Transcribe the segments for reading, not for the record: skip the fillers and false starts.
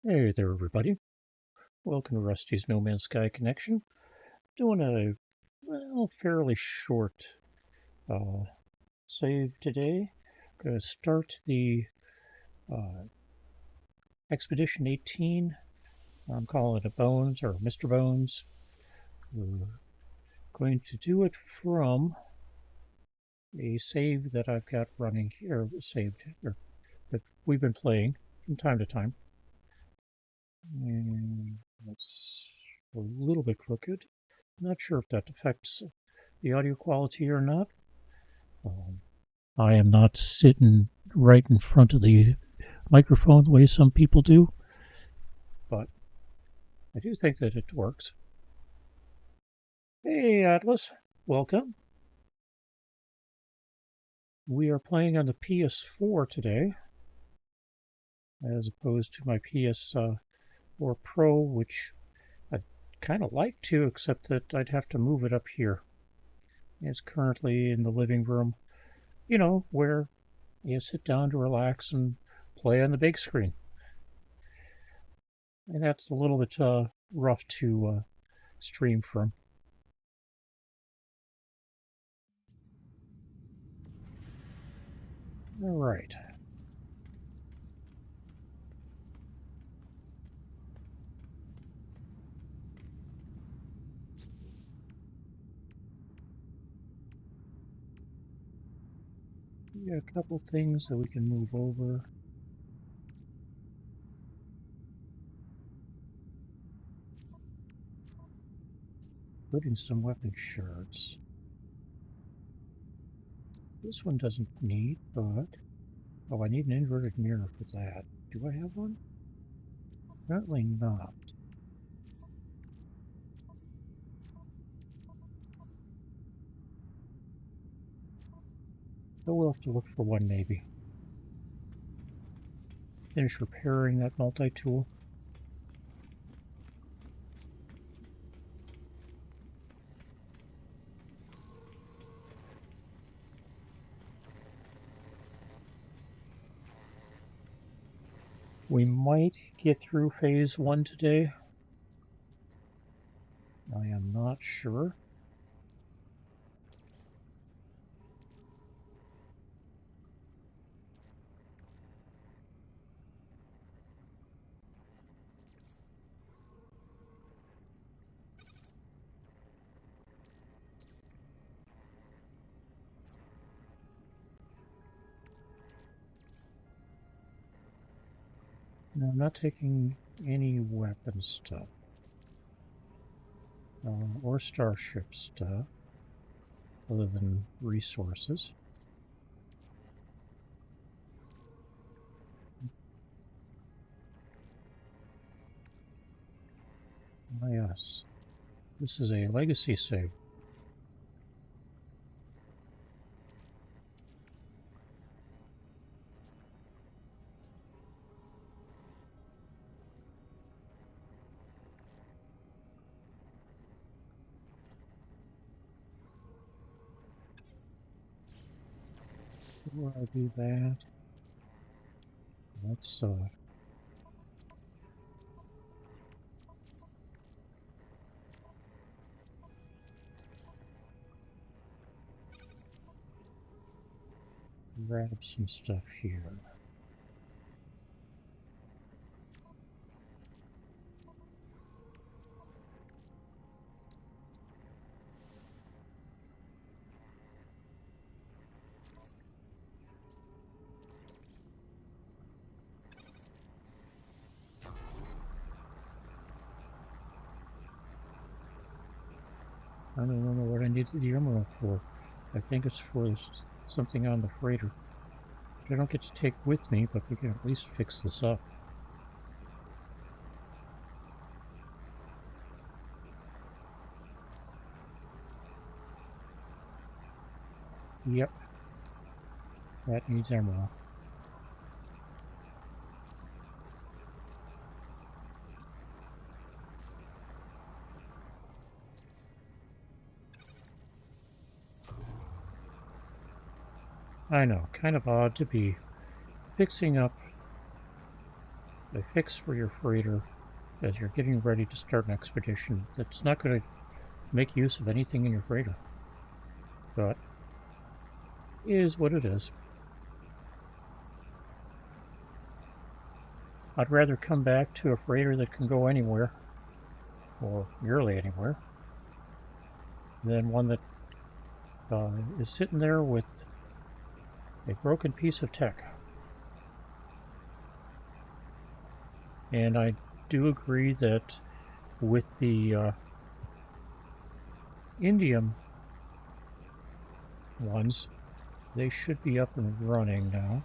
Hey there, everybody. Welcome to Rusty's No Man's Sky Connection. Doing a fairly short uh, save today. Going to start the uh, Expedition 18. I'm calling it Bones or Mr. Bones. We're going to do it from a save that I've got running here, saved, or that we've been playing from time to time. And it's a little bit crooked. Not sure if that affects the audio quality or not. I am not sitting right in front of the microphone the way some people do, but I do think that it works. Hey, Atlas, welcome. We are playing on the PS4 today, as opposed to my PS4 Pro, which I'd kind of like to, except that I'd have to move it up here. It's currently in the living room, where you sit down to relax and play on the big screen. And that's a little bit rough to stream from. All right. We got a couple things that we can move over. Including some weapon shards. This one doesn't need, but... Oh, I need an inverted mirror for that. Do I have one? Apparently not. But we'll have to look for one, maybe. Finish repairing that multi-tool. We might get through phase 1 today. I am not sure. No, I'm not taking any weapon stuff. Or starship stuff, other than resources. Ah, yes. This is a legacy save. Before I do that, let's grab some stuff here. I don't remember what I need the emerald for. I think it's for something on the freighter. Which I don't get to take with me, but we can at least fix this up. Yep. That needs emerald. I know, kind of odd to be fixing up a fix for your freighter as you're getting ready to start an expedition that's not going to make use of anything in your freighter. But it is what it is. I'd rather come back to a freighter that can go anywhere, or nearly anywhere, than one that is sitting there with a broken piece of tech. And I do agree that with the Indium ones, they should be up and running now.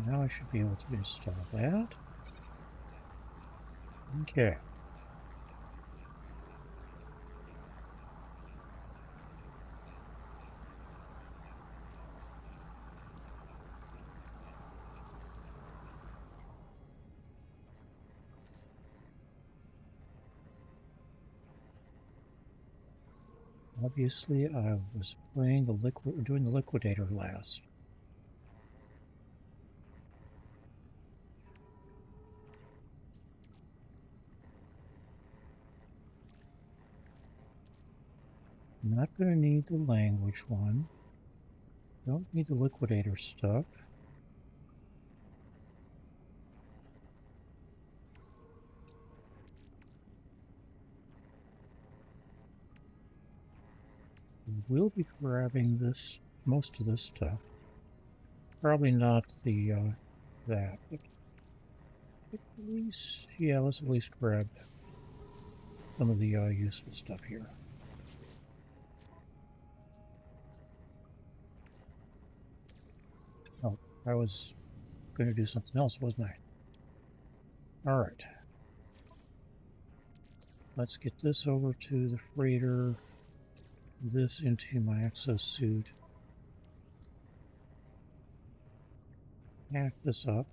Now I should be able to install that. Okay. Obviously, I was playing doing the liquidator last. I'm not going to need the language one. Don't need the liquidator stuff. We'll be grabbing most of this stuff. Probably not the that, but at least, yeah, let's at least grab some of the useful stuff here. Oh, I was going to do something else, wasn't I? All right. Let's get this over to the freighter, this into my exosuit, hack this up.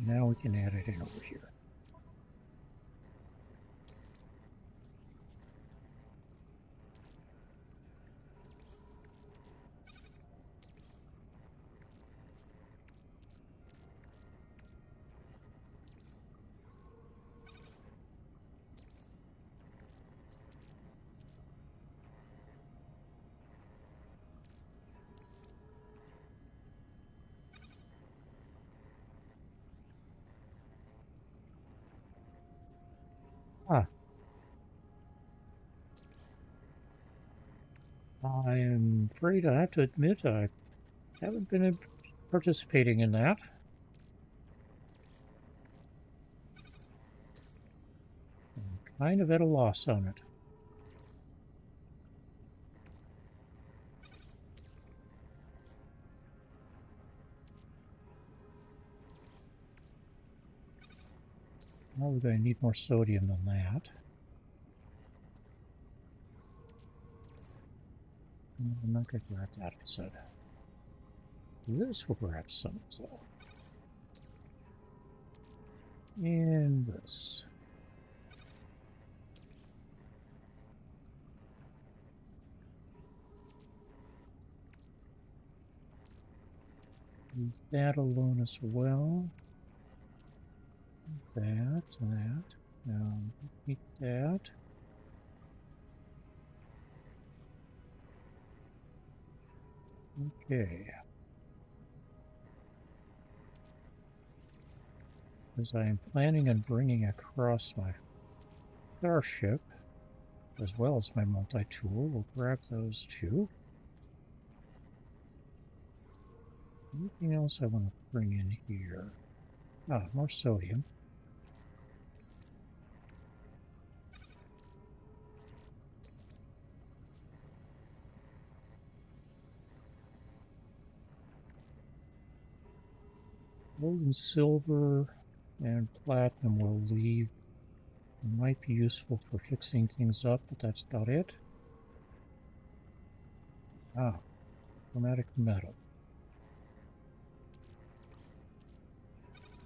Now we can add it in over here. Ah, I am afraid I have to admit I haven't been participating in that. I'm kind of at a loss on it. Well, we're going to need more sodium than that. I'm not going to grab that instead. This will grab some, so. And this. Leave that alone as well. That. Now, keep that. Okay. As I am planning on bringing across my starship, as well as my multi-tool, we'll grab those two. Anything else I want to bring in here? Ah, more sodium. Gold and silver and platinum will leave. It might be useful for fixing things up, but that's about it. Ah, chromatic metal.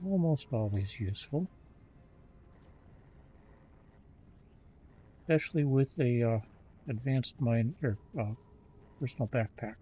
almost always useful, especially with a advanced mine or personal backpack.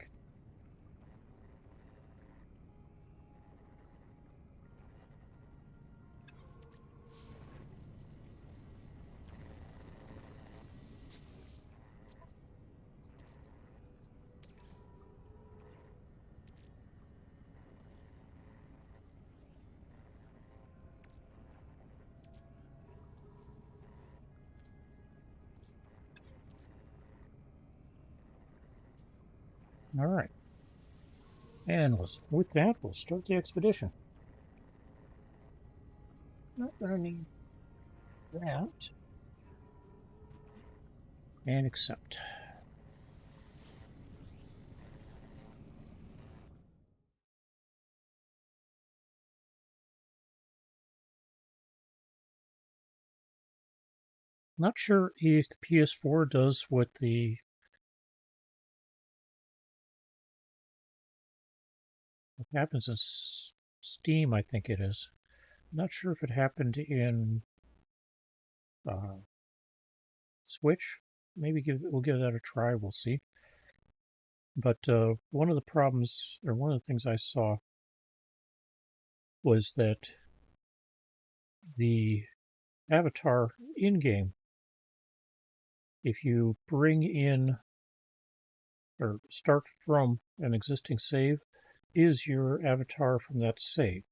All right, and with that, we'll start the expedition. Not gonna need that, and accept. Not sure if the PS4 does what happens in Steam. I think it is. Not sure if it happened in uh, Switch. Maybe we'll give that a try. We'll see. But one of the problems, or one of the things I saw, was that the avatar in game, if you bring in or start from an existing save, is your avatar from that save,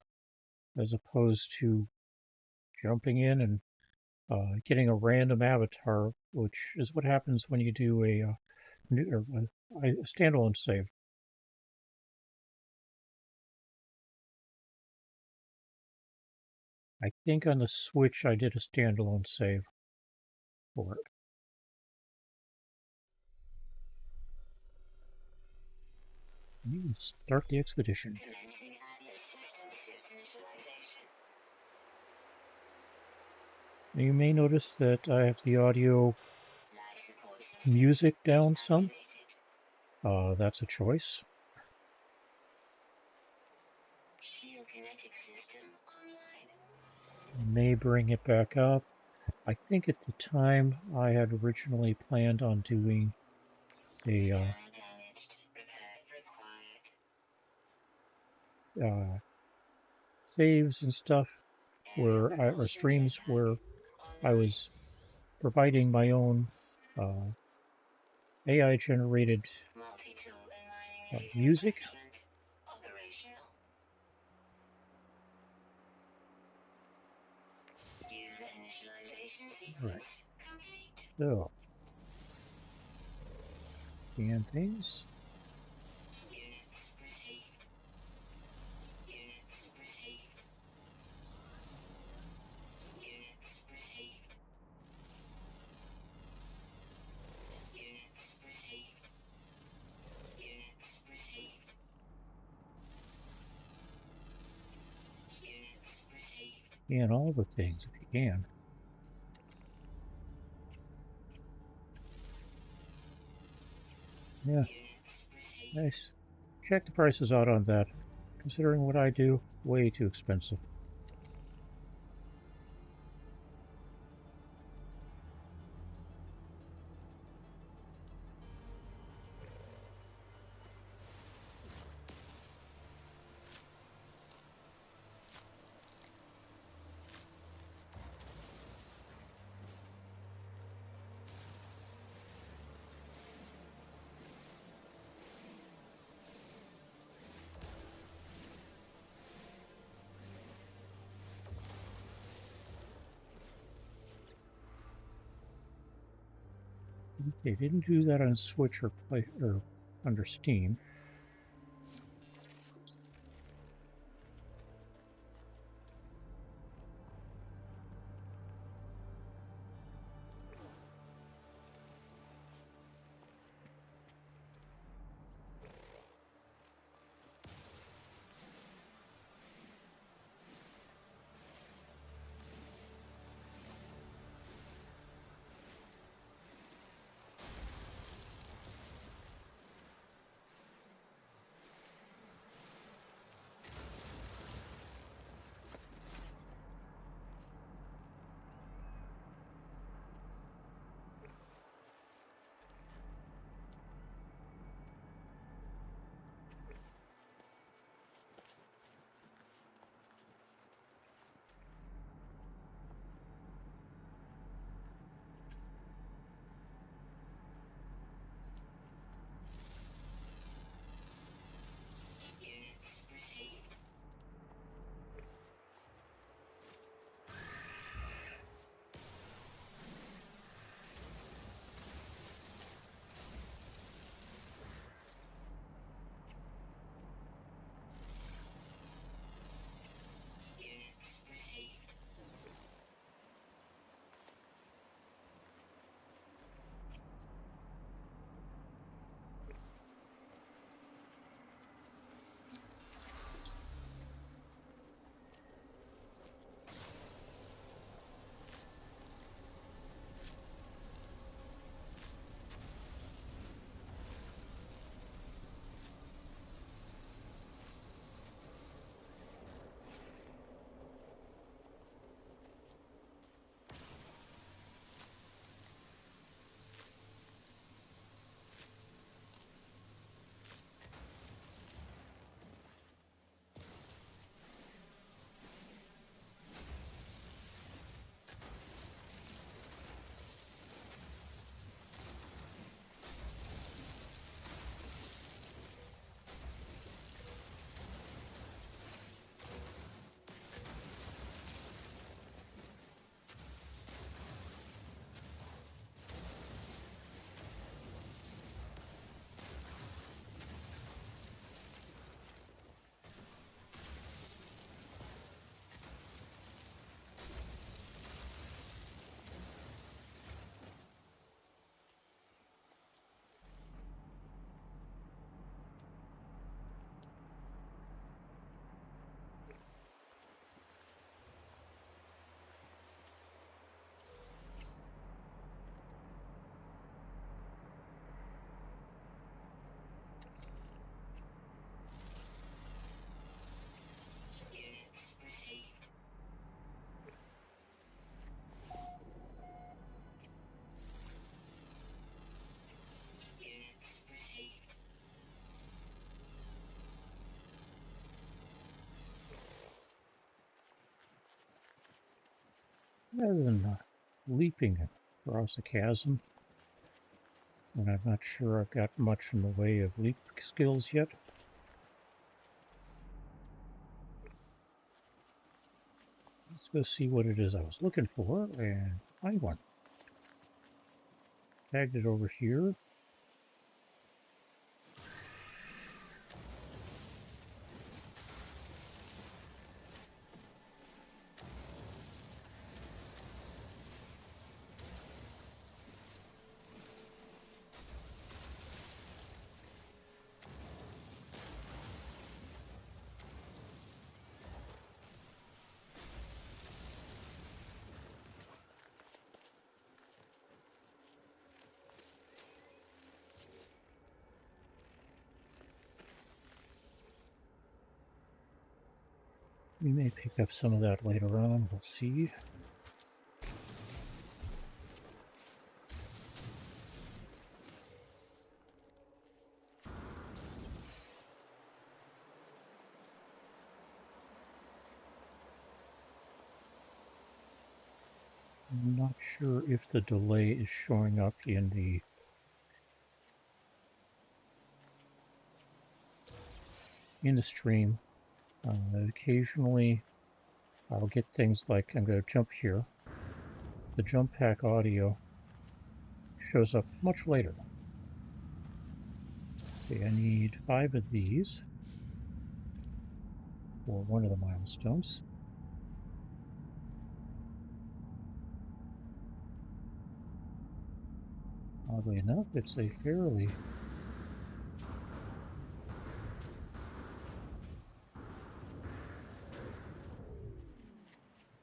as opposed to jumping in and getting a random avatar, which is what happens when you do a standalone save. I think on the Switch I did a standalone save for it. You can start the expedition. Now you may notice that I have the audio music down some. That's a choice. May bring it back up. I think at the time I had originally planned on doing a saves and stuff or streams where I was providing my own AI generated music. Right. So, scan things. Scan all the things if you can. Yeah, nice. Check the prices out on that. Considering what I do, way too expensive. They didn't do that on Switch or under Steam. rather than leaping across a chasm, and I'm not sure I've got much in the way of leap skills yet. Let's go see what it is I was looking for and find one. Tagged it over here. We may pick up some of that later on, we'll see. I'm not sure if the delay is showing up in the stream. Occasionally I'll get things like, I'm going to jump here. The jump pack audio shows up much later. Okay, I need 5 of these for one of the milestones. Oddly enough, it's a fairly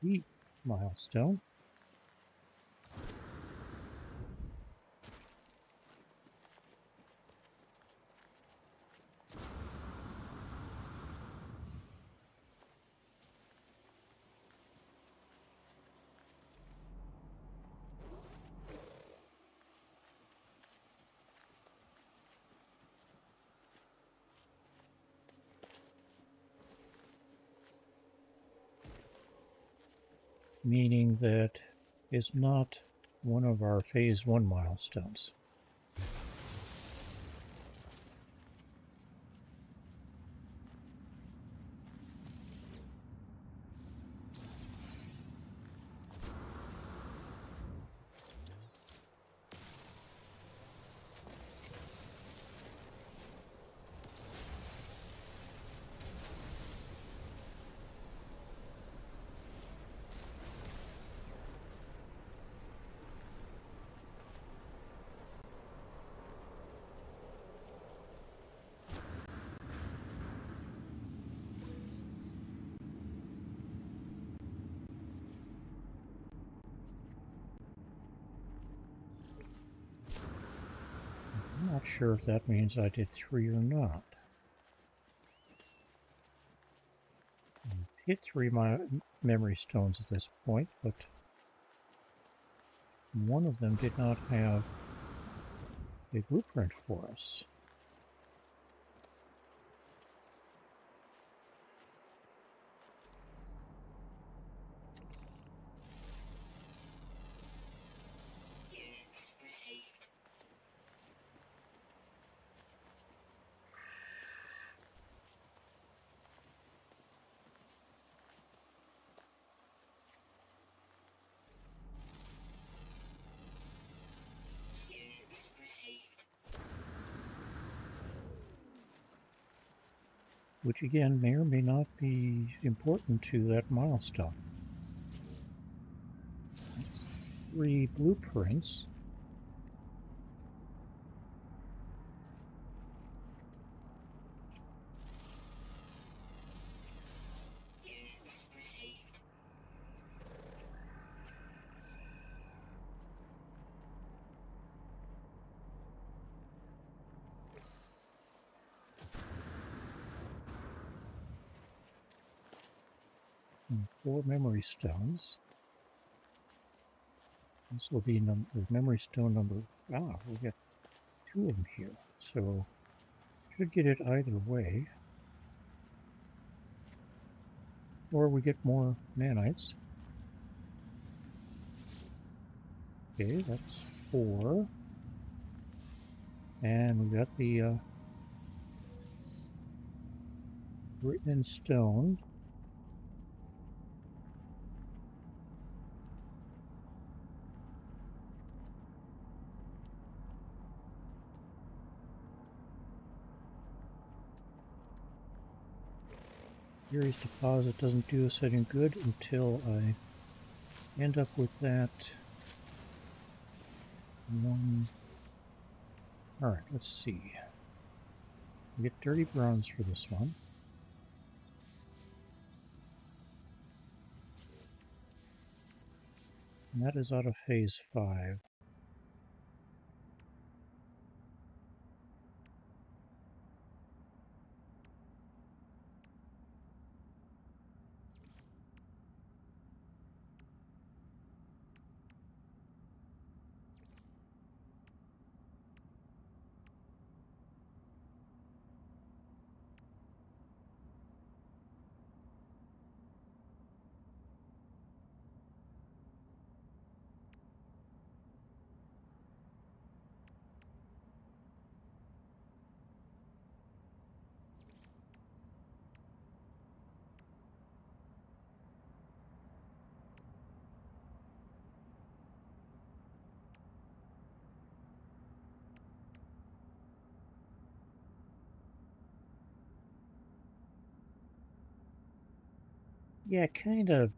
deep milestone. Meaning that is not one of our phase 1 milestones. I'm not sure if that means I did 3 or not. I hit 3 memory stones at this point, but one of them did not have a blueprint for us. Which again may or may not be important to that milestone. 3 blueprints. And 4 memory stones. This will be memory stone number. We got 2 of them here. So should get it either way. Or we get more nanites. Okay, that's 4. And we got the written in stone. Yuri's deposit doesn't do us any good until I end up with that one. Alright, let's see. We get dirty bronze for this one. And that is out of phase 5. Yeah, kind of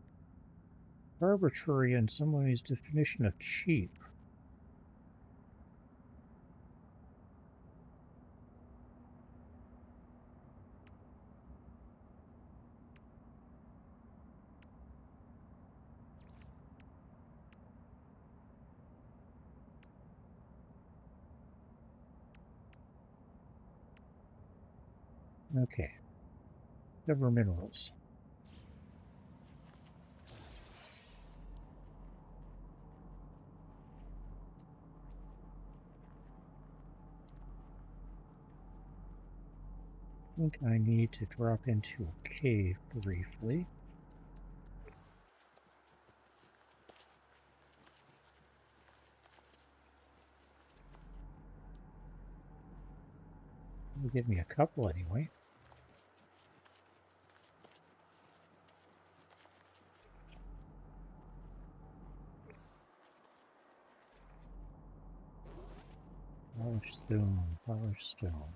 arbitrary in some ways definition of cheap. Okay, cover minerals. I think I need to drop into a cave briefly. It'll give me a couple anyway. Polished stone, polished stone.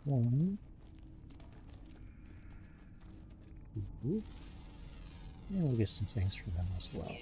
One, two, and we'll get some things for them as well.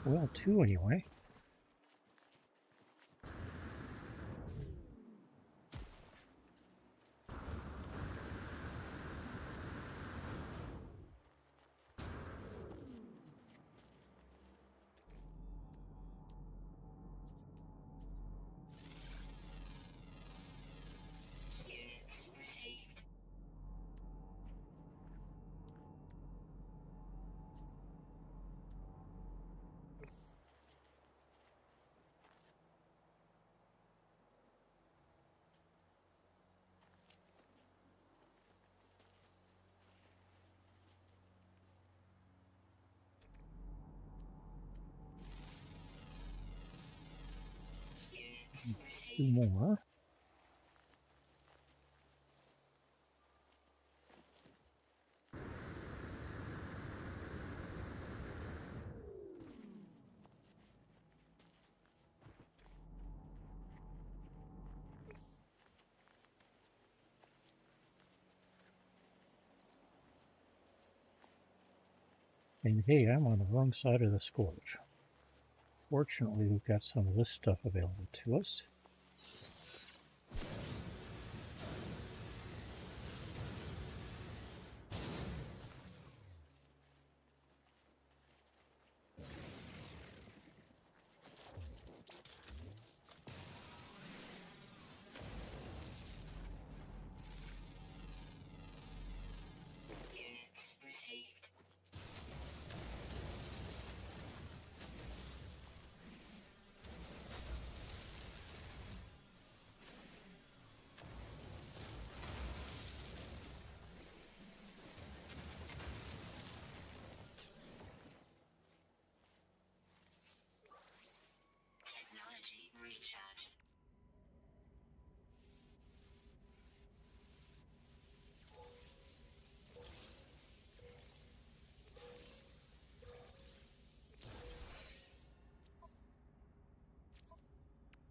Well, two anyway. Two more. And hey, I'm on the wrong side of the scorch. Fortunately, we've got some of this stuff available to us.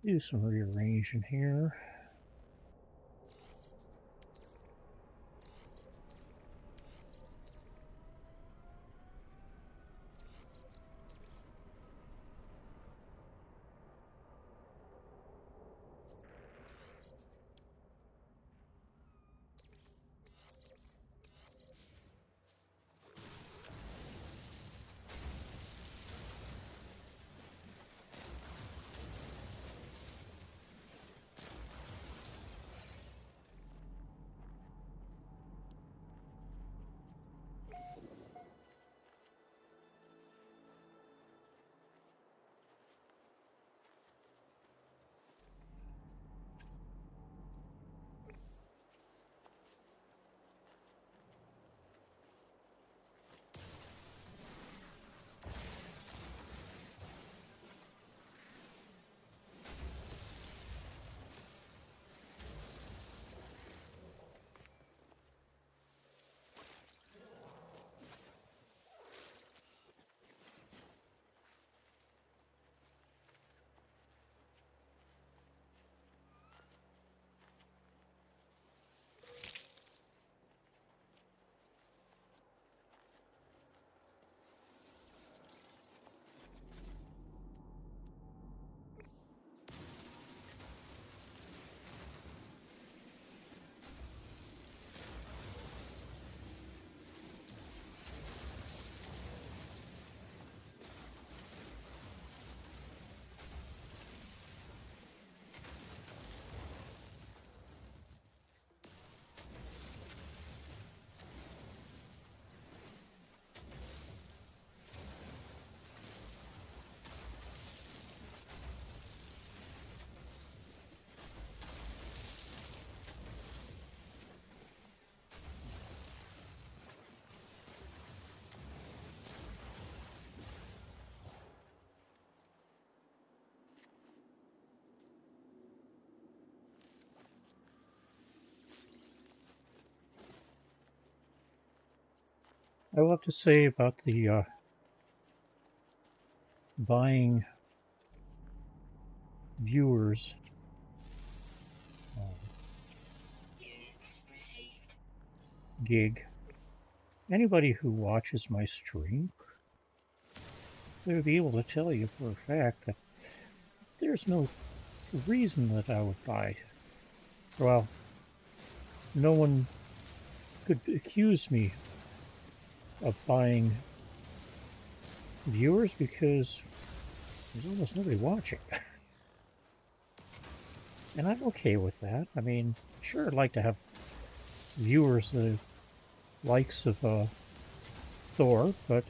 Do some rearranging here. I will have to say about the buying viewers gig. Anybody who watches my stream I would be able to tell you for a fact that there's no reason that I would buy. Well, no one could accuse me of buying viewers because there's almost nobody watching. And I'm okay with that. I mean, sure, I'd like to have viewers the likes of Thor, but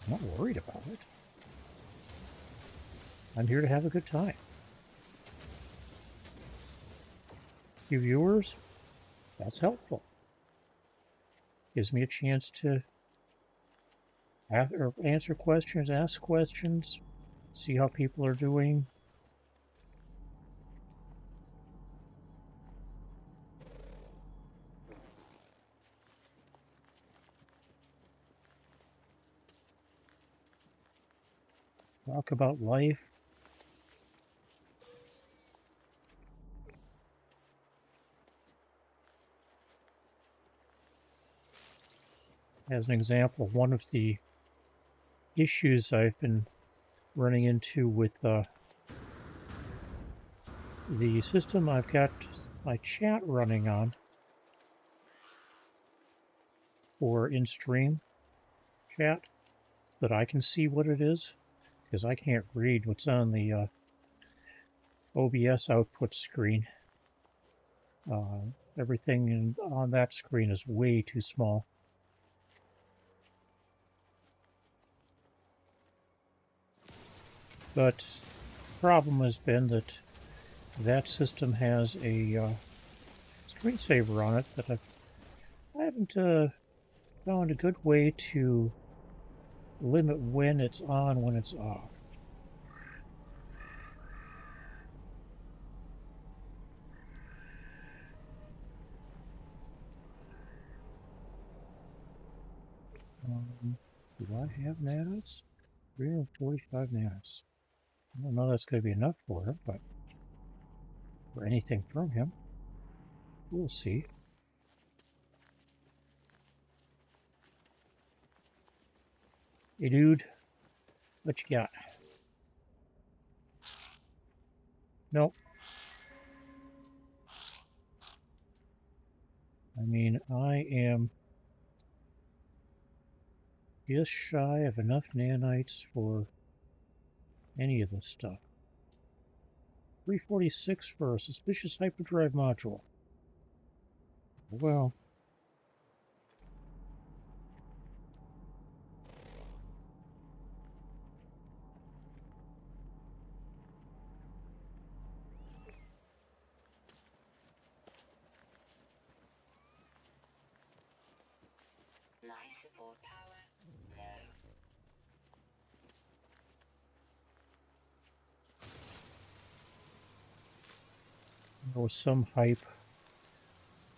I'm not worried about it. I'm here to have a good time. Few viewers, that's helpful. Gives me a chance to answer questions, ask questions, see how people are doing. Talk about life. As an example, one of the issues I've been running into with the system I've got my chat running on for in-stream chat so that I can see what it is, because I can't read what's on the OBS output screen. Everything on that screen is way too small. But the problem has been that that system has a screensaver on it that I haven't found a good way to limit when it's on, when it's off. Do I have nanos? 345 nanos. I don't know that's going to be enough for him, but for anything from him, we'll see. Hey, dude, what you got? Nope. I mean, I am just shy of enough nanites for any of this stuff. 346 for a suspicious hyperdrive module. Well, life support power low. there was some hype,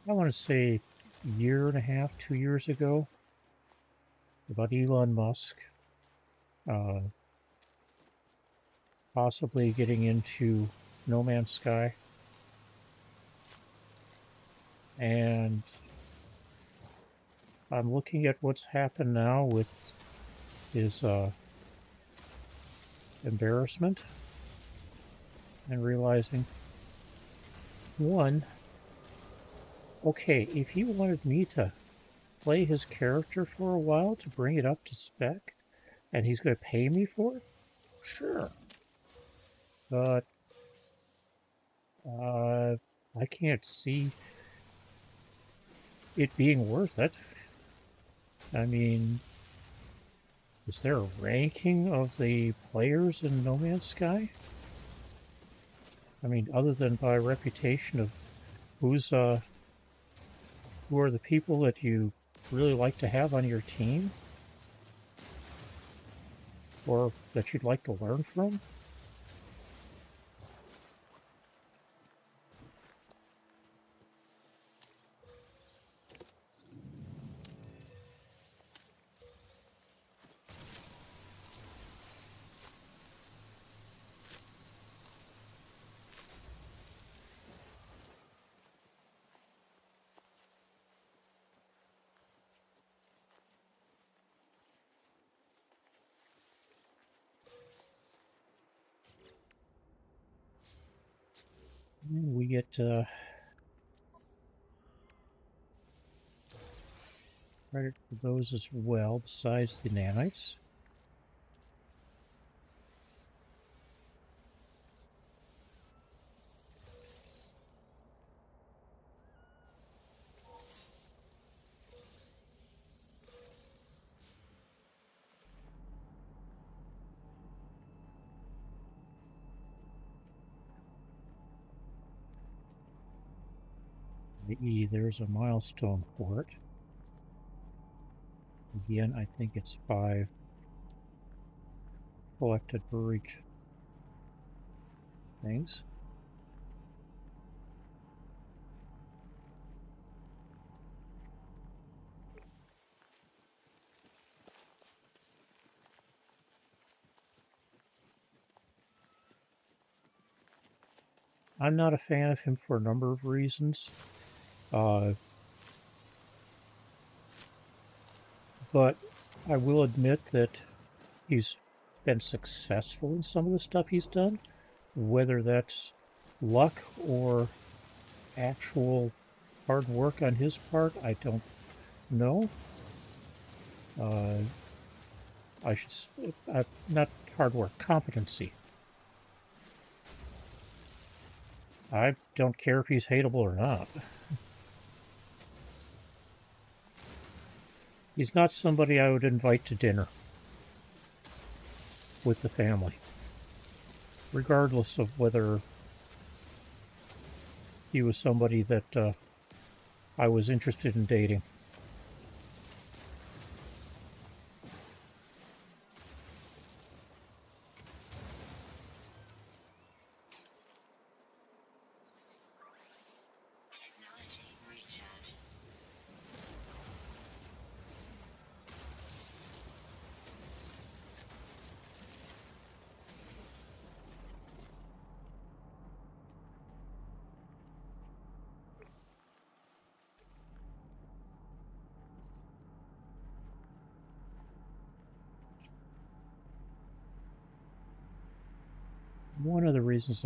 I want to say a year and a half, 2 years ago, about Elon Musk possibly getting into No Man's Sky. And I'm looking at what's happened now with his embarrassment and realizing, one, okay, if he wanted me to play his character for a while to bring it up to spec and he's going to pay me for it, sure. But I can't see it being worth it. I mean, is there a ranking of the players in No Man's Sky? I mean, other than by reputation of who are the people that you really like to have on your team, or that you'd like to learn from? get credit for those as well, besides the nanites. The E, there's a milestone for it. Again, I think it's 5 collected for each things. I'm not a fan of him for a number of reasons. But I will admit that he's been successful in some of the stuff he's done. Whether that's luck or actual hard work on his part, I don't know. I should not hard work, competency. I don't care if he's hateable or not. He's not somebody I would invite to dinner with the family, regardless of whether he was somebody that I was interested in dating. Technology recharge. One of the reasons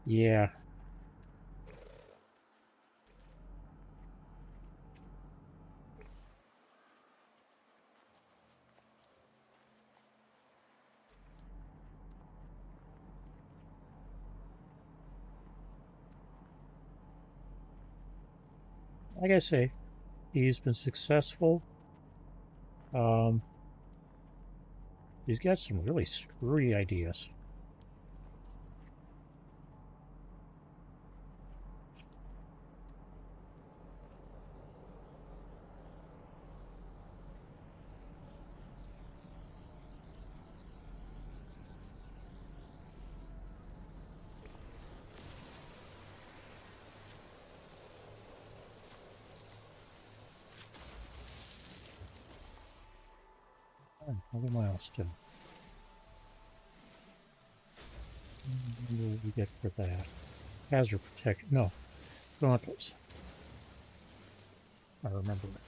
yeah, like I say, he's been successful. He's got some really screwy ideas. Another milestone. What will we get for that? Hazard protection. No, gauntlets. I remember it.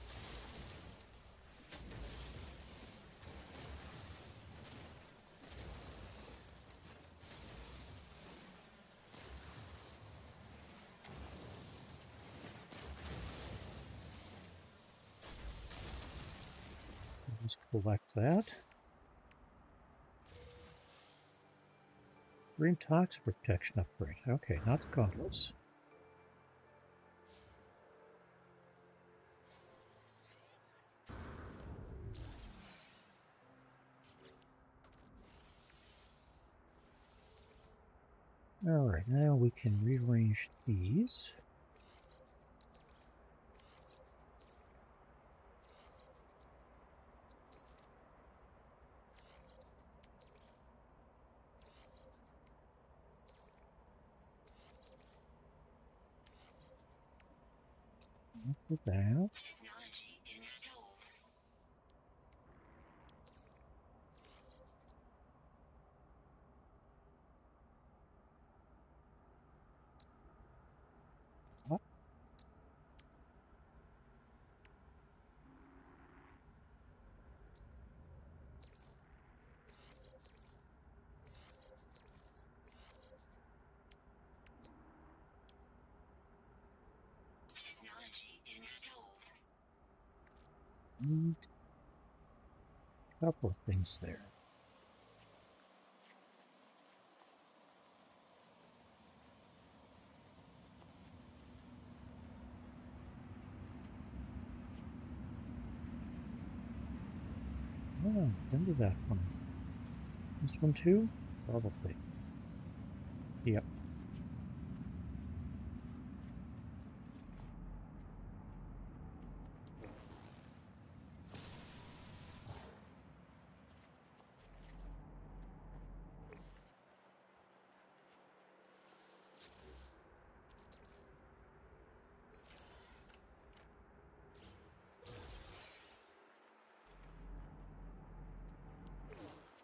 Let's collect that. Green toxic protection upgrade. Okay, not the gauntlets. Alright, now we can rearrange these. Put that. Technology installed. Neat. Couple of things there. Oh, into that one. This one too? Probably. Yep.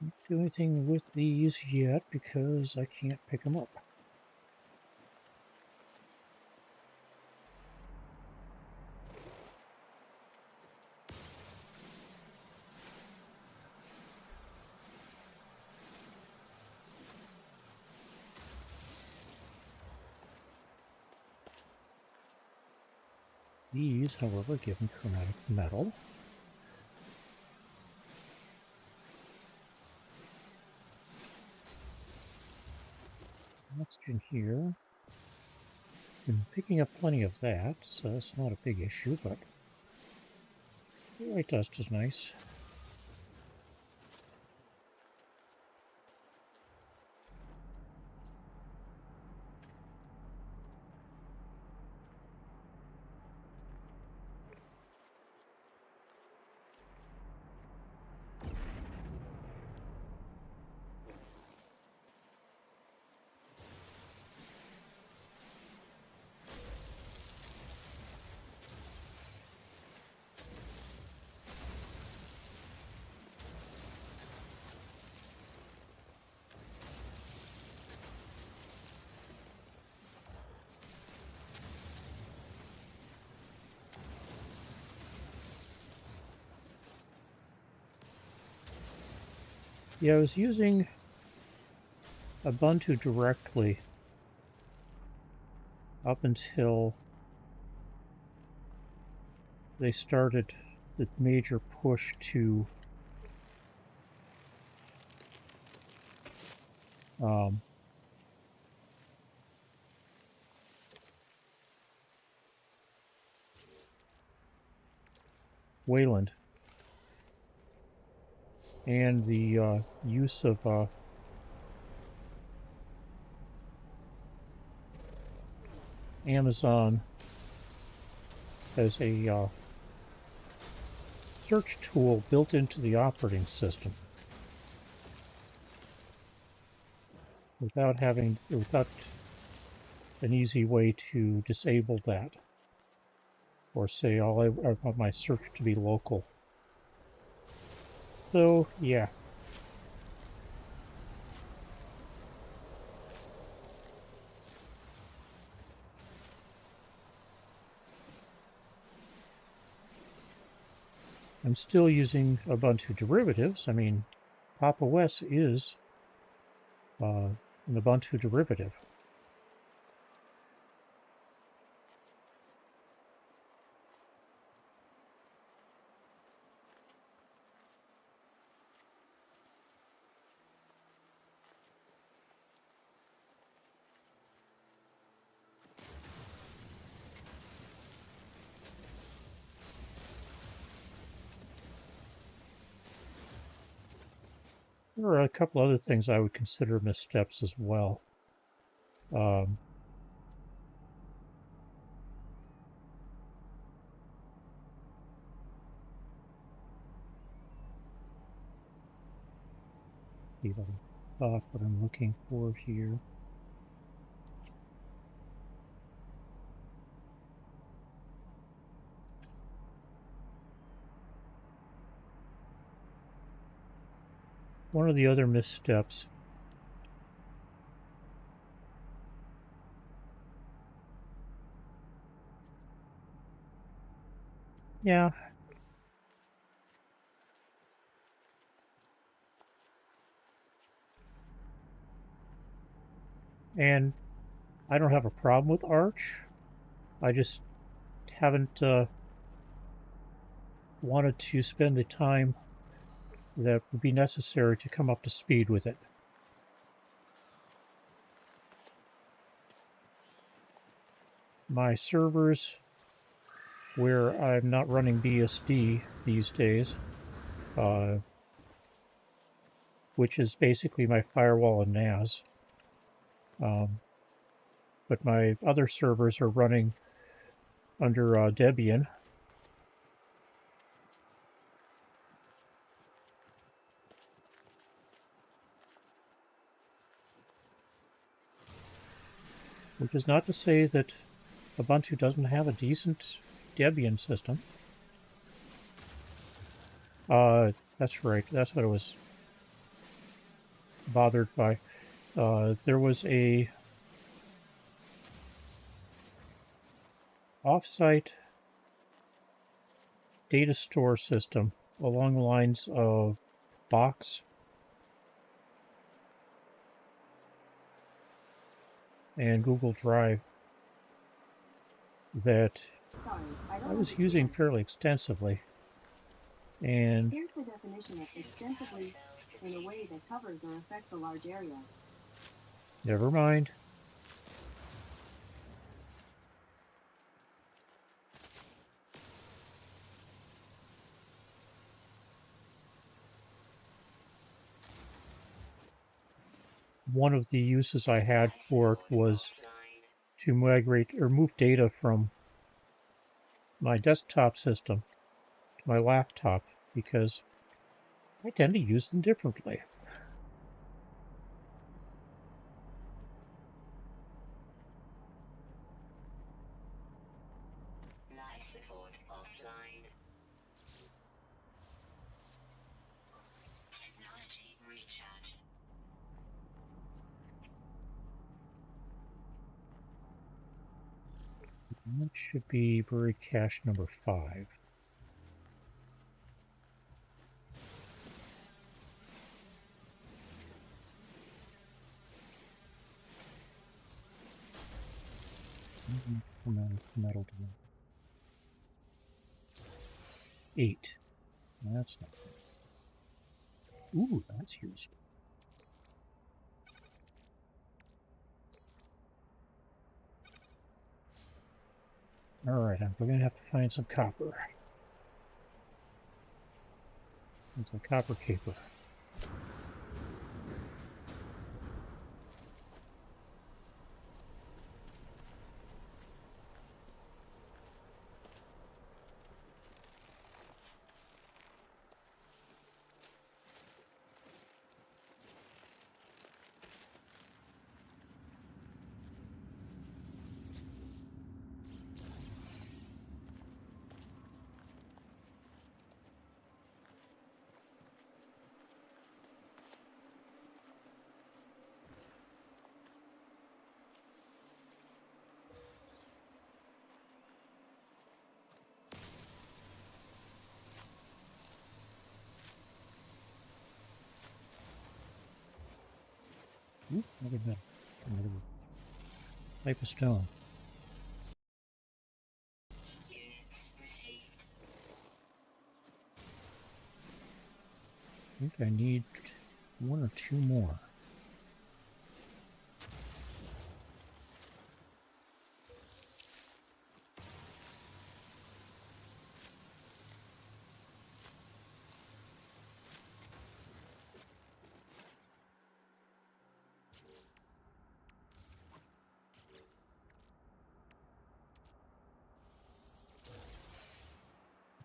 Can't do anything with these yet because I can't pick them up. These, however, give me chromatic metal. Oxygen here. Been picking up plenty of that, so that's not a big issue, but white dust is nice. Yeah, I was using Ubuntu directly up until they started the major push to um, Wayland and the use of Amazon as a search tool built into the operating system without an easy way to disable that or say I want my search to be local. So yeah, I'm still using Ubuntu derivatives. I mean, Pop! OS is an Ubuntu derivative. There are a couple other things I would consider missteps as well. Um, see if I can spot what I'm looking for here. One of the other missteps. Yeah, and I don't have a problem with Arch. I just haven't wanted to spend the time that would be necessary to come up to speed with it. My servers, where I'm not running BSD these days, which is basically my firewall and NAS, but my other servers are running under Debian. Which is not to say that Ubuntu doesn't have a decent Debian system. That's right. That's what I was bothered by. There was a offsite data store system along the lines of Box and Google Drive that I was using fairly extensively. And here's the definition of extensively in a way that covers or affects a large area. Never mind. One of the uses I had for it was to migrate or move data from my desktop system to my laptop because I tend to use them differently. Life support offline. Technology recharge. That should be buried cache number 5. Metal 8. That's not good. Ooh, that's useful. Alright, we're going to have to find some copper. It's a copper caper. Ooh, another metal. Another type of stone. Units received. I think I need 1 or 2 more.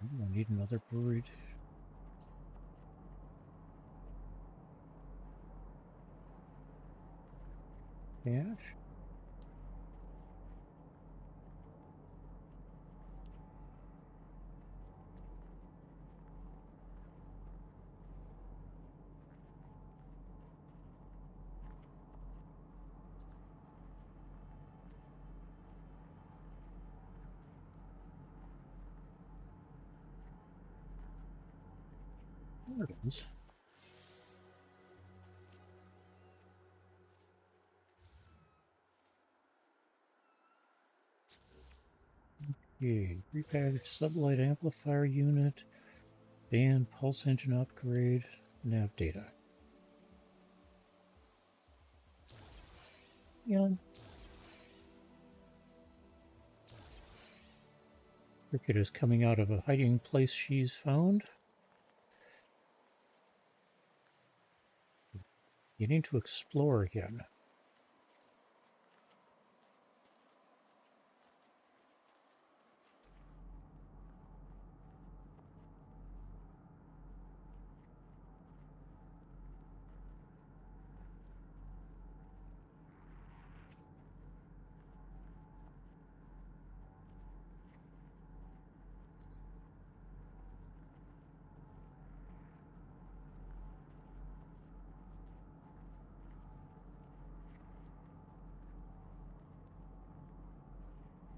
Ooh, I need another buried cache. There it is. Okay, prepackaged sublight amplifier unit. Band, pulse engine upgrade, nav data. Yeah. Cricket is coming out of a hiding place she's found. You need to explore again.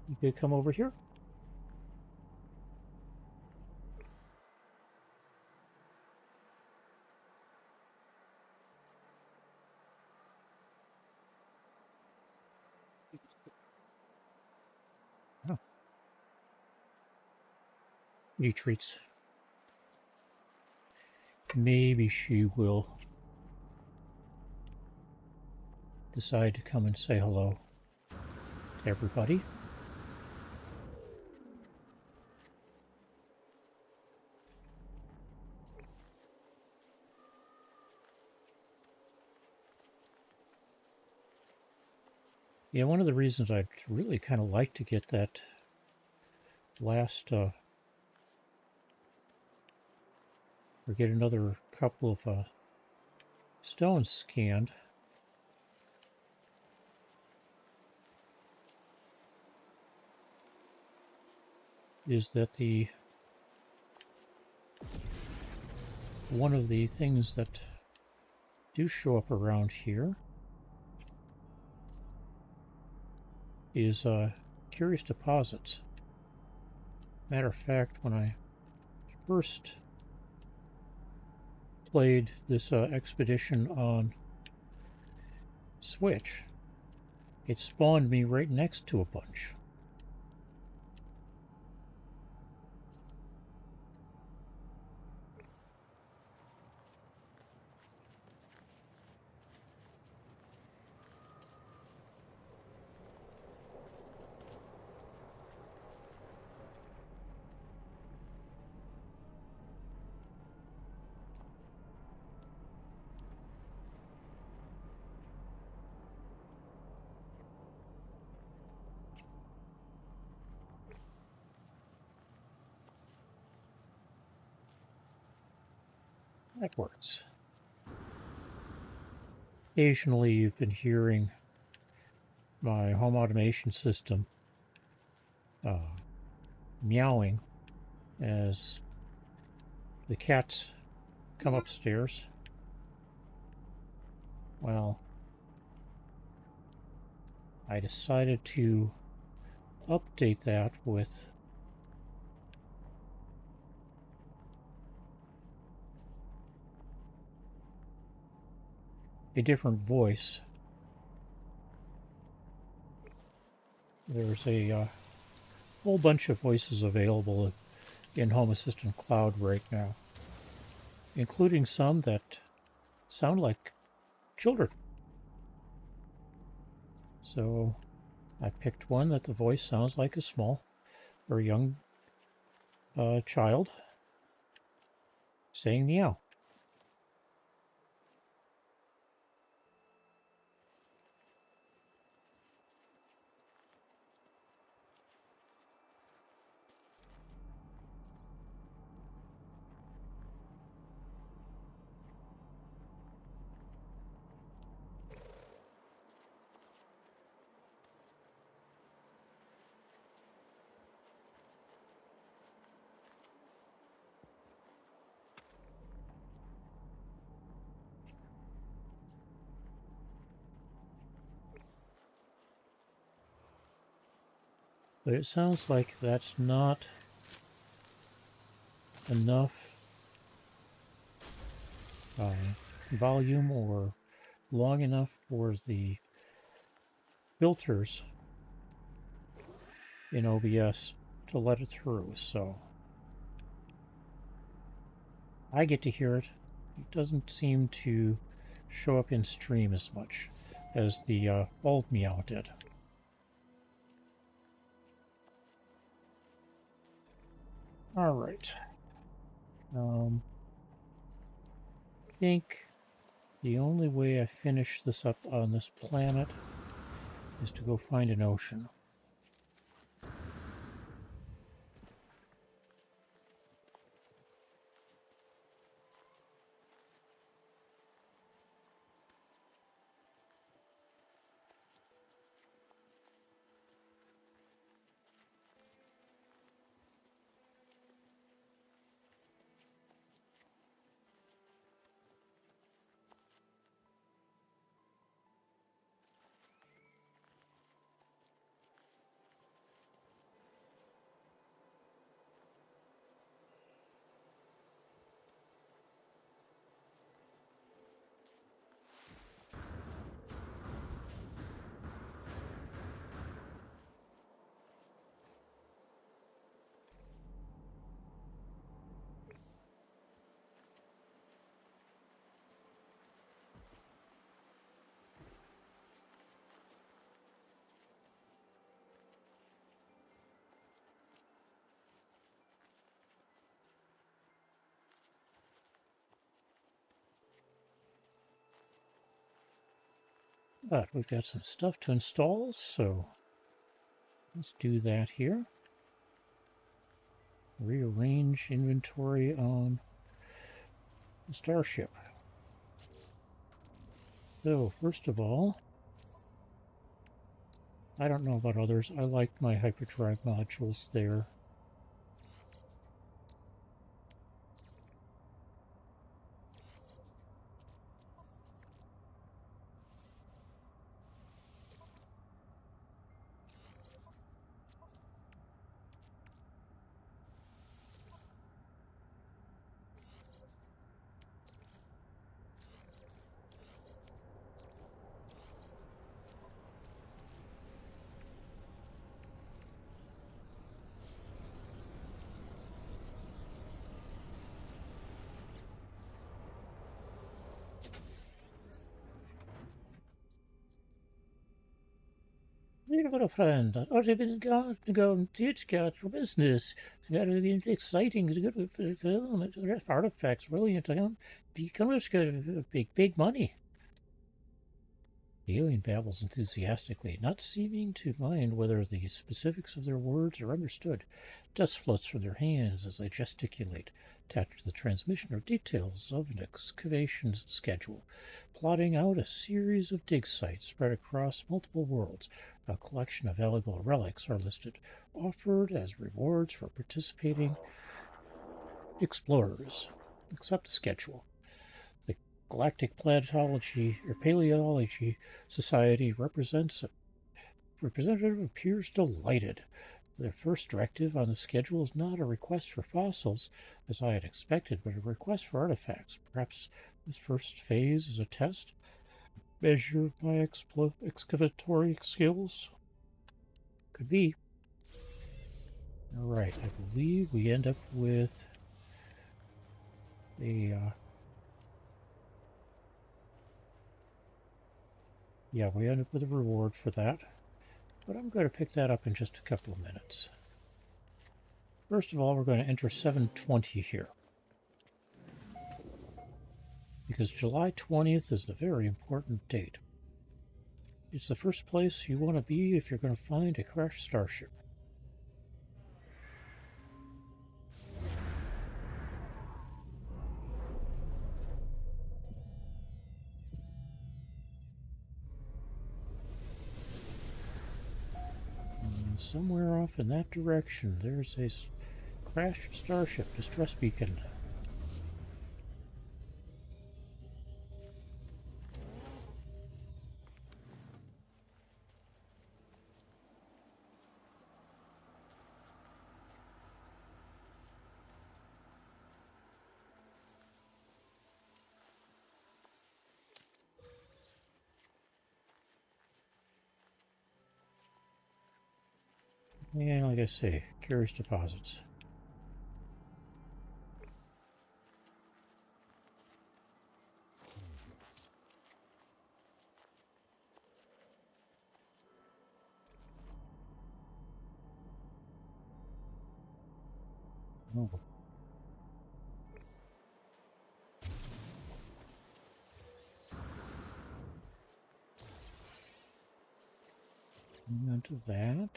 You could come over here. Oh. New treats. Maybe she will decide to come and say hello to everybody. Yeah, one of the reasons I'd really kind of like to get that last, or get another couple of stones scanned, is that one of the things that do show up around here is curious deposits. Matter of fact, when I first played this expedition on Switch, it spawned me right next to a bunch. That works. Occasionally you've been hearing my home automation system meowing as the cats come upstairs. Well, I decided to update that with a different voice. There's a whole bunch of voices available in Home Assistant Cloud right now, including some that sound like children. So I picked one that the voice sounds like a small or young child saying meow. But it sounds like that's not enough volume or long enough for the filters in OBS to let it through. So I get to hear it. It doesn't seem to show up in stream as much as the old meow did. All right. I think the only way I finish this up on this planet is to go find an ocean. But we've got some stuff to install, so let's do that here. Rearrange inventory on the starship. So, first of all, I don't know about others. I like my hyperdrive modules there. Dear little friend, what have you got to go and teach got for business? Got to be exciting, good for film, artifacts, brilliant. Becomes big money. The alien babbles enthusiastically, not seeming to mind whether the specifics of their words are understood. Dust floats from their hands as they gesticulate, attached to the transmission are details of an excavation schedule, plotting out a series of dig sites spread across multiple worlds. A collection of valuable relics are listed, offered as rewards for participating explorers. Accept the schedule. The Galactic Planetology or Paleontology Society representative appears delighted. The first directive on the schedule is not a request for fossils, as I had expected, but a request for artifacts. Perhaps this first phase is a test. Measure my excavatory skills. Could be. All right, I believe we end up with a yeah, we end up with a reward for that. But I'm going to pick that up in just a couple of minutes. First of all, we're going to enter 720 here, because July 20th is a very important date. It's the first place you want to be if you're going to find a crashed starship. And somewhere off in that direction, there's a crashed starship distress beacon. And like I say, curious deposits. Oh. Into that.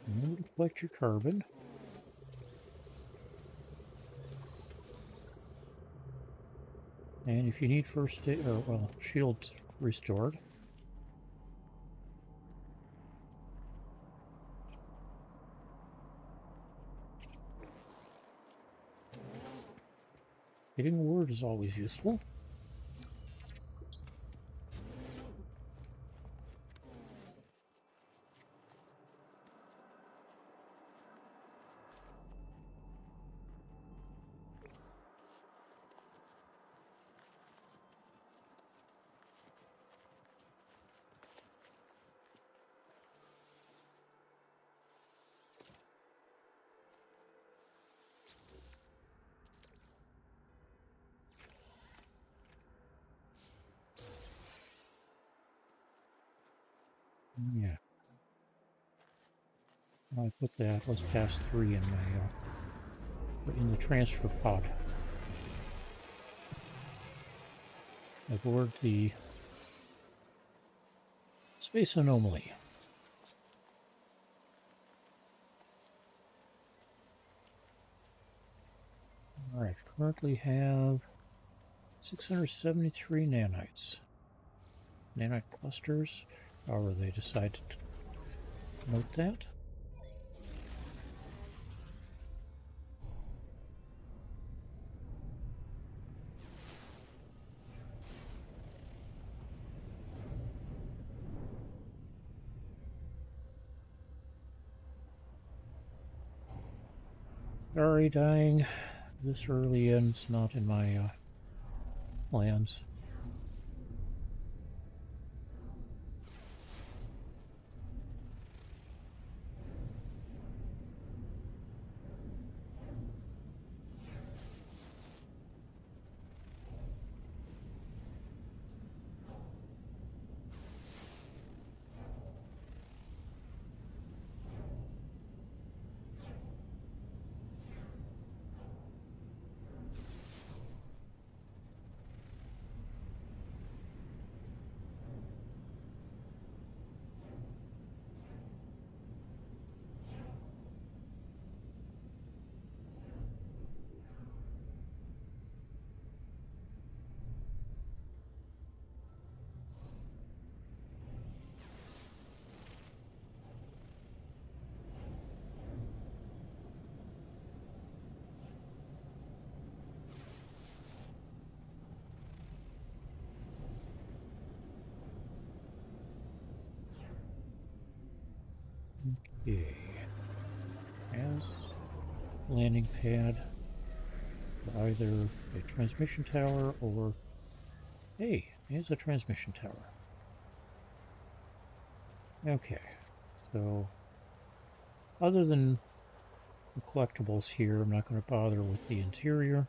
Remember to collect your carbon. And if you need first aid, or well, shield restored. Getting a word is always useful. Yeah. I put the Atlas Pass 3 in my in the transfer pod. Aboard the space anomaly. Alright, currently have 673 nanites. Nanite clusters, however they decide to note that. Sorry, dying this early and it's not in my plans. Okay. As landing pad for either a transmission tower or... Hey, here's a transmission tower. Okay, so other than the collectibles here, I'm not going to bother with the interior.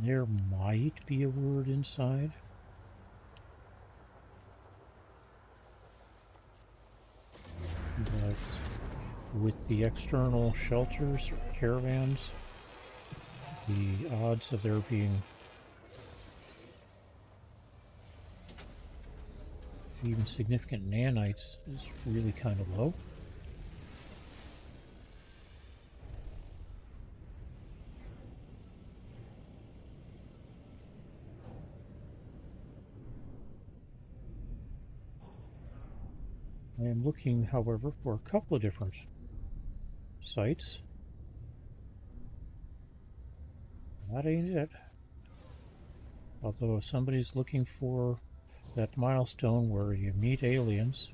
There might be a word inside. But with the external shelters or caravans, the odds of there being even significant nanites is really kind of low. I am looking, however, for a couple of different sites. That ain't it. Although if somebody's looking for that milestone where you meet aliens,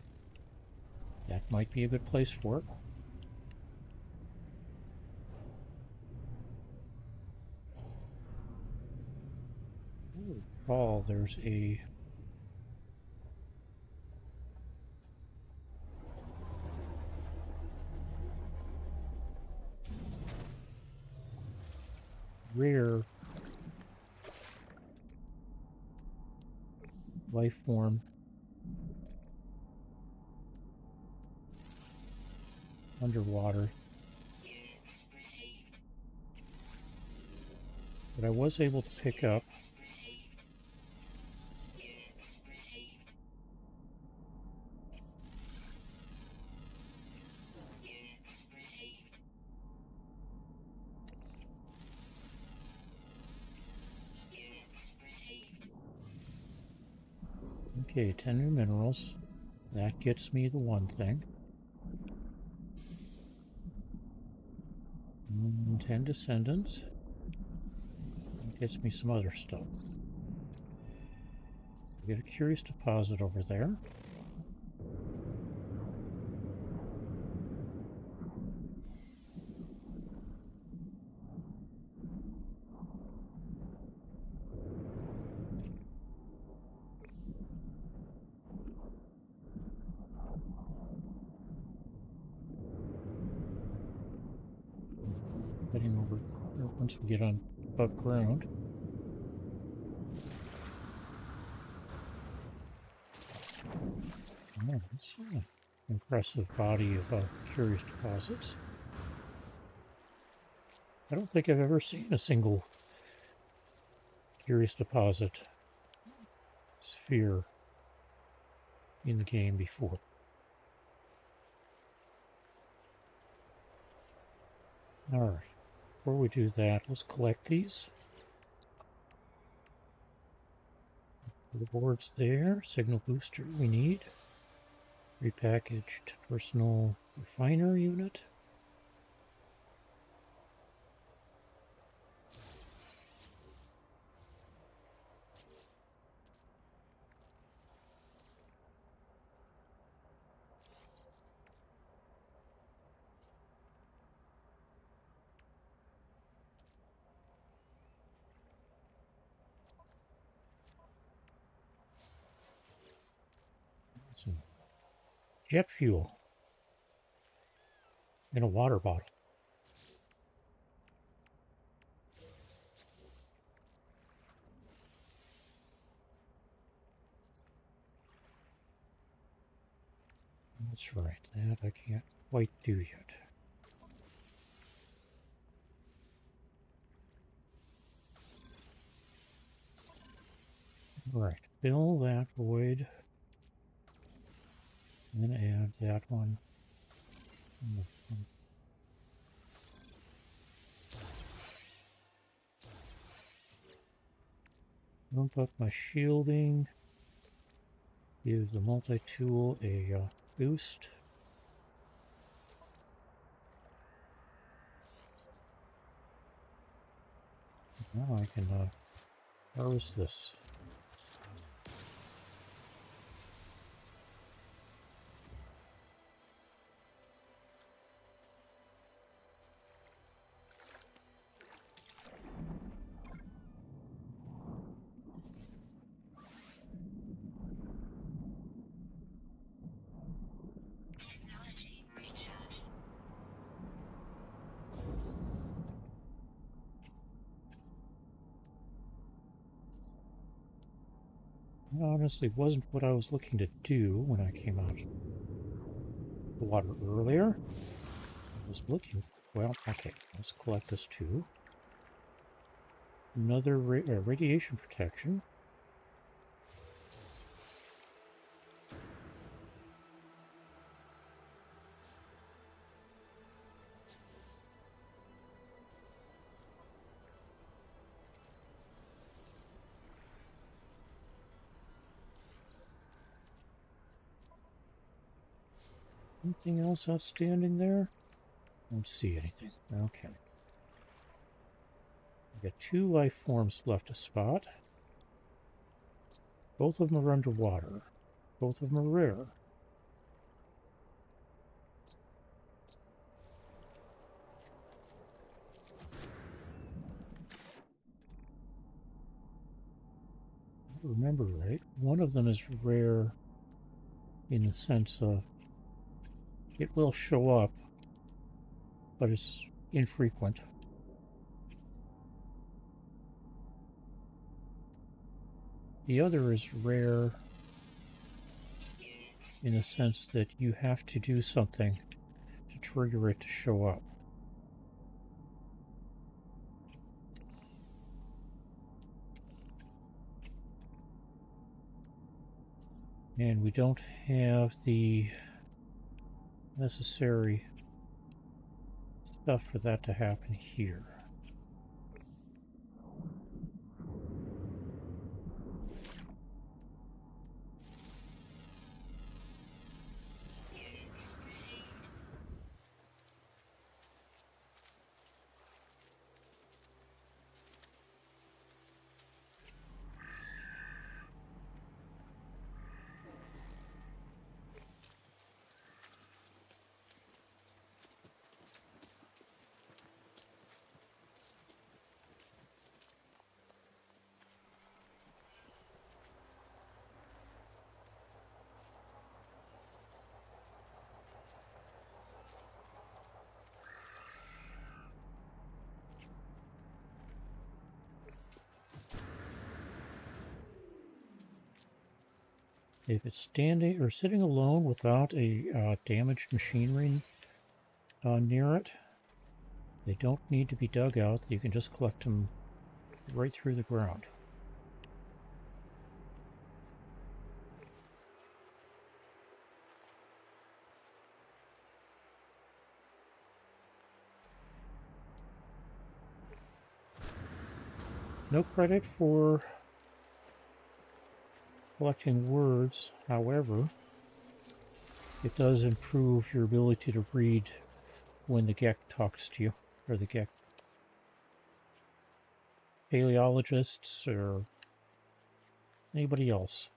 that might be a good place for it. Oh, there's a rare life form underwater Units received. that I was able to pick up. Received. Units received. Units received. Units received. Okay, 10 new minerals. That gets me the one thing. 10 descendants. That gets me some other stuff. I get a curious deposit over there. Heading over once we get on above ground. Oh, that's an impressive body of curious deposits. I don't think I've ever seen a single curious deposit sphere in the game before. Alright, before we do that, let's collect these. The boards there, signal booster we need. Repackaged personal refiner unit. Some jet fuel in a water bottle. That's right, that I can't quite do yet. Right, fill that void. And then add that one. Bump up my shielding. Give the multi-tool a boost. Now I can harvest this. Technology recharge. That honestly wasn't what I was looking to do when I came out of the water earlier. I was looking, well, okay, let's collect this too. Another radiation protection. Anything else outstanding there? Don't see anything. Okay. We've got 2 life forms left to spot. Both of them are underwater. Both of them are rare. If I remember right, one of them is rare in the sense of it will show up, but it's infrequent. The other is rare in the sense that you have to do something to trigger it to show up. And we don't have the necessary stuff for that to happen here. If it's standing or sitting alone without a damaged machinery near it, they don't need to be dug out. You can just collect them right through the ground. No credit for collecting words, however, it does improve your ability to read when the Gek talks to you, or the Gek paleologists, or anybody else.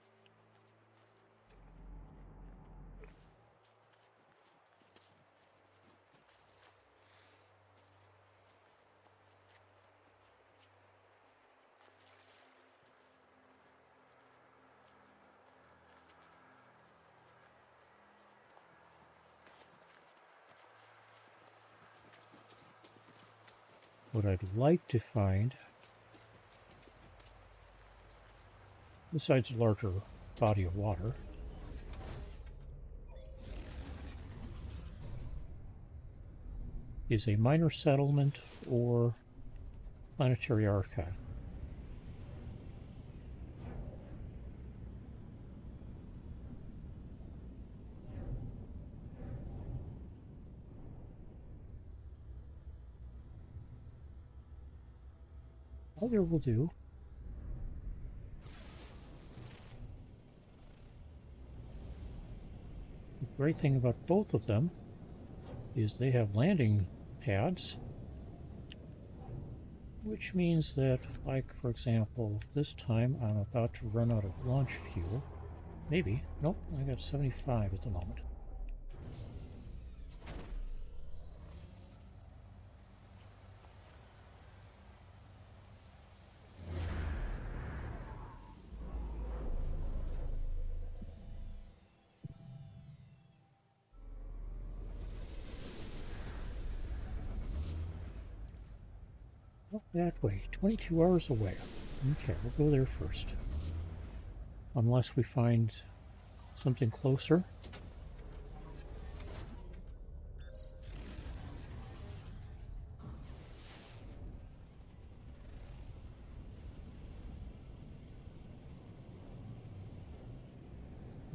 What I'd like to find, besides a larger body of water, is a minor settlement or planetary archive. Either will do. The great thing about both of them is they have landing pads, which means that, like, for example, this time I'm about to run out of launch fuel. Maybe. Nope, I got 75 at the moment. Oh, that way. 22 hours away. Okay, we'll go there first. Unless we find something closer.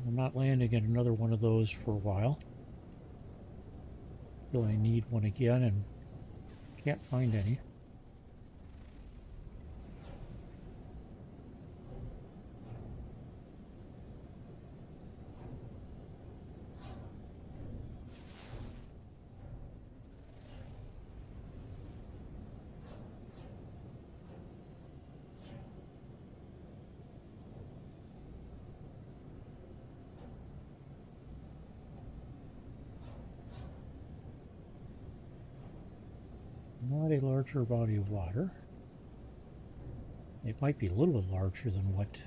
I'm not landing at another one of those for a while. Feel I need one again and can't find any. Not a larger body of water. It might be a little bit larger than what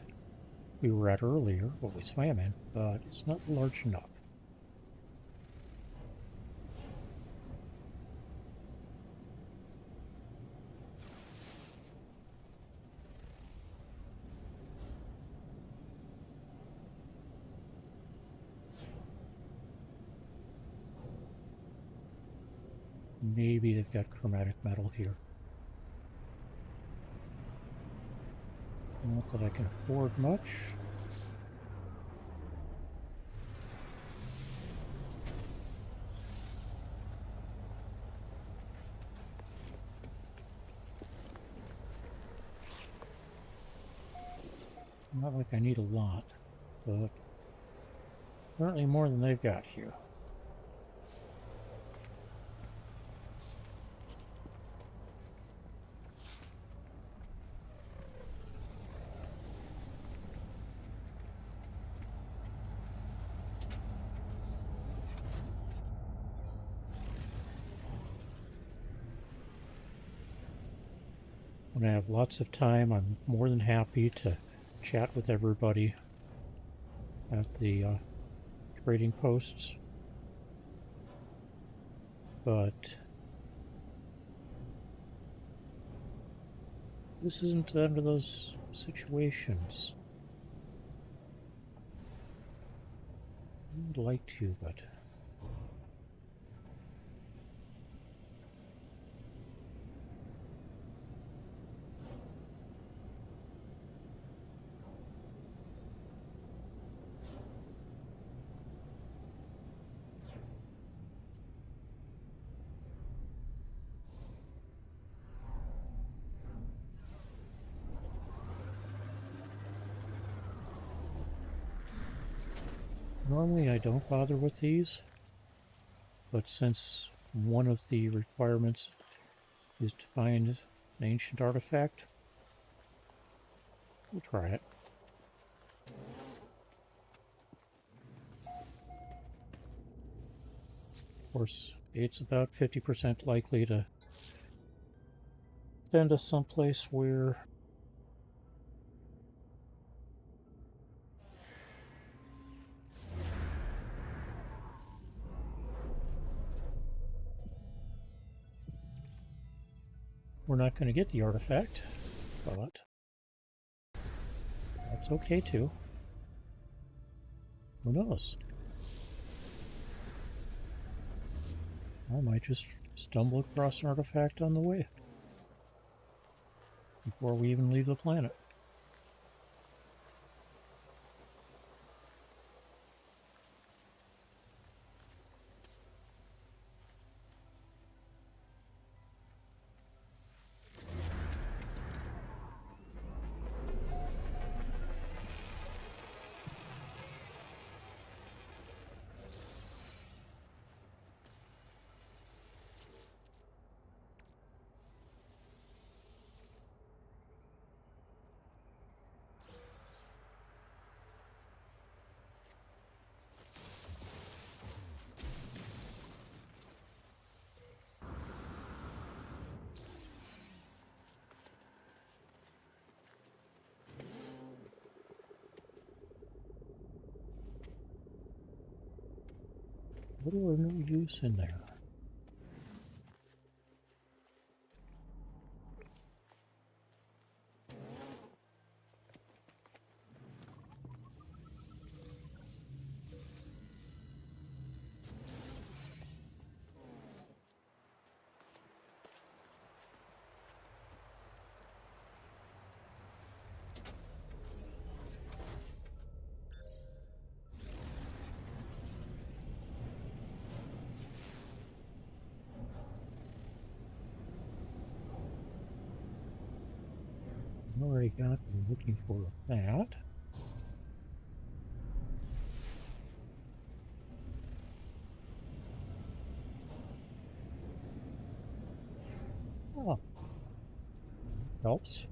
we were at earlier, what we swam in, but it's not large enough. Maybe they've got chromatic metal here. Not that I can afford much. Not like I need a lot, but certainly more than they've got here. When I have lots of time, I'm more than happy to chat with everybody at the trading posts. But this isn't under those situations. I would like to, but normally I don't bother with these, but since one of the requirements is to find an ancient artifact, we'll try it. Of course, it's about 50% likely to send us someplace where we're not going to get the artifact, but that's okay too. Who knows? I might just stumble across an artifact on the way before we even leave the planet. Little or no use in there. Already got them looking for that. Oh, helps.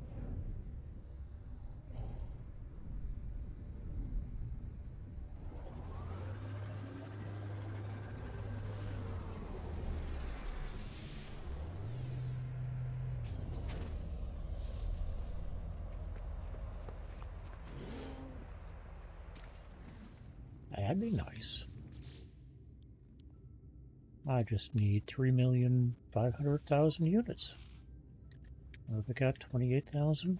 That'd be nice. I just need 3,500,000 units. What have I got? 28,000?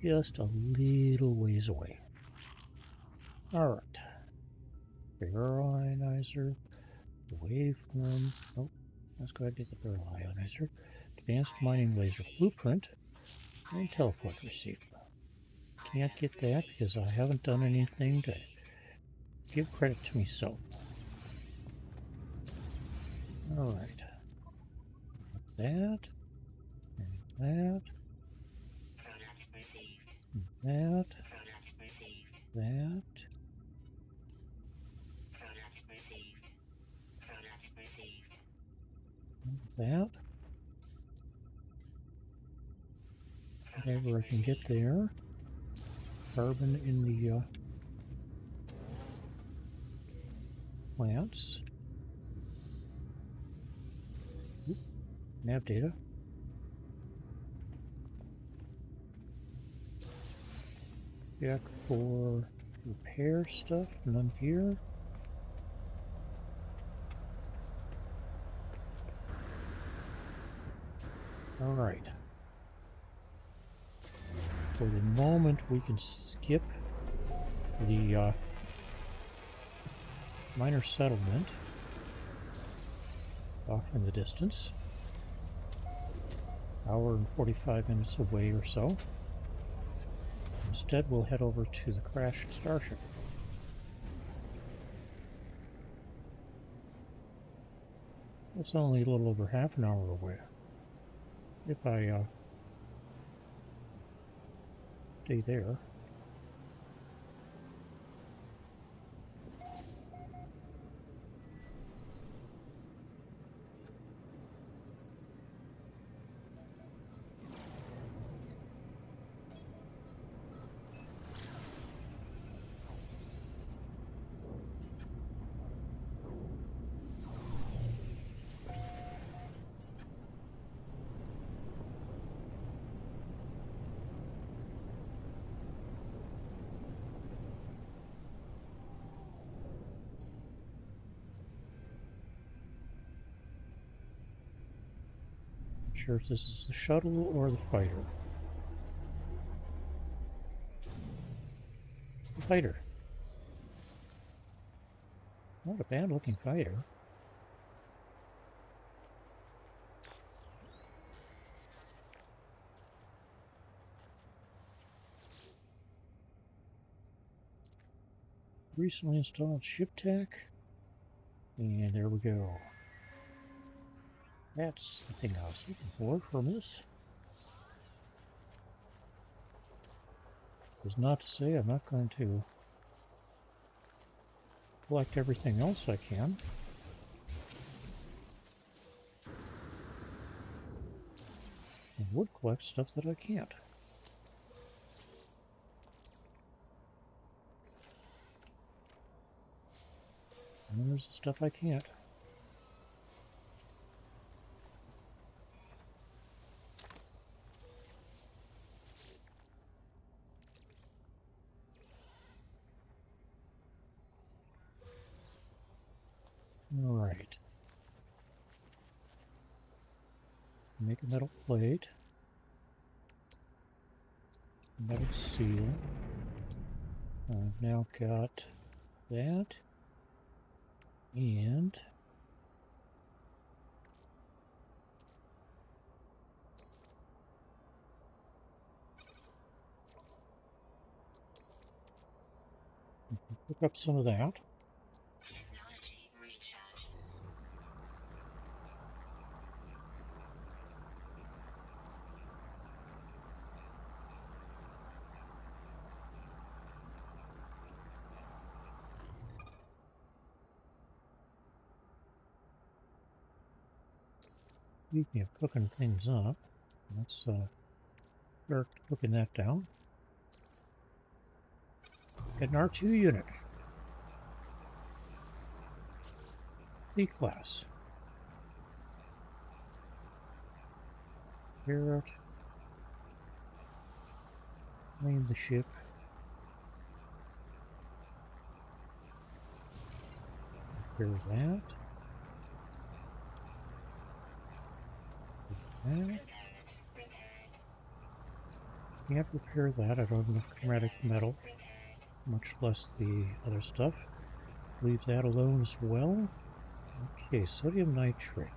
Just a little ways away. Alright. Barrel ionizer. Waveform. Oh, let's go ahead and get the barrel ionizer. Advanced mining laser blueprint. And teleport receiver. Can't get that because I haven't done anything to give credit to myself. Alright. That. And that. Product received. That. Product received. That. Product received. Product received. That. Whatever I can get there. Carbon in the plants. Oop, nav data. Check for repair stuff. None here. Alright. For the moment, we can skip the minor settlement off in the distance. Hour and 45 minutes away or so. Instead, we'll head over to the crashed starship. It's only a little over half an hour away. If I stay there. Not sure if this is the shuttle or the fighter. The fighter. Not a bad looking fighter. Recently installed ship tech. And there we go. That's the thing I was looking for from this. Is not to say I'm not going to collect everything else I can. I would collect stuff that I can't. And then there's the stuff I can't. Alright. Make a metal plate. Metal seal. I've now got that. And pick up some of that. Technology recharge. Speaking of cooking things up, let's start cooking that down. Get an R2 unit. C-class. Carrot. Name the ship. Repair that. That. Can't repair that. I don't have enough chromatic metal, much less the other stuff. Leave that alone as well. Okay, sodium nitrate.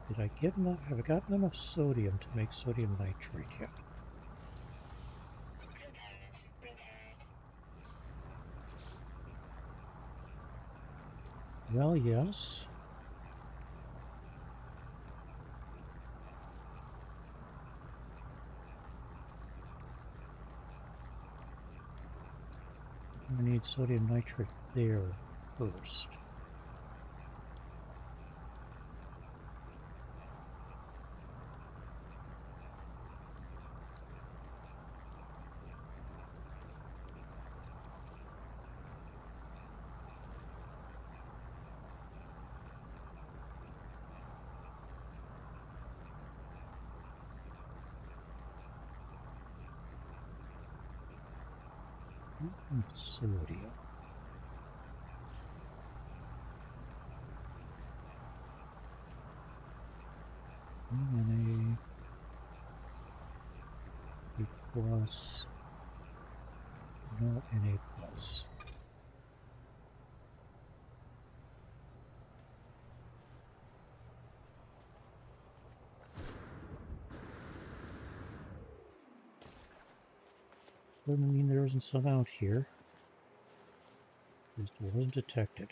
Did I get enough? Have I gotten enough sodium to make sodium nitrate yet? Well, yes. I need sodium nitrate there first. Sodium. Na A plus, no Na plus. Doesn't mean there isn't some out here. Just wasn't detected.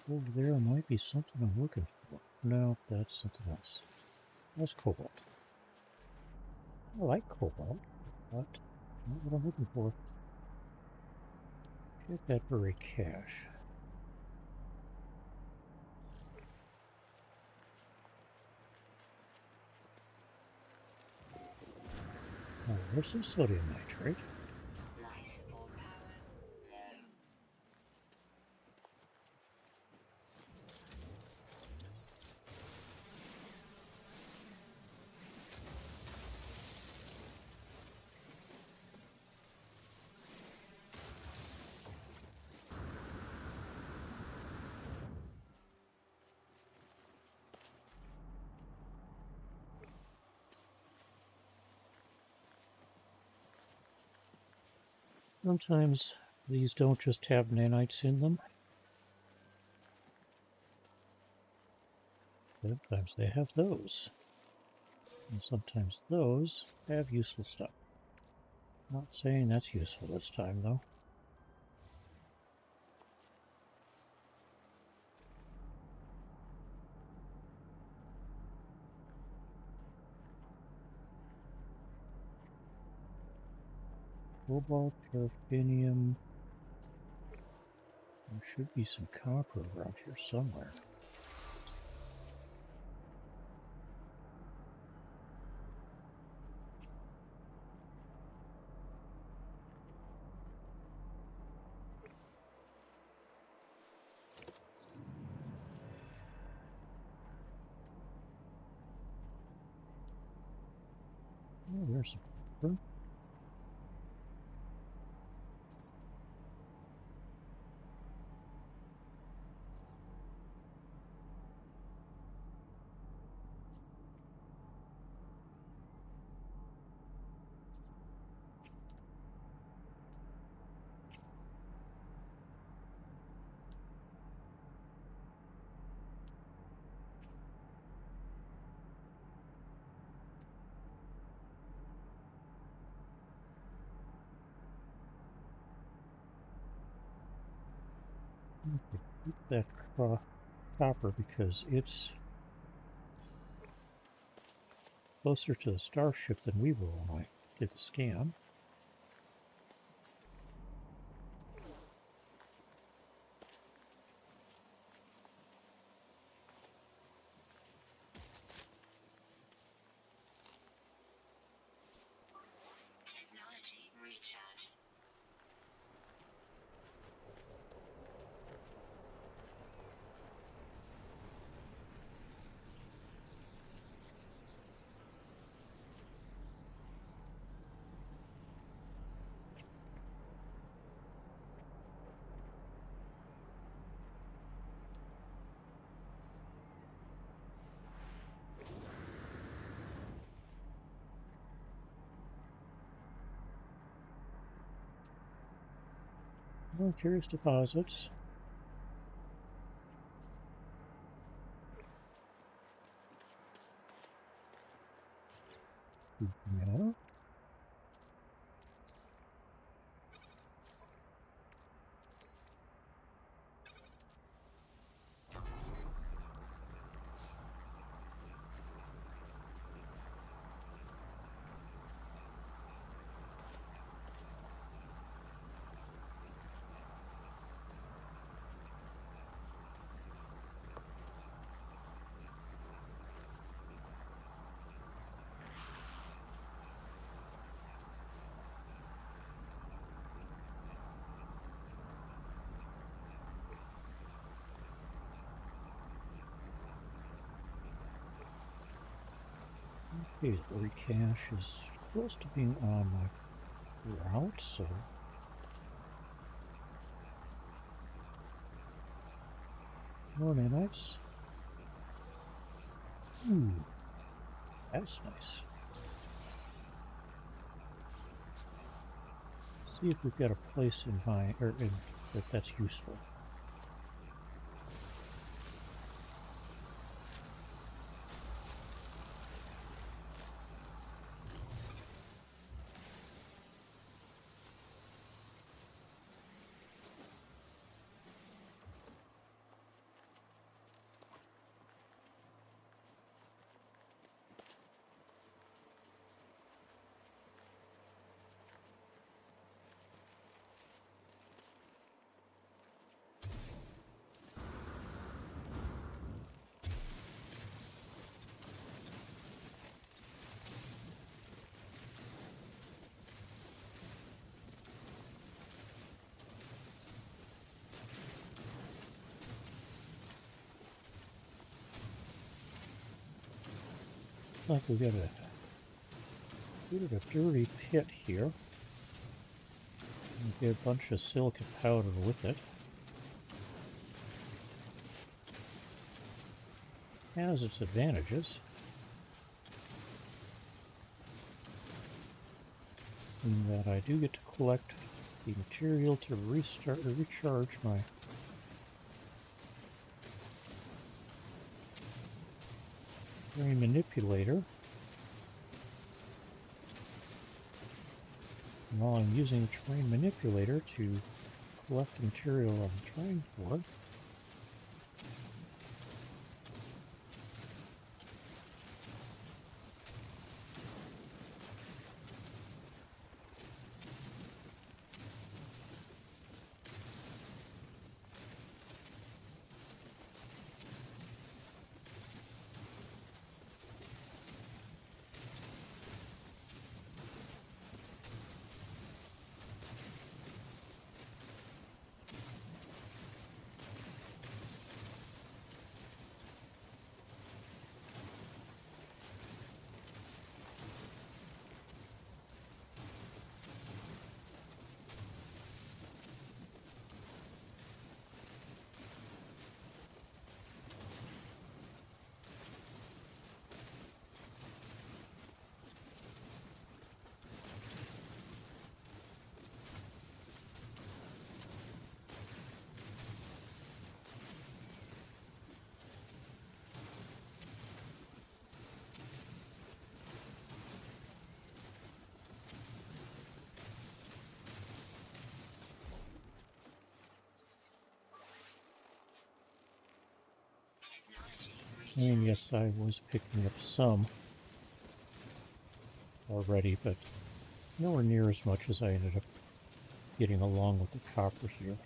Over there might be something I'm looking for. No, that's something else. That's cobalt. I like cobalt, but not what I'm looking for. Check that buried cache. Oh, there's some sodium nitrate. Sometimes these don't just have nanites in them. Sometimes they have those. And sometimes those have useful stuff. Not saying that's useful this time, though. Cobalt, paraffinium. There should be some copper around here somewhere. Oh, there's some copper. Okay, keep that copper because it's closer to the starship than we were when I did the scan. Technology recharge. More curious deposits. Yeah. Okay, the recache is close to being on my route, so more nanites. Ooh, that's nice. See if we've got a place in mind, or that's useful. Like we got a bit of a dirty pit here. Get a bunch of silicon powder with it. Has its advantages. In that I do get to collect the material to recharge my terrain manipulator. And while I'm using the terrain manipulator to collect the material I'm trying for, and yes, I was picking up some already, but nowhere near as much as I ended up getting along with the copper here.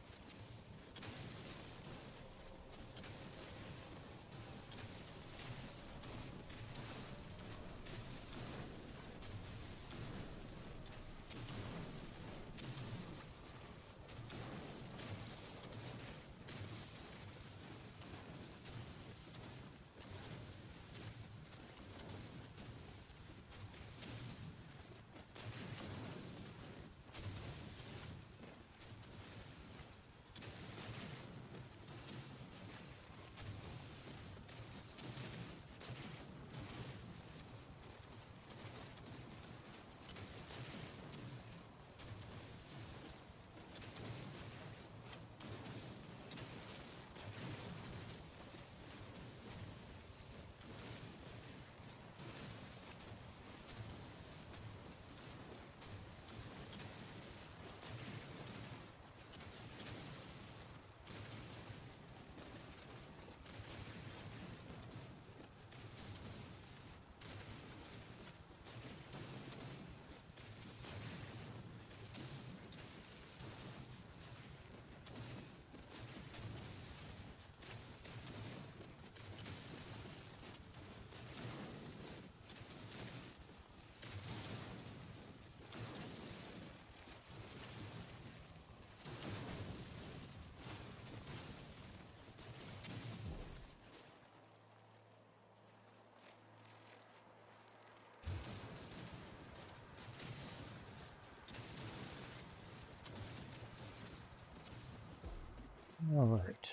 All right.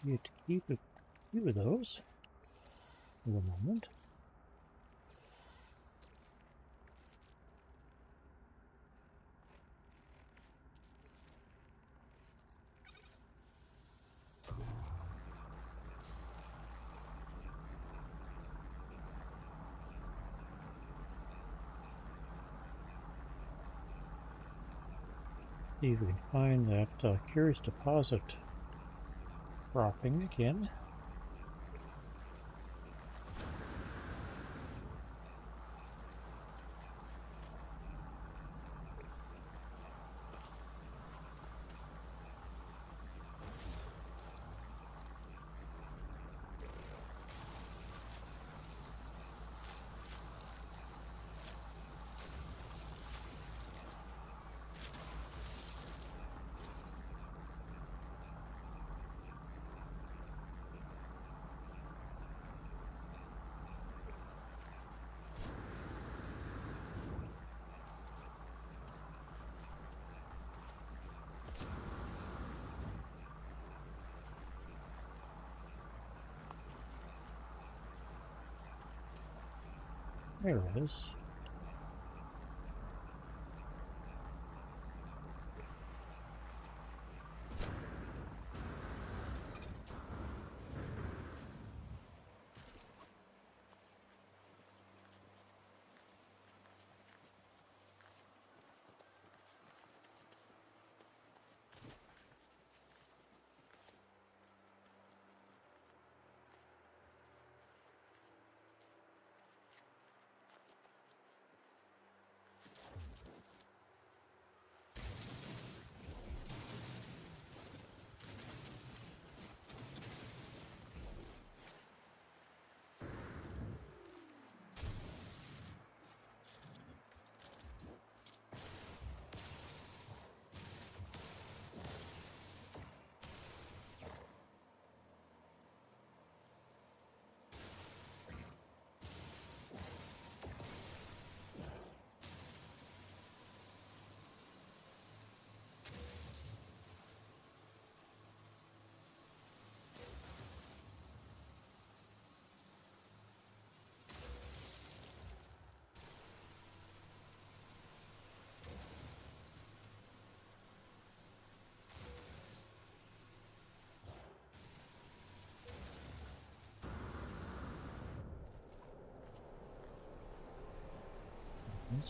You have to keep a few of those for the moment. See if we can find that curious deposit dropping again. There it is.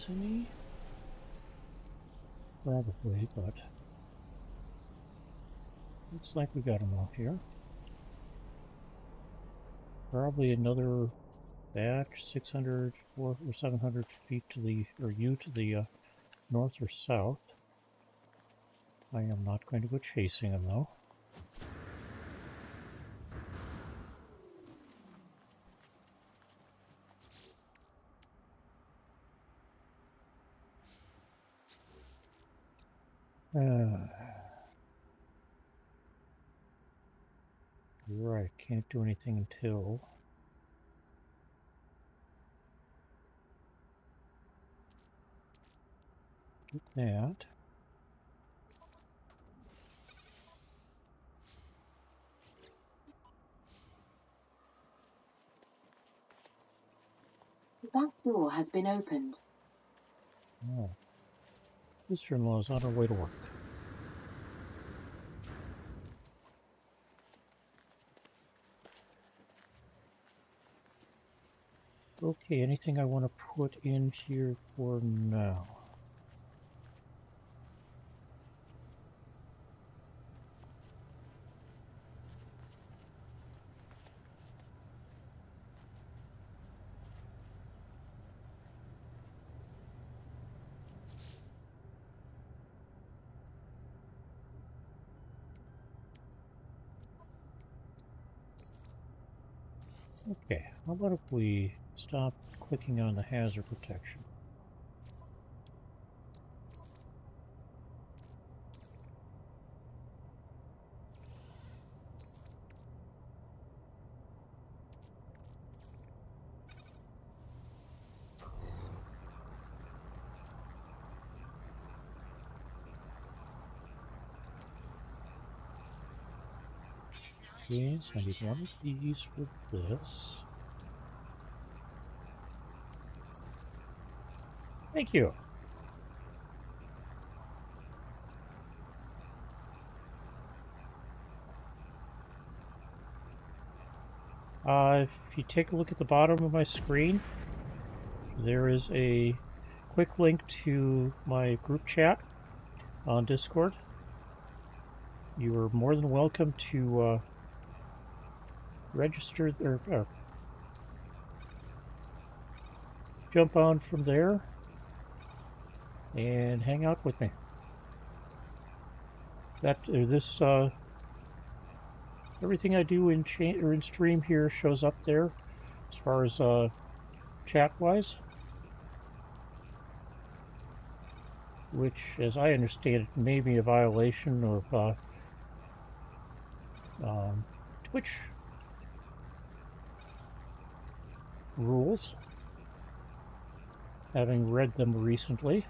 Any? Probably, but looks like we got them all here. probably another batch, 600 or 700 feet to the, or U to the north or south. I am not going to go chasing them though. Right, can't do anything until get that. The back door has been opened. Oh. Sister-in-law is on her way to work. Okay, anything I want to put in here for now? Okay, how about if we stop clicking on the hazard protection? Yes, I need one of these for this. Thank you. If you take a look at the bottom of my screen, there is a quick link to my group chat on Discord. You are more than welcome to register or jump on from there and hang out with me. Everything I do in stream here shows up there as far as chat wise, which, as I understand it, may be a violation of Twitch rules, having read them recently.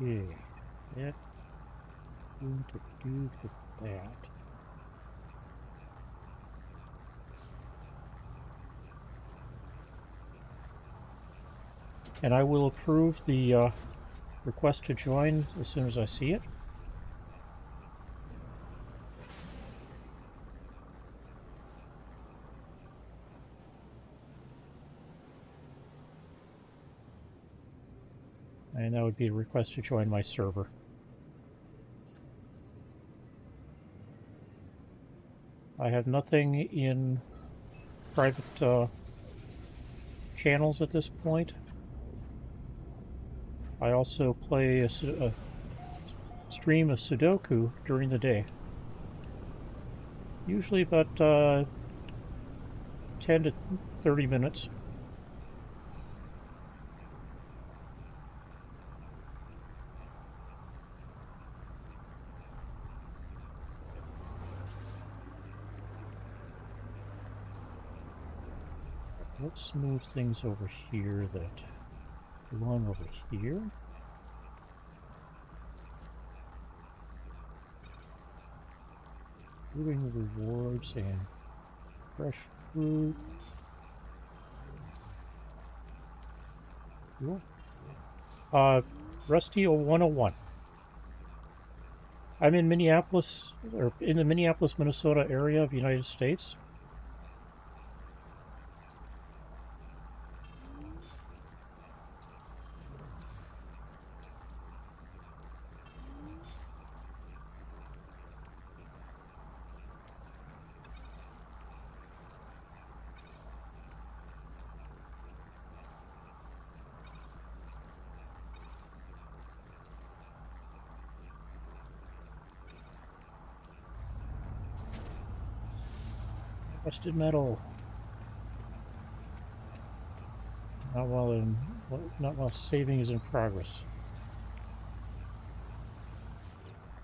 Yeah, that's going to do with that. And I will approve the request to join as soon as I see it. And that would be a request to join my server. I have nothing in private channels at this point. I also play a stream of Sudoku during the day. Usually about 10 to 30 minutes. Let's move things over here that belong over here. Moving the rewards and fresh fruit. Cool. Rusty 101. I'm in Minneapolis, or in the Minneapolis, Minnesota area of the United States. Rusted metal. Not while saving is in progress.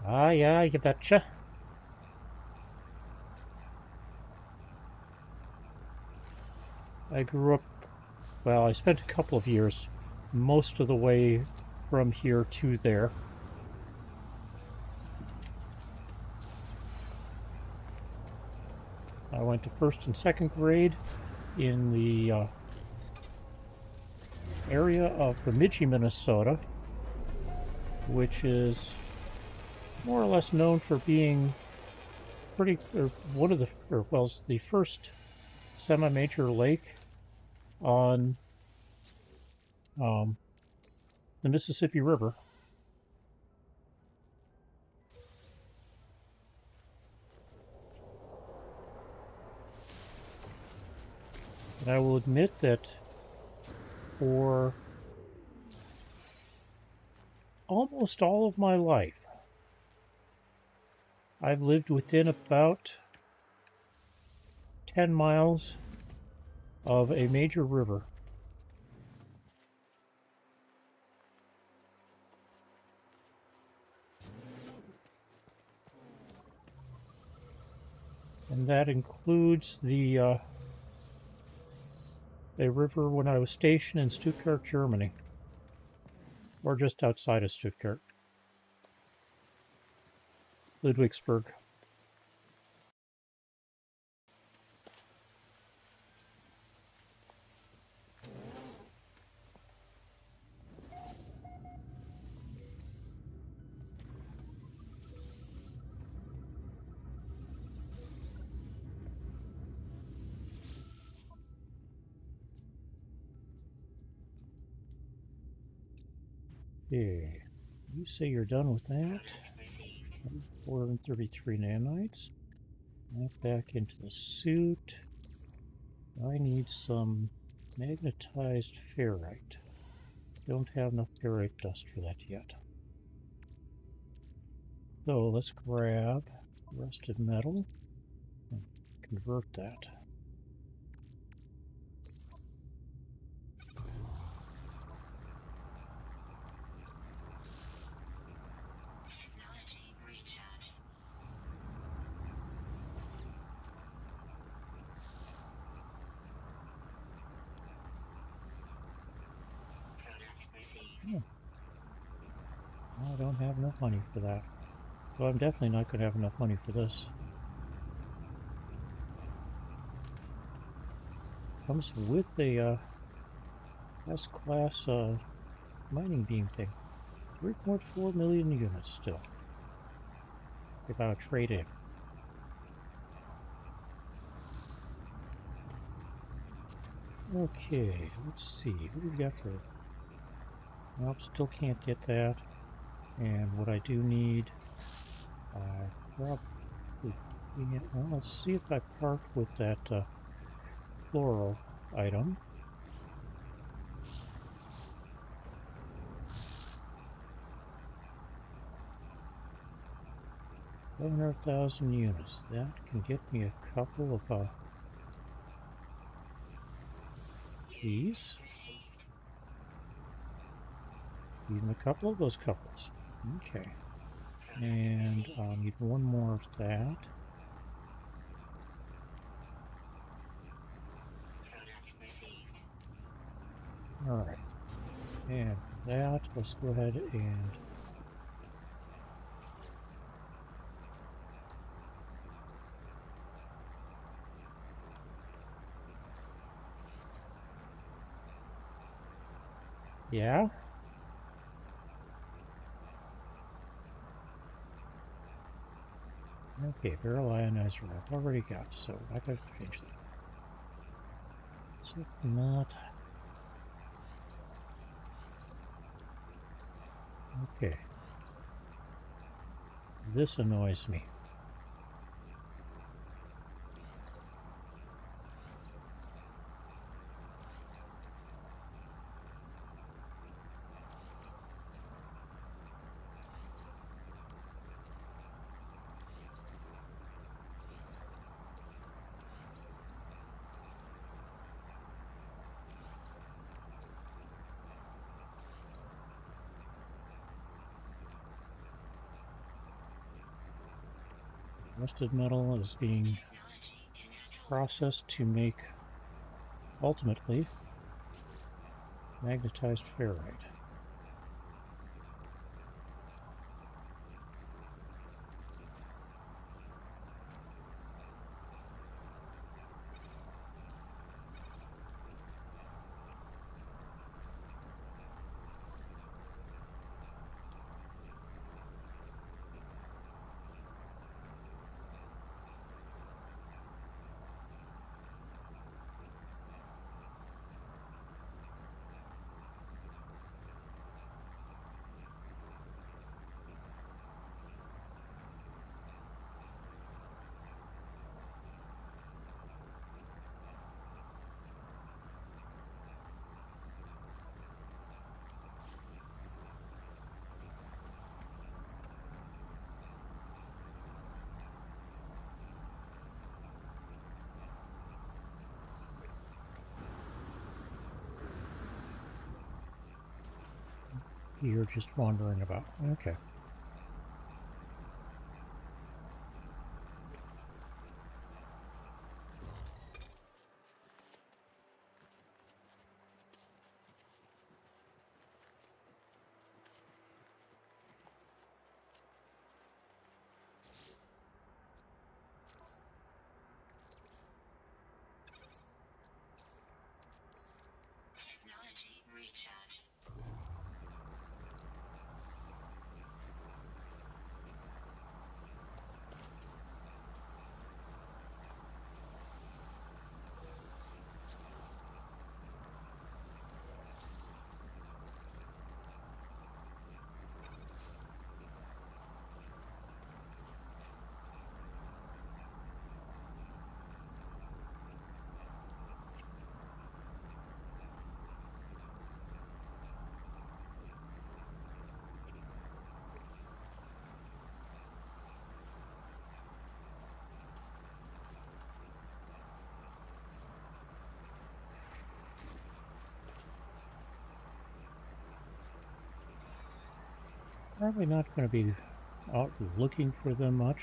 Ah, yeah, you betcha. I grew up, well, I spent a couple of years, most of the way from here to there. I went to first and second grade in the area of Bemidji, Minnesota, which is more or less known for being one of the, well, it's the first semi-major lake on the Mississippi River. And I will admit that for almost all of my life, I've lived within about 10 miles of a major river. And that includes a river when I was stationed in Stuttgart, Germany, or just outside of Stuttgart, Ludwigsburg. Okay, you say you're done with that. 433 nanites. That back into the suit. I need some magnetized ferrite. Don't have enough ferrite dust for that yet. So let's grab rusted metal and convert that. Technology recharge. Product received. I don't have enough money for that. So I'm definitely not going to have enough money for this. Comes with a S-class mining beam thing. 3.4 million units still. If I trade in. Okay, let's see. What do we got for... Nope, still can't get that. And what I do need... probably... Well, let's see if I part with that floral item. 100,000 units. That can get me a couple of these. Even a couple of those couples. Okay. And I'll need one more of that. Alright. And that, let's go ahead and Yeah? Okay, barrel ionizer I've already got, so I gotta change that. So not... Okay. This annoys me. Rusted metal is being processed to make, ultimately, magnetized ferrite. You're just wandering about. Okay. Technology recharge. Probably not going to be out looking for them much,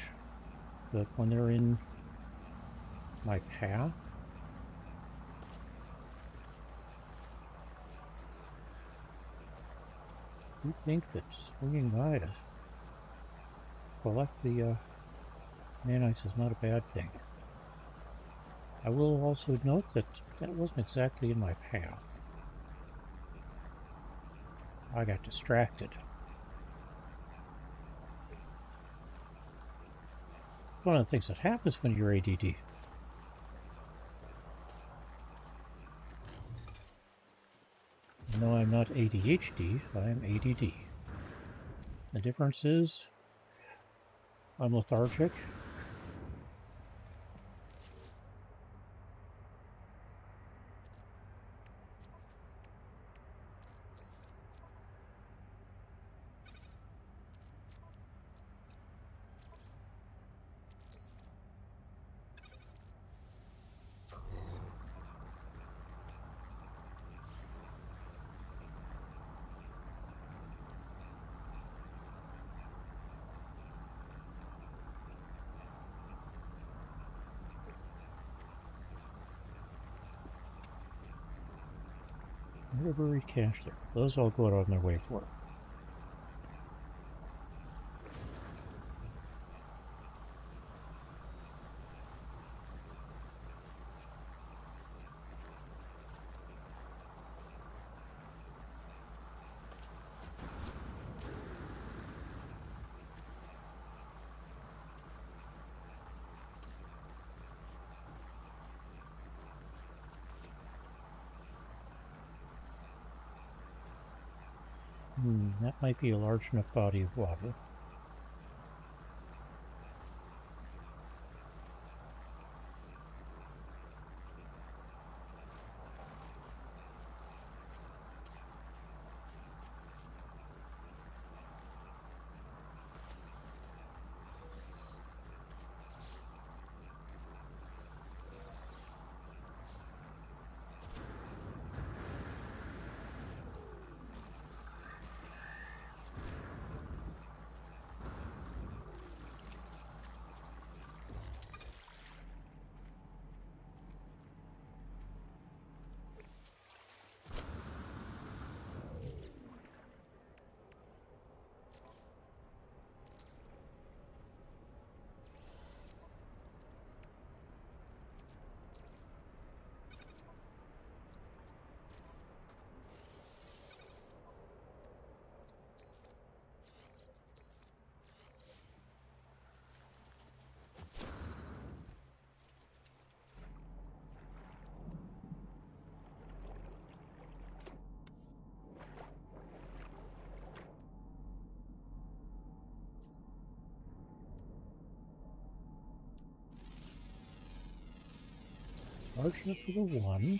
but when they're in my path, you think that swinging by to collect the nanites is not a bad thing. I will also note that that wasn't exactly in my path. I got distracted. One of the things that happens when you're ADD. No, I'm not ADHD, I'm ADD. The difference is I'm lethargic. Whatever cache there. Those I'll go out on their way for. That might be a large enough body of water. Large enough for the one.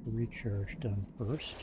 Recharge done first.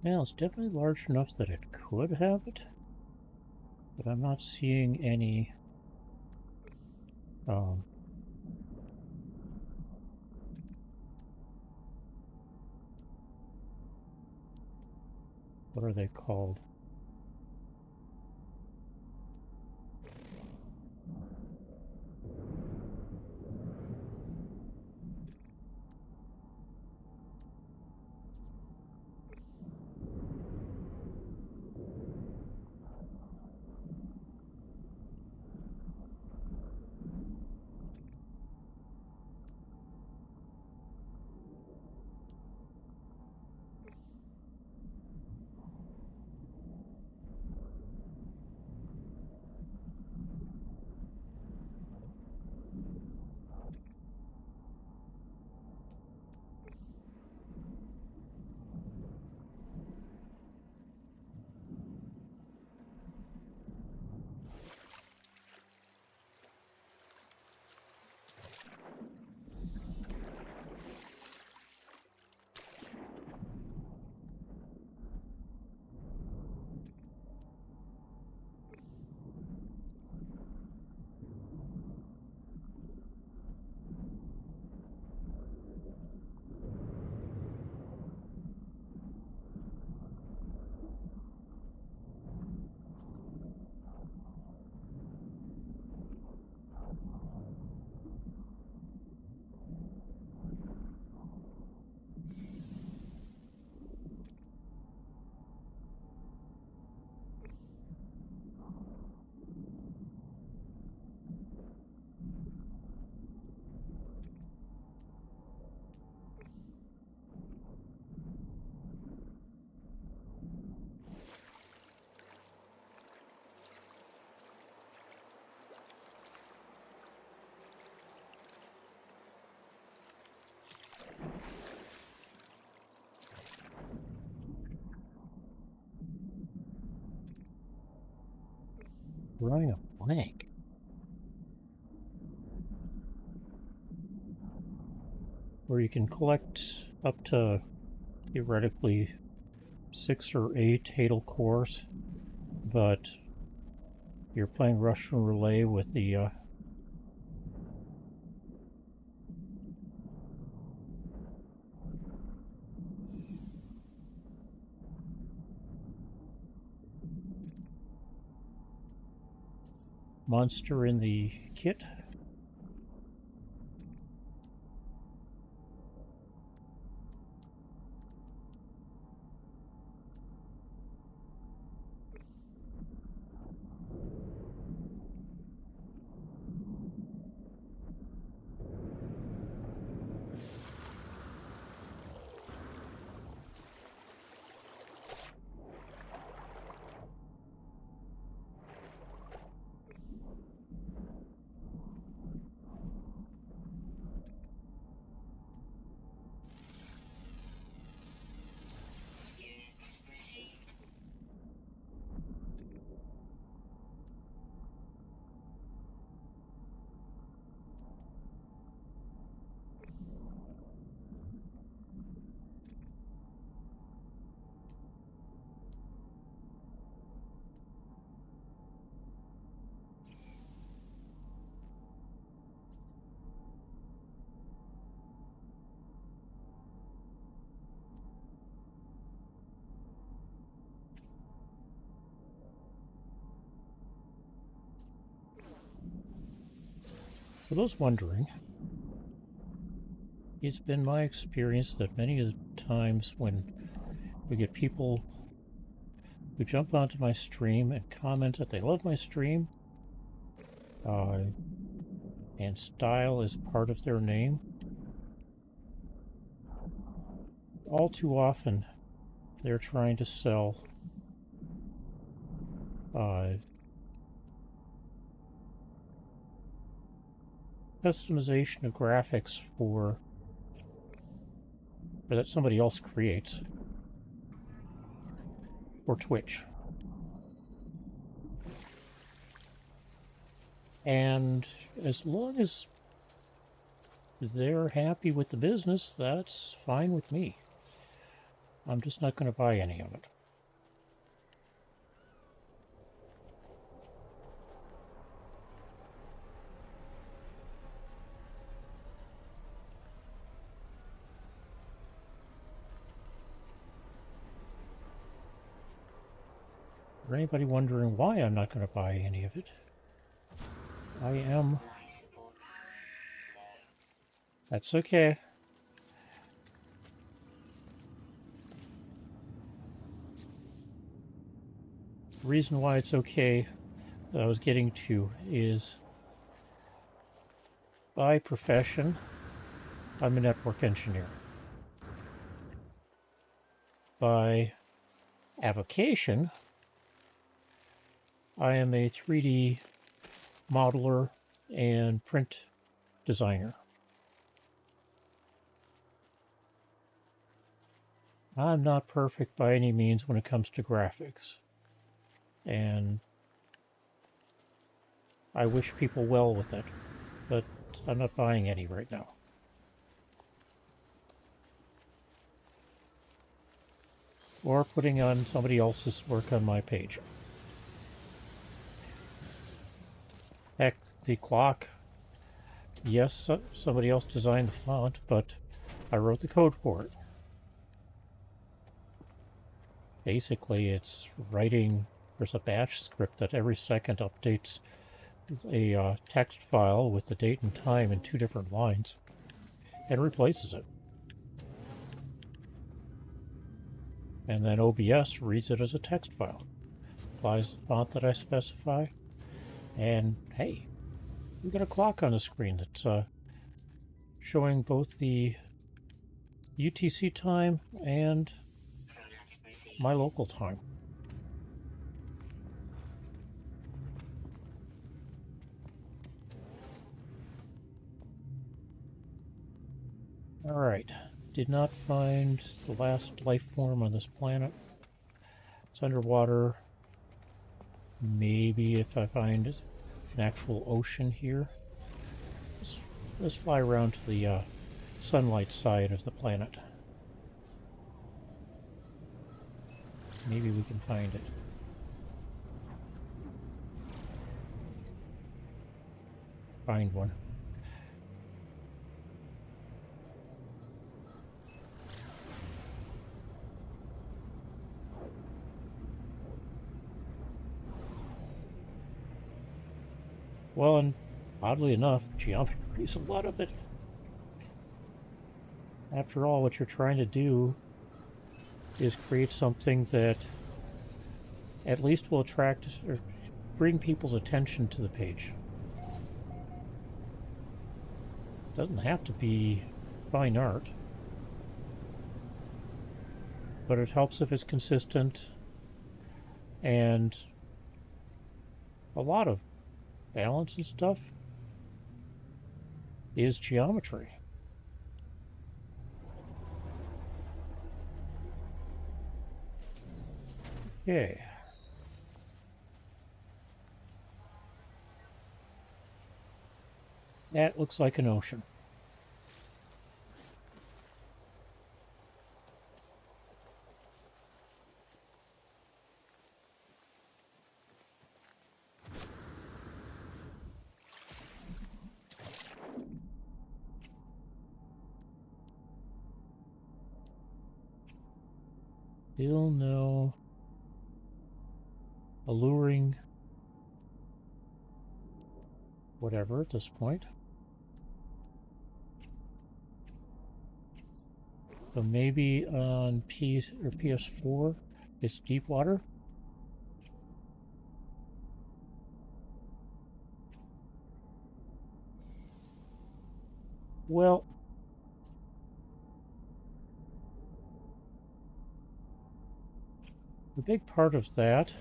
Now, it's definitely large enough that it could have it, but I'm not seeing any what are they called? Drawing a blank. Where you can collect up to theoretically 6 or 8 Hadal cores, but you're playing Russian roulette with the monster in the kit. Units received. For those wondering, it's been my experience that many times when we get people who jump onto my stream and comment that they love my stream, and style is part of their name, all too often they're trying to sell customization of graphics or that somebody else creates for Twitch. And as long as they're happy with the business, that's fine with me. I'm just not going to buy any of it. For anybody wondering why I'm not going to buy any of it, I am. Life support power low. That's okay. The reason why it's okay that I was getting to is by profession, I'm a network engineer. By avocation, I am a 3D modeler and print designer. I'm not perfect by any means when it comes to graphics. And I wish people well with it, but I'm not buying any right now. Or putting on somebody else's work on my page. Heck, the clock. Yes, somebody else designed the font, but I wrote the code for it. Basically, it's writing, there's a batch script that every second updates a text file with the date and time in 2 different lines and replaces it. And then OBS reads it as a text file, applies the font that I specify, and hey, we got a clock on the screen that's showing both the UTC time and Product received. my local time. Alright, did not find the last life form on this planet. It's underwater. Maybe if I find an actual ocean here. Let's fly around to the sunlight side of the planet. Maybe we can find it. Find one. Well, and oddly enough, geometry is a lot of it. After all, what you're trying to do is create something that at least will attract or bring people's attention to the page. It doesn't have to be fine art, but it helps if it's consistent, and a lot of balance and stuff is geometry. Okay. That looks like an ocean. Still no alluring whatever at this point. So maybe on PS4 it's deep water. Well, a big part of that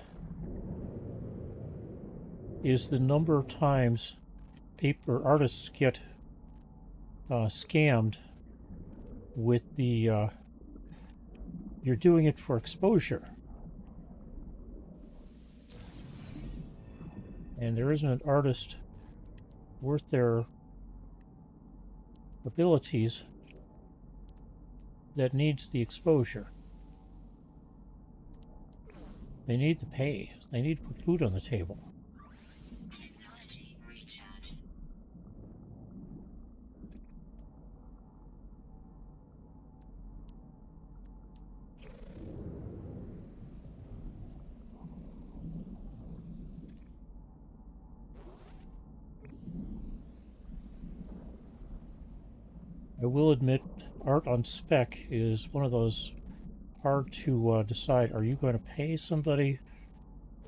is the number of times people or artists get scammed with the you're doing it for exposure. And there isn't an artist worth their abilities that needs the exposure. They need to pay. They need to put food on the table. Technology recharge. I will admit, art on spec is one of those hard to decide. Are you going to pay somebody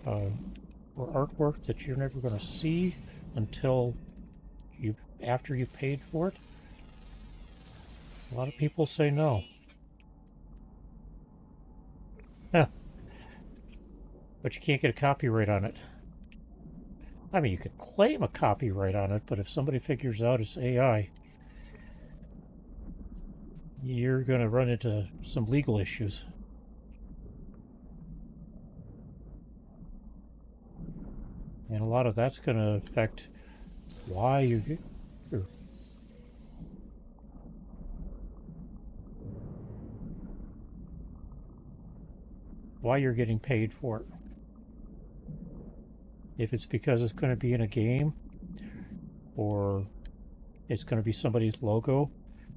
for artwork that you're never going to see until after you paid for it? A lot of people say no. Huh. But you can't get a copyright on it. I mean, you could claim a copyright on it, but if somebody figures out it's AI, you're going to run into some legal issues. And a lot of that's going to affect why you're getting paid for it. If it's because it's going to be in a game or it's going to be somebody's logo,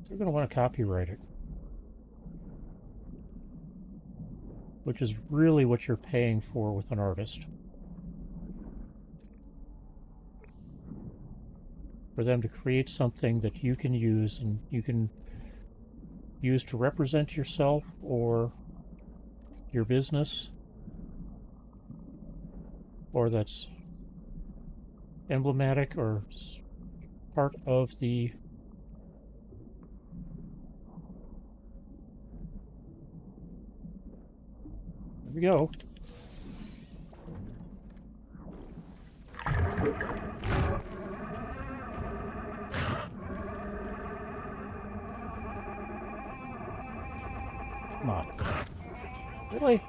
they're going to want to copyright it. Which is really what you're paying for with an artist. For them to create something that you can use and you can use to represent yourself or your business, or that's emblematic or part of the there we go. Come on. Really?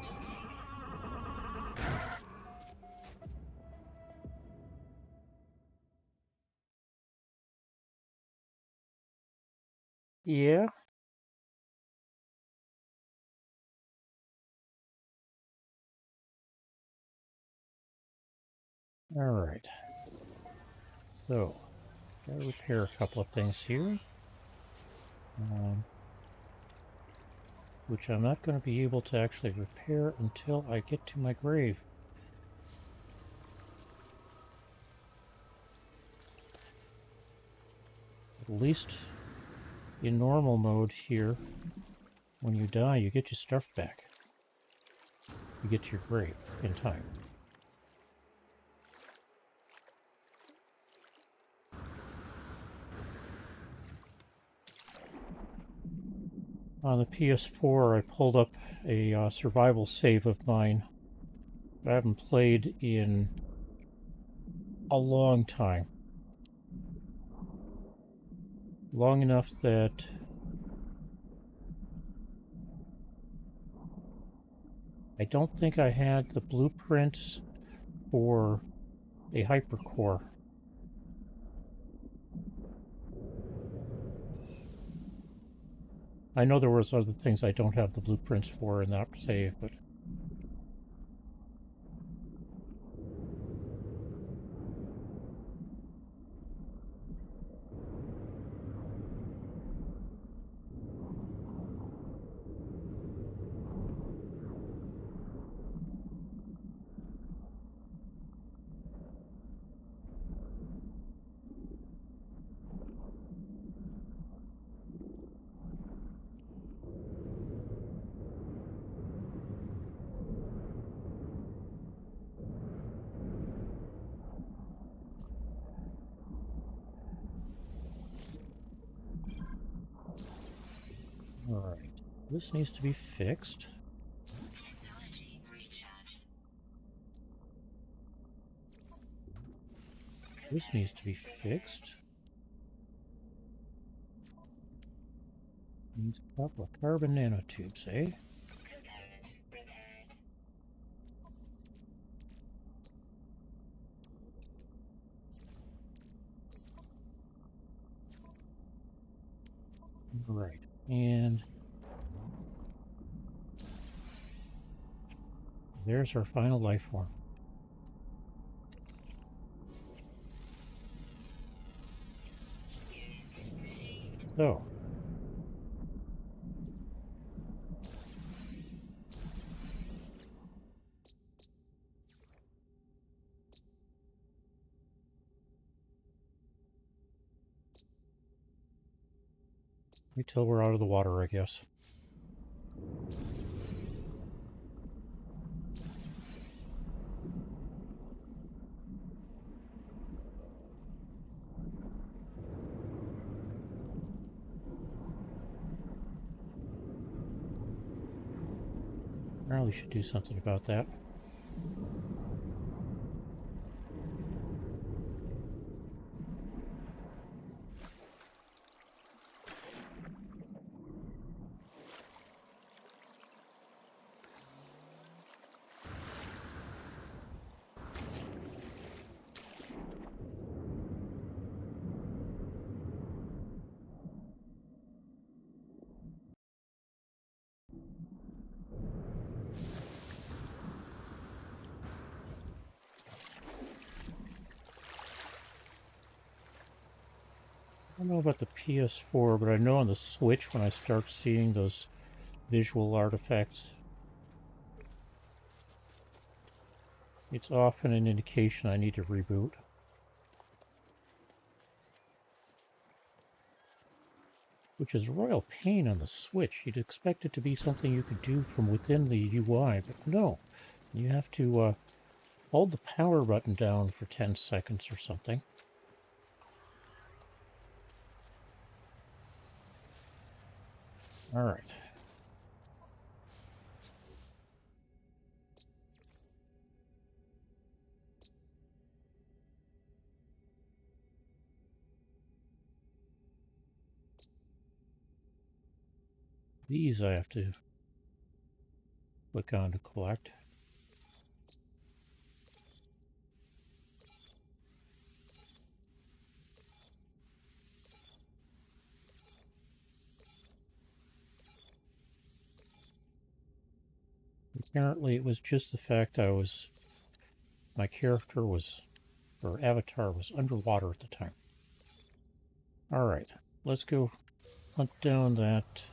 Yeah. All right. So, gotta repair a couple of things here. Which I'm not going to be able to actually repair until I get to my grave. At least in normal mode here, when you die, you get your stuff back. You get to your grave in time. On the PS4, I pulled up a survival save of mine that I haven't played in a long time. Long enough that I don't think I had the blueprints for a hypercore. I know there was other things I don't have the blueprints for in that save, but alright. This needs to be fixed. Technology recharge. This needs to be fixed. Needs a couple of carbon nanotubes, eh? Component repaired. Right. And There's our final life form. So, wait till we're out of the water, I guess. Probably should do something about that. I don't know about the PS4, but I know on the Switch when I start seeing those visual artifacts, it's often an indication I need to reboot. Which is a royal pain on the Switch. You'd expect it to be something you could do from within the UI, but no. You have to hold the power button down for 10 seconds or something. All right. These I have to click on to collect. Apparently it was just the fact my character was, or avatar was underwater at the time. All right, let's go hunt down that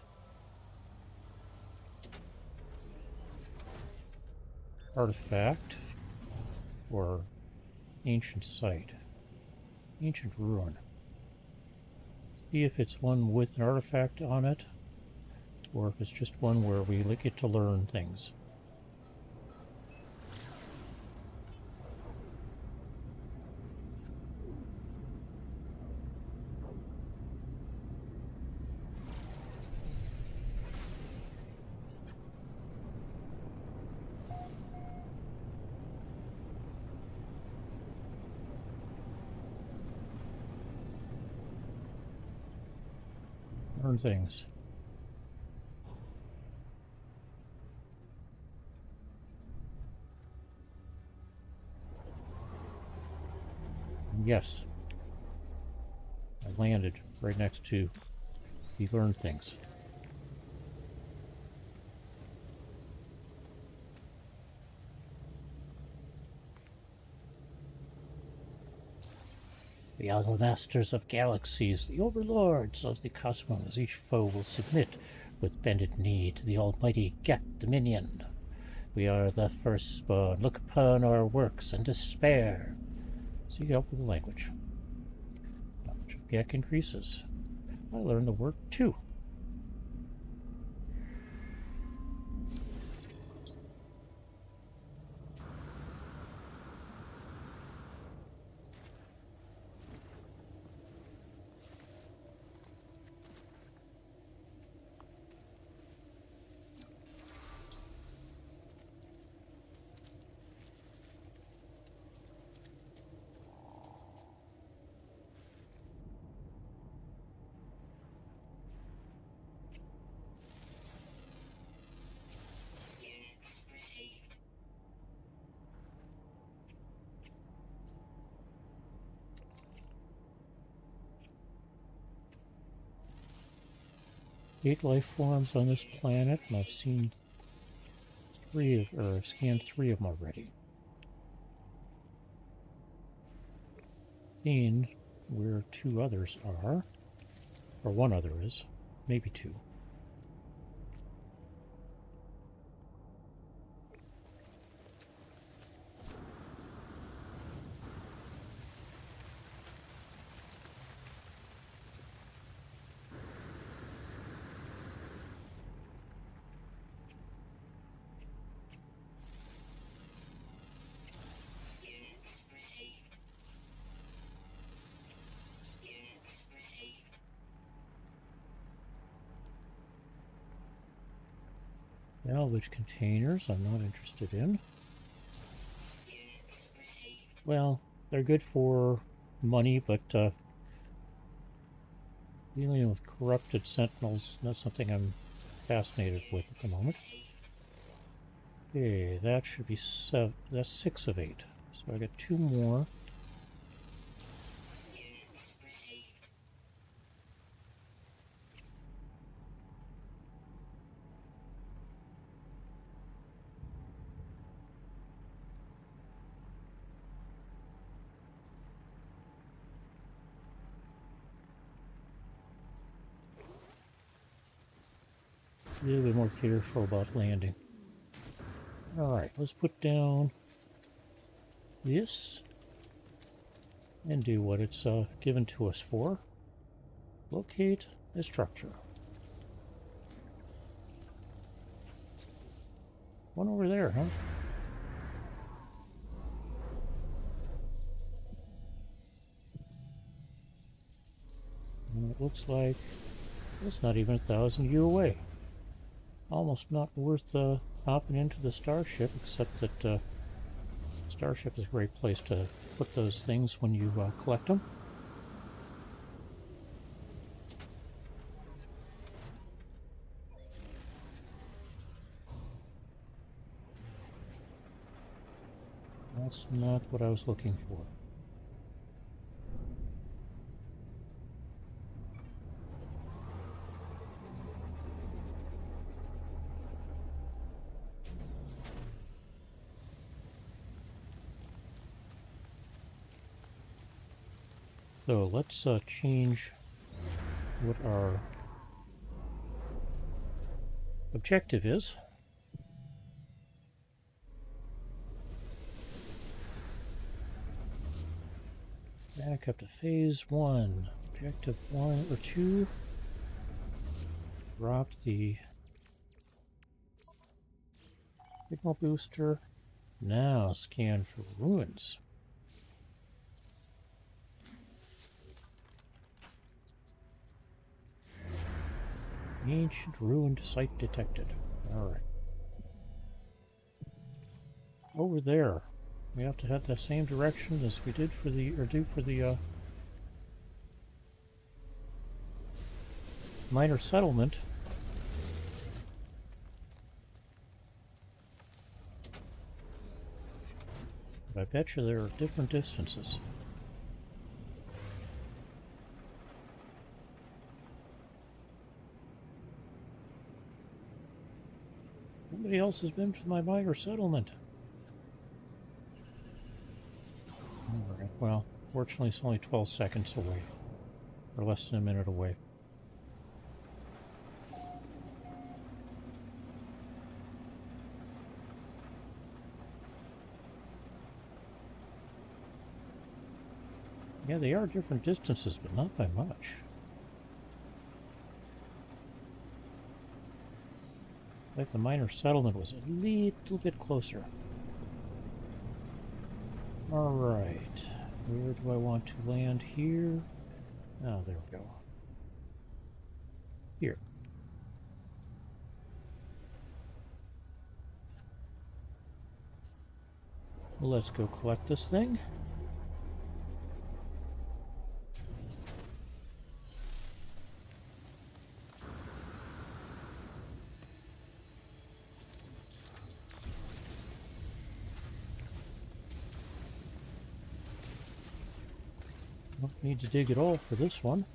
artifact or ancient site, ancient ruin. See if it's one with an artifact on it, or if it's just one where we get to learn things. Learn things. And yes, I landed right next to the learn things. We are the masters of galaxies, the overlords of the cosmos. Each foe will submit with bended knee to the almighty Get Dominion. We are the firstborn. Look upon our works and despair. See help with the language. Knowledge of Gek increases. I learned the word too. Units received. Eight life forms on this planet, and I've seen I've scanned 3 of them already. Seen where 2 others are, or 1 other is, maybe 2. Units received. Units received. Salvage containers I'm not interested in. Units received. Well, they're good for money, but dealing with corrupted sentinels, not something I'm fascinated with at the moment. Okay, that should be 7. That's 6 of 8. So I got 2 more. Units received. A little bit more careful about landing. Alright, let's put down this and do what it's given to us for. Locate a structure. One over there, huh? And it looks like it's not even 1,000 U away. Almost not worth hopping into the starship, except that starship is a great place to put those things when you collect them. That's not what I was looking for. So let's change what our objective is. Back up to phase 1. Objective 1 or 2. Drop the signal booster. Now scan for ruins. Ancient ruined site detected. Alright. Over there. We have to head the same direction as we did for the, or do for the minor settlement. But I bet you there are different distances. Nobody else has been to my minor settlement. Alright, well, fortunately it's only 12 seconds away. Or less than a minute away. Yeah, they are different distances, but not by much. Like the minor settlement was a little bit closer. Alright, where do I want to land here? Oh, there we go. Here. Well, let's go collect this thing. Don't need to dig at all for this one.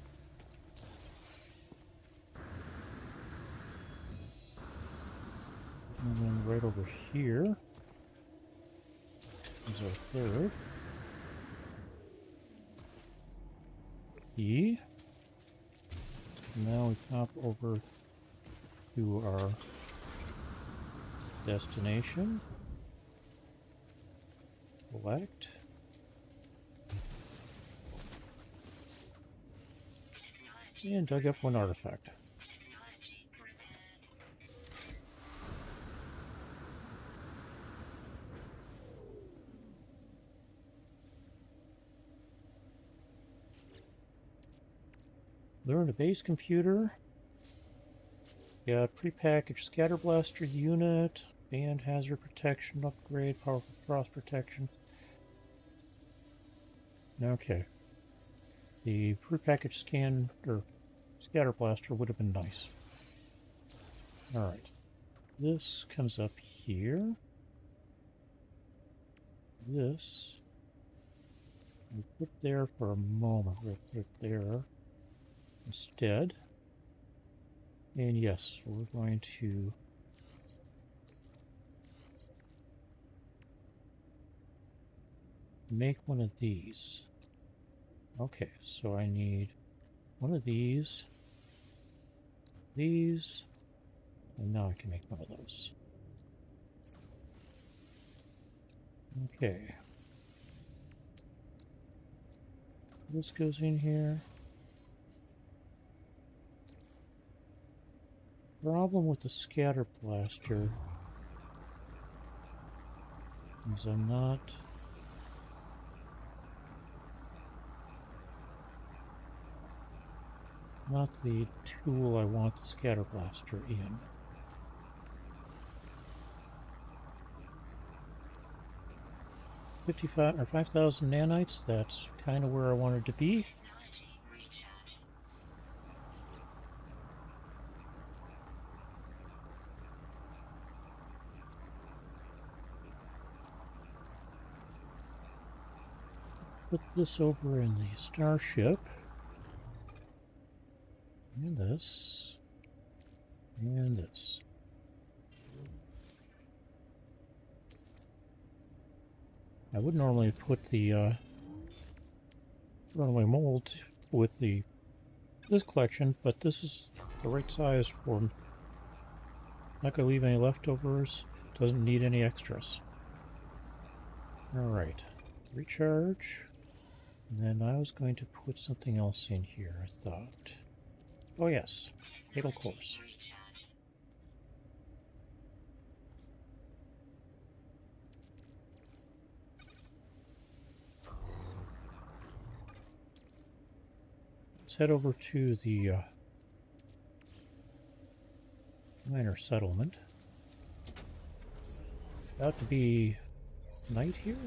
And then right over here is our third. E. Now we pop over to our destination. Select. And dug up one artifact. Technology prepared. Learn a base computer. Got prepackaged scatter blaster unit, band hazard protection upgrade, powerful frost protection. Okay. The prepackaged scan or scatter blaster would have been nice. Alright. This comes up here. This we put there for a moment. We'll put it there instead. And yes, we're going to make one of these. Okay, so I need one of these, and now I can make one of those. Okay. This goes in here. Problem with the scatter blaster is I'm not the tool I want the scatter blaster in. 55 or 5,000 nanites, that's kind of where I wanted to be. Technology recharge. Put this over in the starship. And this. And this. I would normally put the runaway mold with this collection, but this is the right size for them. Not going to leave any leftovers. Doesn't need any extras. Alright. Recharge. And then I was going to put something else in here, I thought. Oh yes. Fatal course. Recharge. Let's head over to the minor settlement. About to be night here?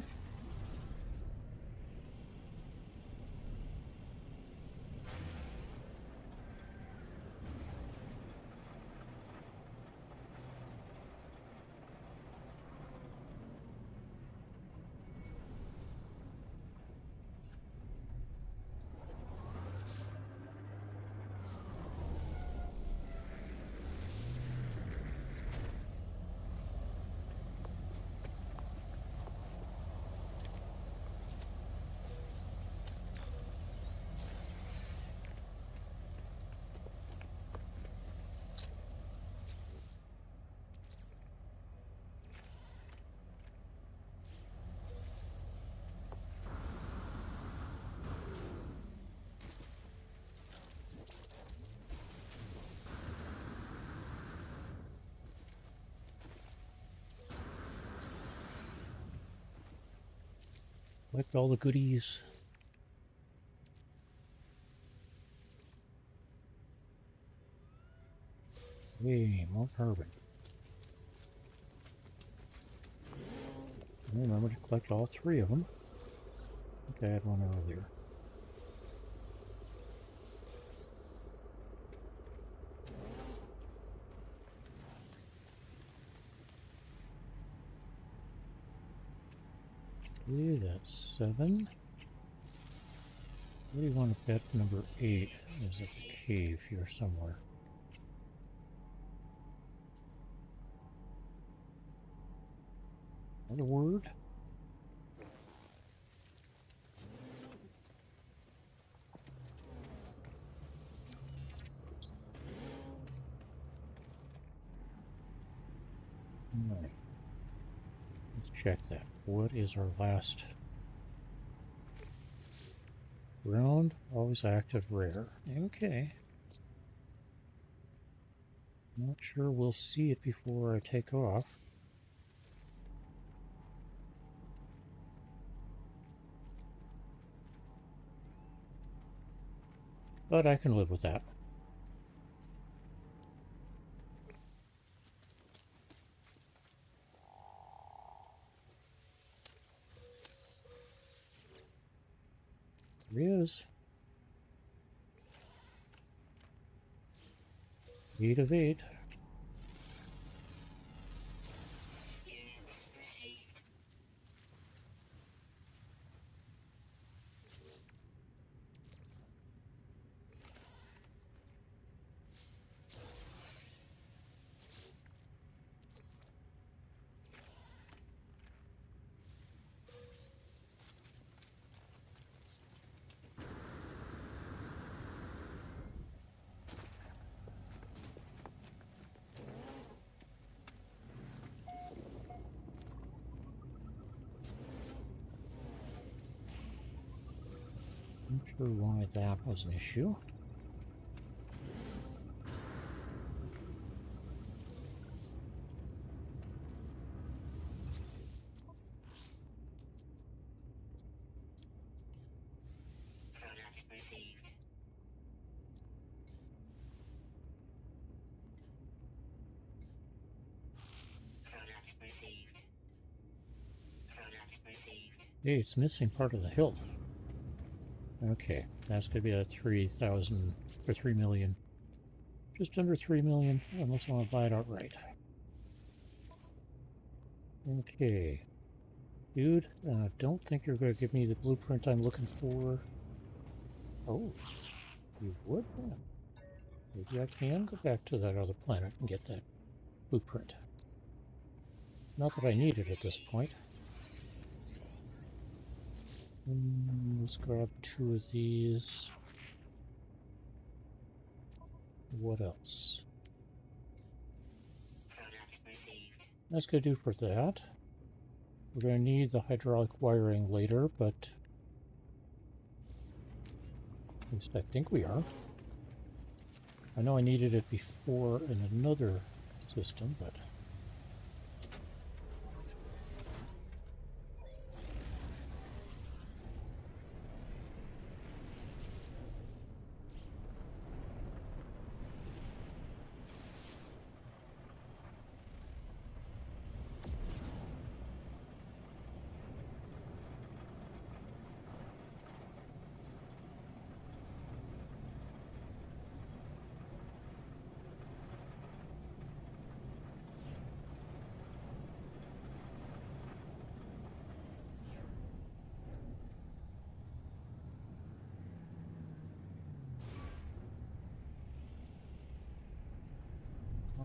Collect all the goodies. Hey, more carbon. Remember to collect all 3 of them. I think I had one earlier. Okay, that's 7. Where do you want to bet number 8 is at the cave here somewhere? Another word. All right. Let's check that. What is our last round? Always active, rare. Okay. Not sure we'll see it before I take off. But I can live with that. There he is. 8 of 8. Units received. Not sure why that was an issue. Product received. Product received. Product received. Hey, it's missing part of the hilt. Okay, that's going to be a 3,000 or 3 million. Just under 3 million, unless I want to buy it outright. Okay. Dude, don't think you're going to give me the blueprint I'm looking for. Oh, you would? Yeah. Maybe I can go back to that other planet and get that blueprint. Not that I need it at this point. Let's grab 2 of these. What else? Product received. That's going to do for that. We're going to need the hydraulic wiring later, but at least I think we are. I know I needed it before in another system, but...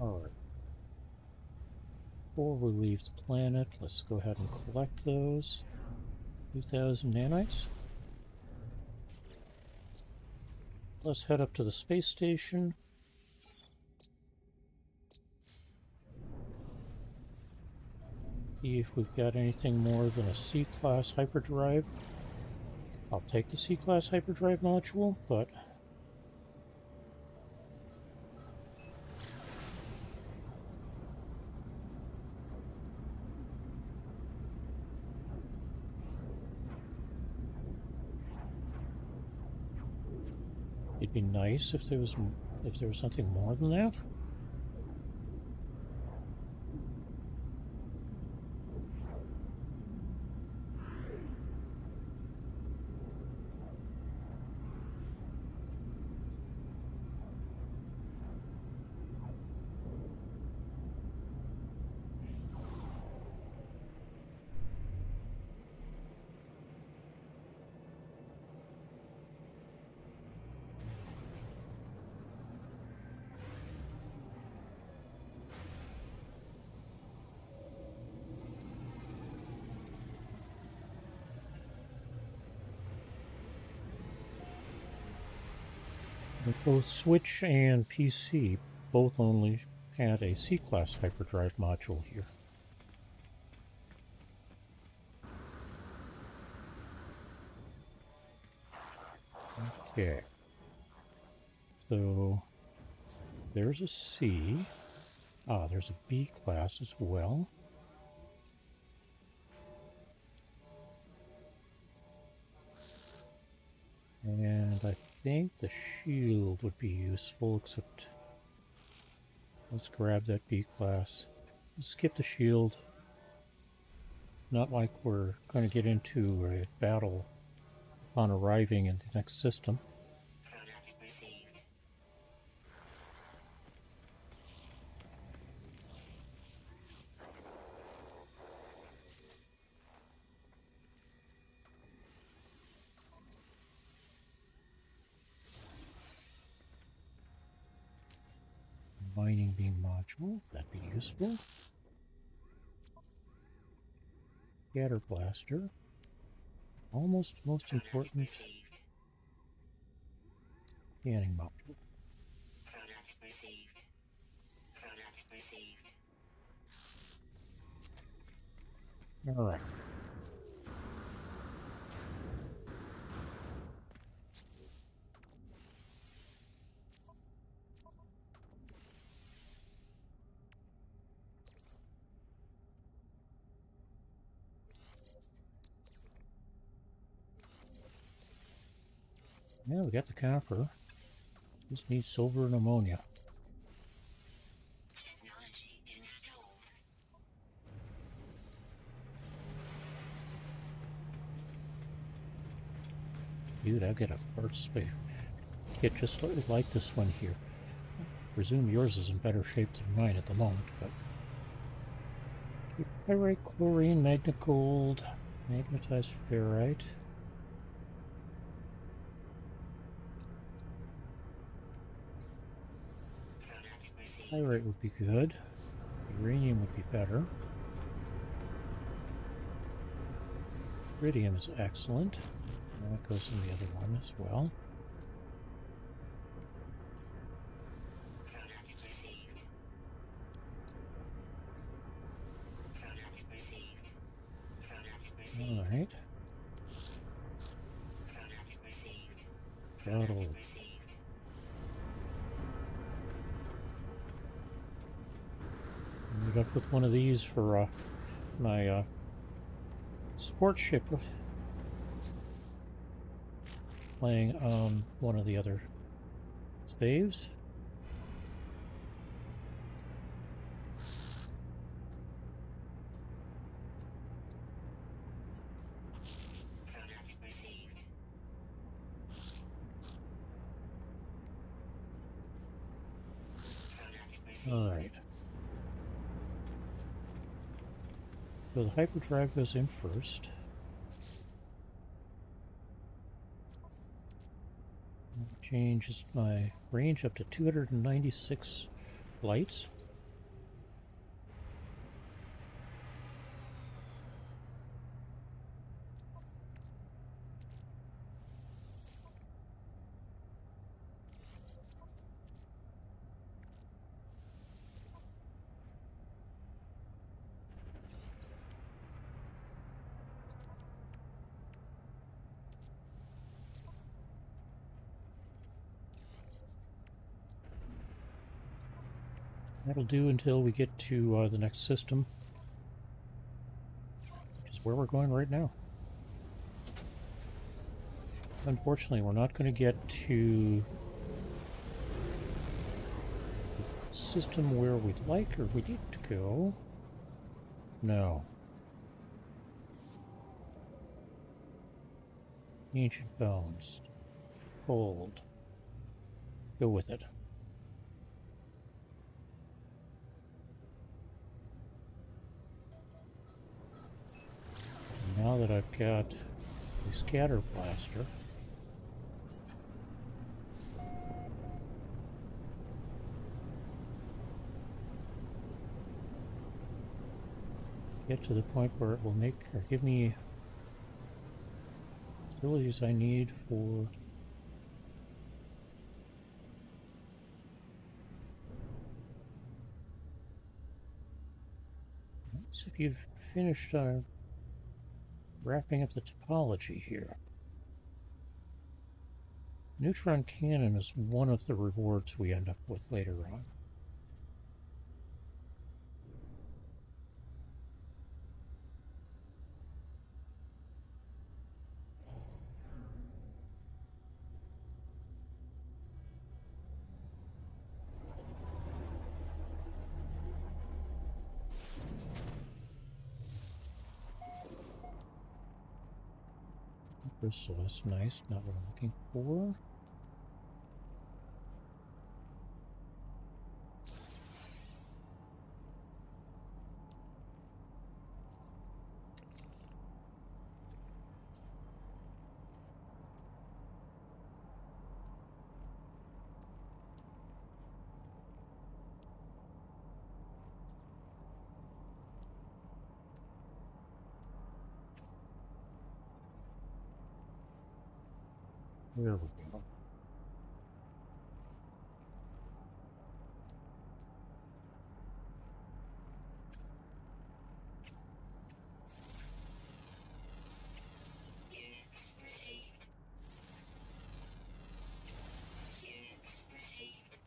Alright. Before we leave the planet, let's go ahead and collect those. 2,000 nanites. Let's head up to the space station. See if we've got anything more than a C-class hyperdrive. I'll take the C-class hyperdrive module, but... it'd be nice if there was something more than that. Both Switch and PC both only had a C-class hyperdrive module here. Okay. So there's a C. Ah, there's a B class as well. And I think the shield would be useful, except let's grab that B class. Skip the shield. Not like we're going to get into a battle upon arriving in the next system. Product received. Mining beam modules, that'd be useful. Scatter blaster. Almost most Product important. received. Scanning module. Product received. Product received. Alright. Yeah, we got the copper. Just need silver and ammonia. Technology installed. Dude, I've got a first space kit just like this one here. I presume yours is in better shape than mine at the moment, but pyrite, chlorine, magnet gold, magnetized ferrite. Product received. Pyrite would be good. Uranium would be better. Iridium is excellent. And that goes in the other one as well. Product received. Product received. Product received. Alright. Product received. That'll Product received. meet up with one of these for my support ship playing on one of the other staves. Product received. Product received. Alright. So the hyperdrive goes in first. Changes my range up to 296 lights. That'll do until we get to the next system, which is where we're going right now. Unfortunately, we're not going to get to the system where we'd like or we need to go. No. Ancient bones. Cold. Go with it. Now that I've got the scatter blaster, get to the point where it will make or give me facilities I need for See if you've finished wrapping up the topology here. Neutron cannon is one of the rewards we end up with later on. Crystal, that's nice, not what I'm looking for. There we go. Units received. Units received.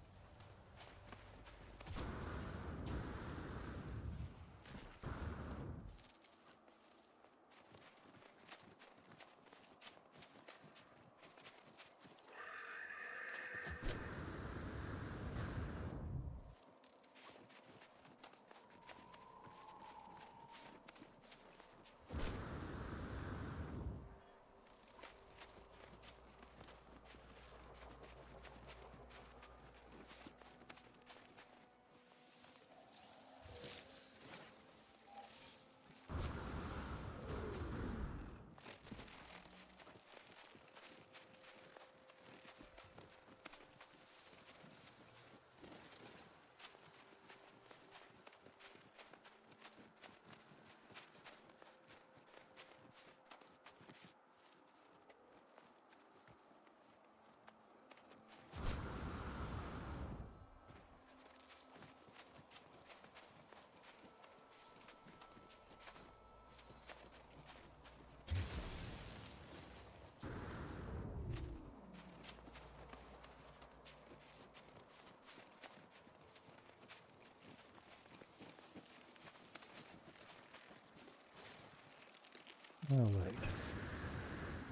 All right.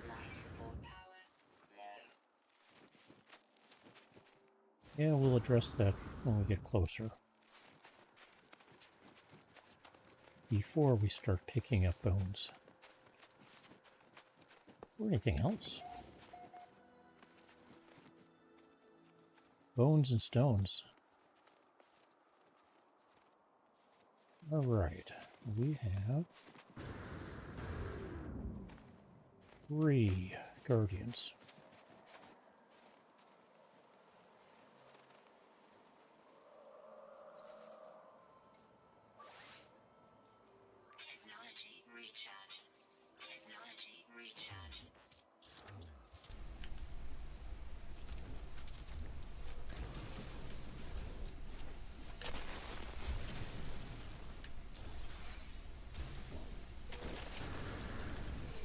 Life support power low. Yeah, we'll address that when we get closer. Before we start picking up bones. Or anything else. Bones and stones. All right. We have 3 guardians. Technology recharge. Technology recharge.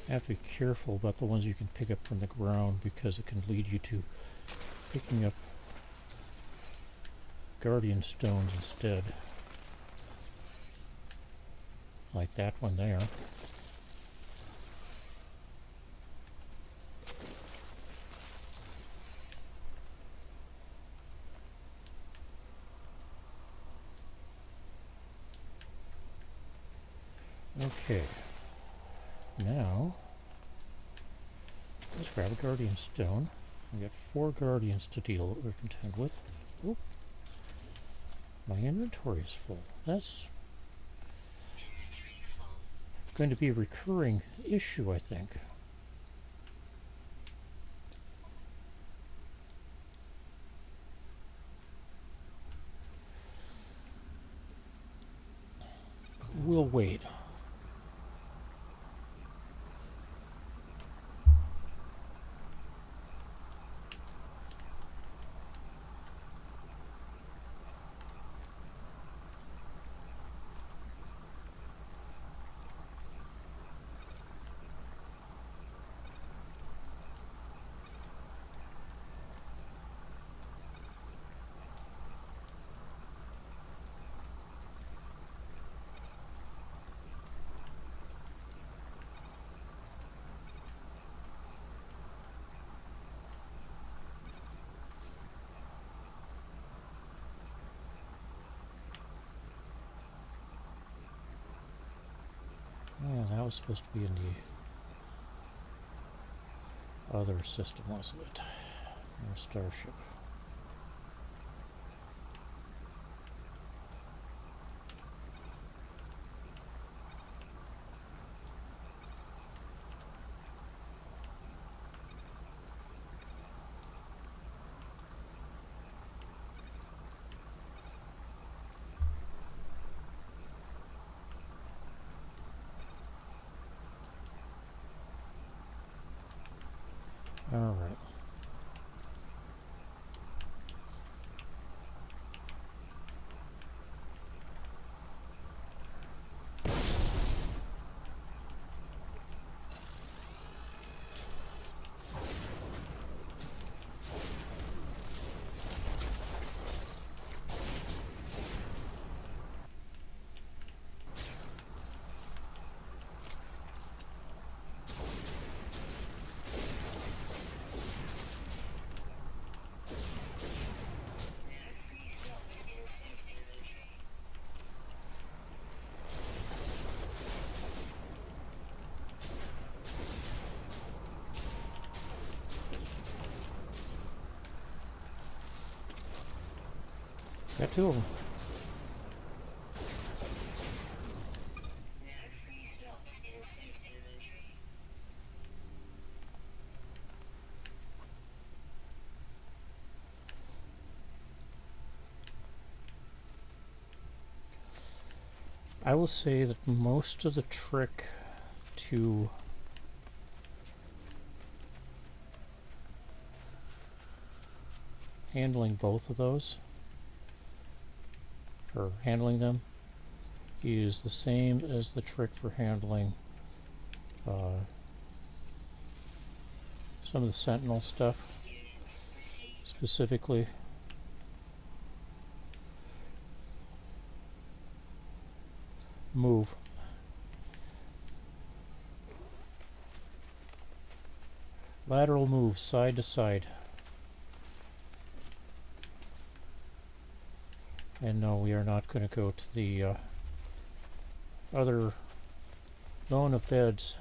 Have to be careful about the ones you can pick up from the ground because it can lead you to picking up guardian stones instead. Like that one there. Okay. Now, let's grab a guardian stone. We got 4 guardians to deal or contend with. Oop. My inventory is full. That's Inventory full. going to be a recurring issue, I think. We'll wait. was supposed to be in the other system, wasn't it? Our starship. All right. Got two of them. I will say that most of the trick to handling both of those, or handling them, is the same as the trick for handling some of the Sentinel stuff, specifically. Move. Lateral move, side to side. And no, we are not going to go to the other zone of beds.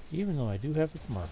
Even though I do have it marked.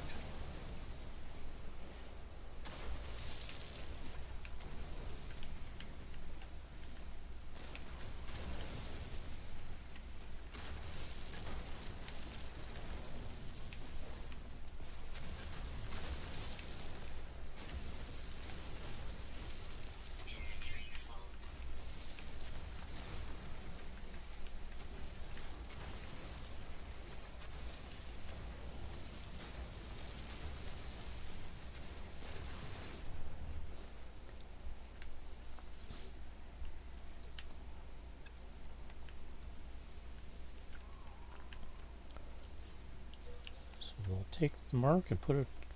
So we'll take the mark and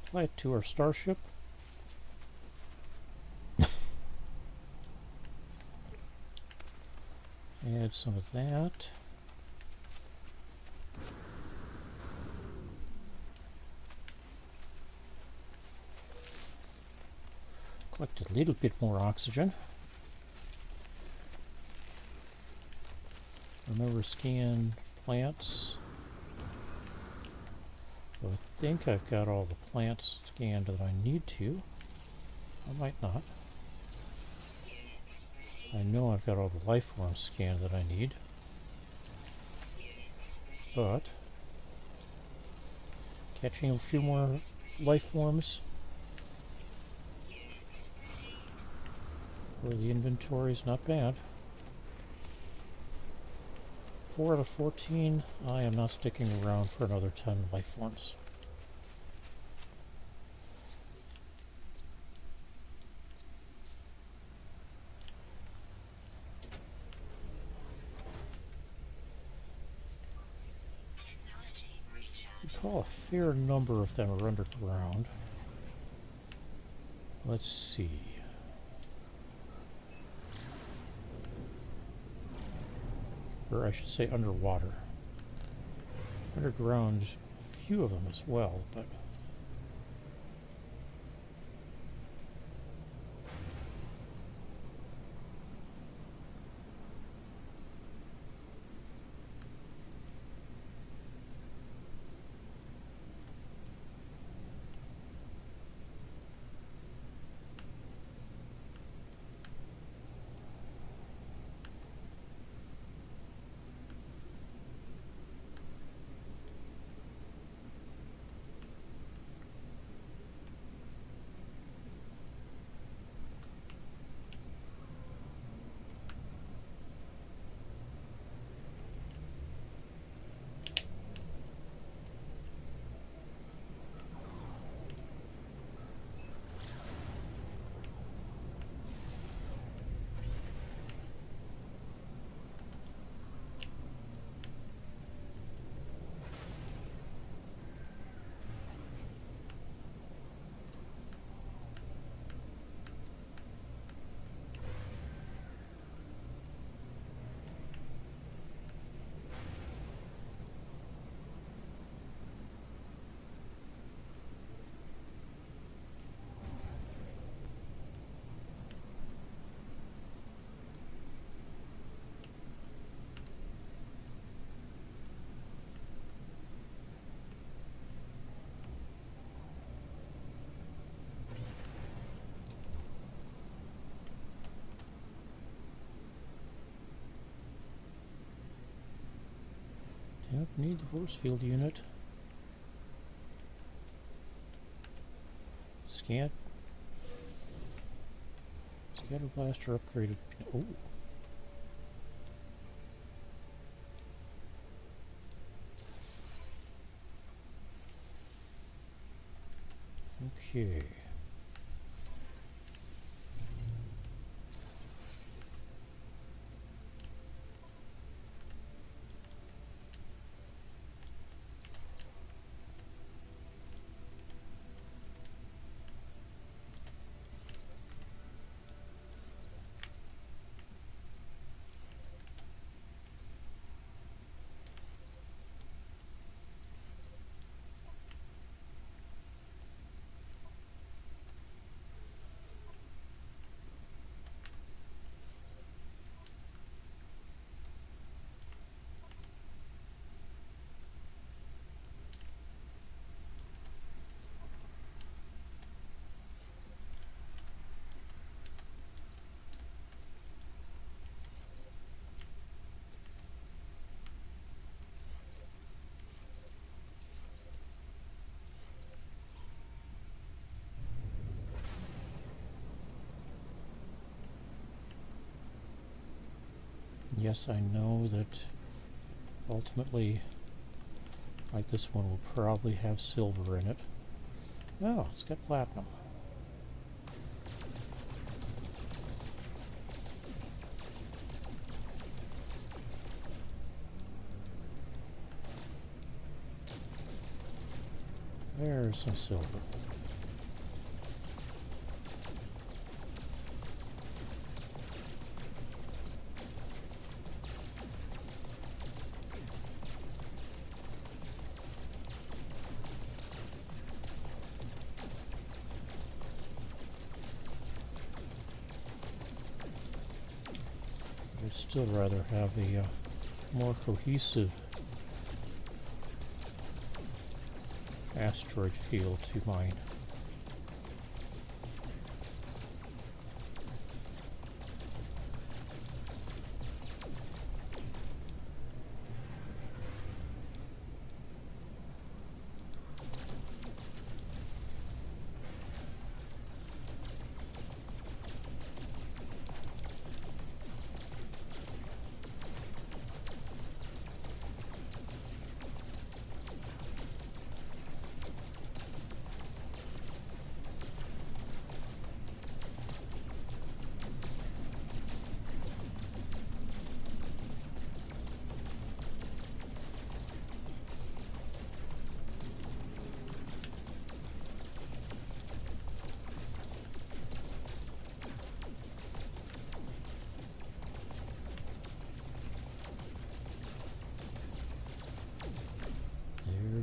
apply it to our starship. Add some of that. Collect a little bit more oxygen. Remember, scan plants. So I think I've got all the plants scanned that I need to. I might not. I know I've got all the life forms scanned that I need. But catching a few more life forms for the inventory is not bad. 4 out of 14. I am not sticking around for another 10 life forms. recall a fair number of them are underground. Let's see. Or I should say underwater. Underground, a few of them as well, but yep, need the force field unit. Scatter blaster upgraded. Oh. Okay. Yes, I know that ultimately, like this one, will probably have silver in it. Oh, it's got platinum. There's some silver. I'd still rather have a more cohesive asteroid field to mine.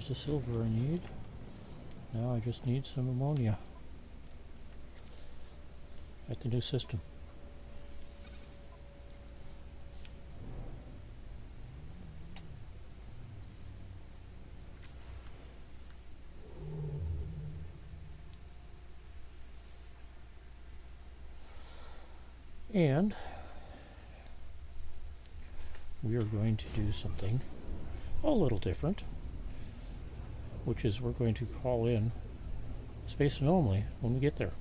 There's the silver I need. Now I just need some ammonia at the new system. And we are going to do something a little different, which is we're going to call in space anomaly when we get there.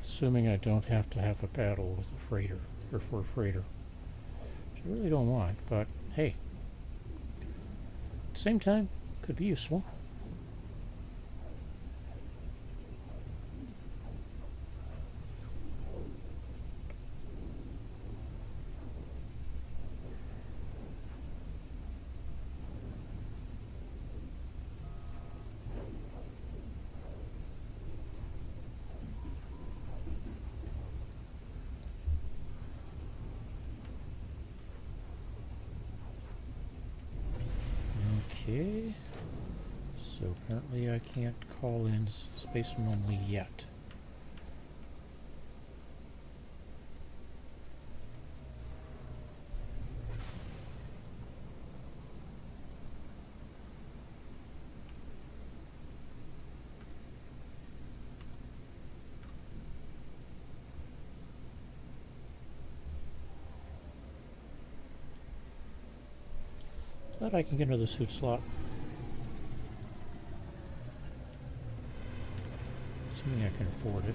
Assuming I don't have to have a battle with a freighter, or for a freighter. Which I really don't want, but hey. At the same time, could be useful. Okay, so apparently I can't call in space anomaly yet. But I can get into the suit slot. Assuming I can afford it.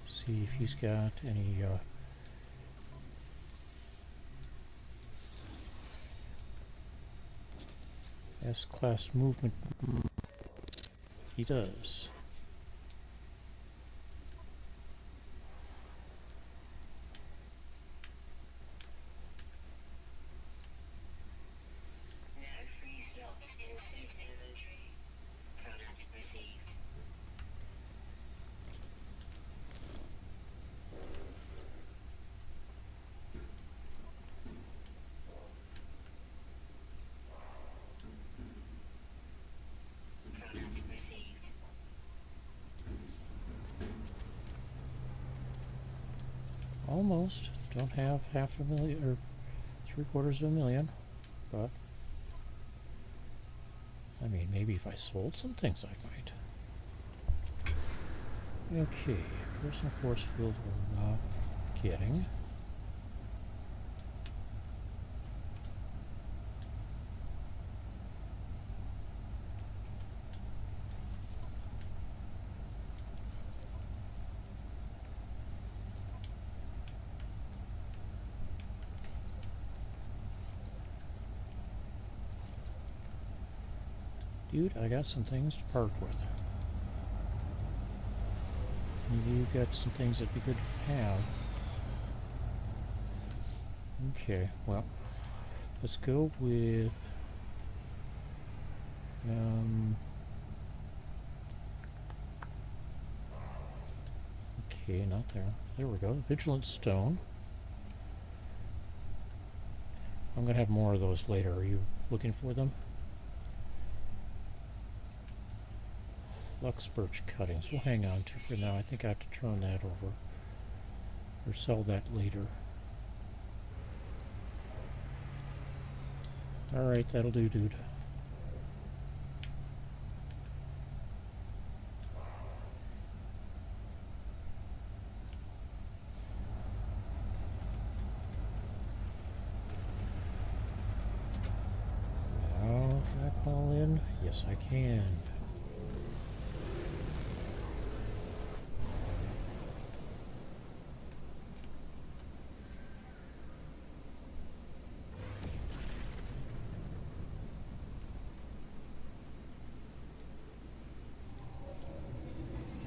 See if he's got any S-class movement. He does. No free slots in suit inventory. Product received. Product received. Almost. Don't have $500,000 or $750,000, but I mean, maybe if I sold some things, I might. Okay, personal force field we're not getting. Dude, I got some things to part with. You got some things that'd be good to have. Okay, well, let's go with okay, not there. There we go. Vigilant stone. I'm gonna have more of those later. Are you looking for them? Lux birch cuttings. We'll hang on to for now. I think I have to turn that over. Or sell that later. Alright, that'll do, dude. Now, can I call in? Yes, I can.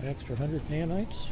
An extra 100 nanites.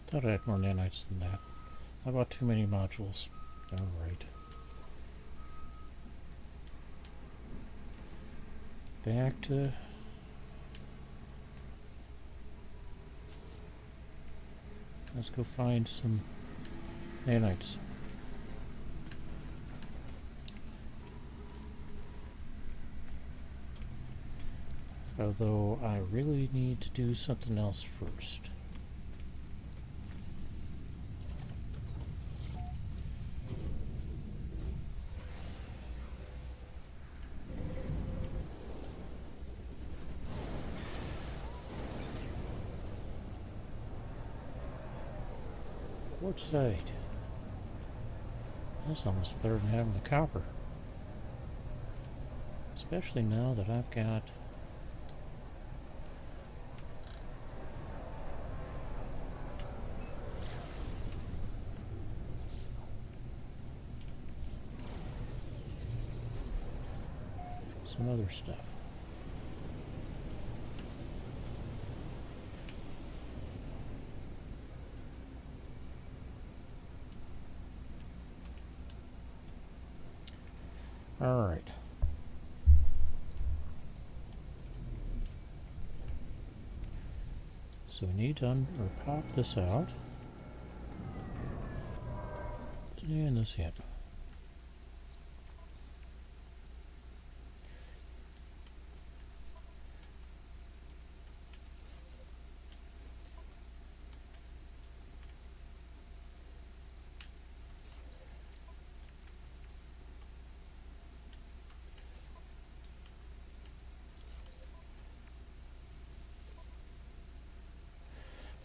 Thought I had more nanites than that. I bought too many modules. Alright. Back to... Let's go find some nanites. Although I really need to do something else first. Quartzite. That's almost better than having the copper. Especially now that I've got some other stuff. Alright. So we need to pop this out. And this in.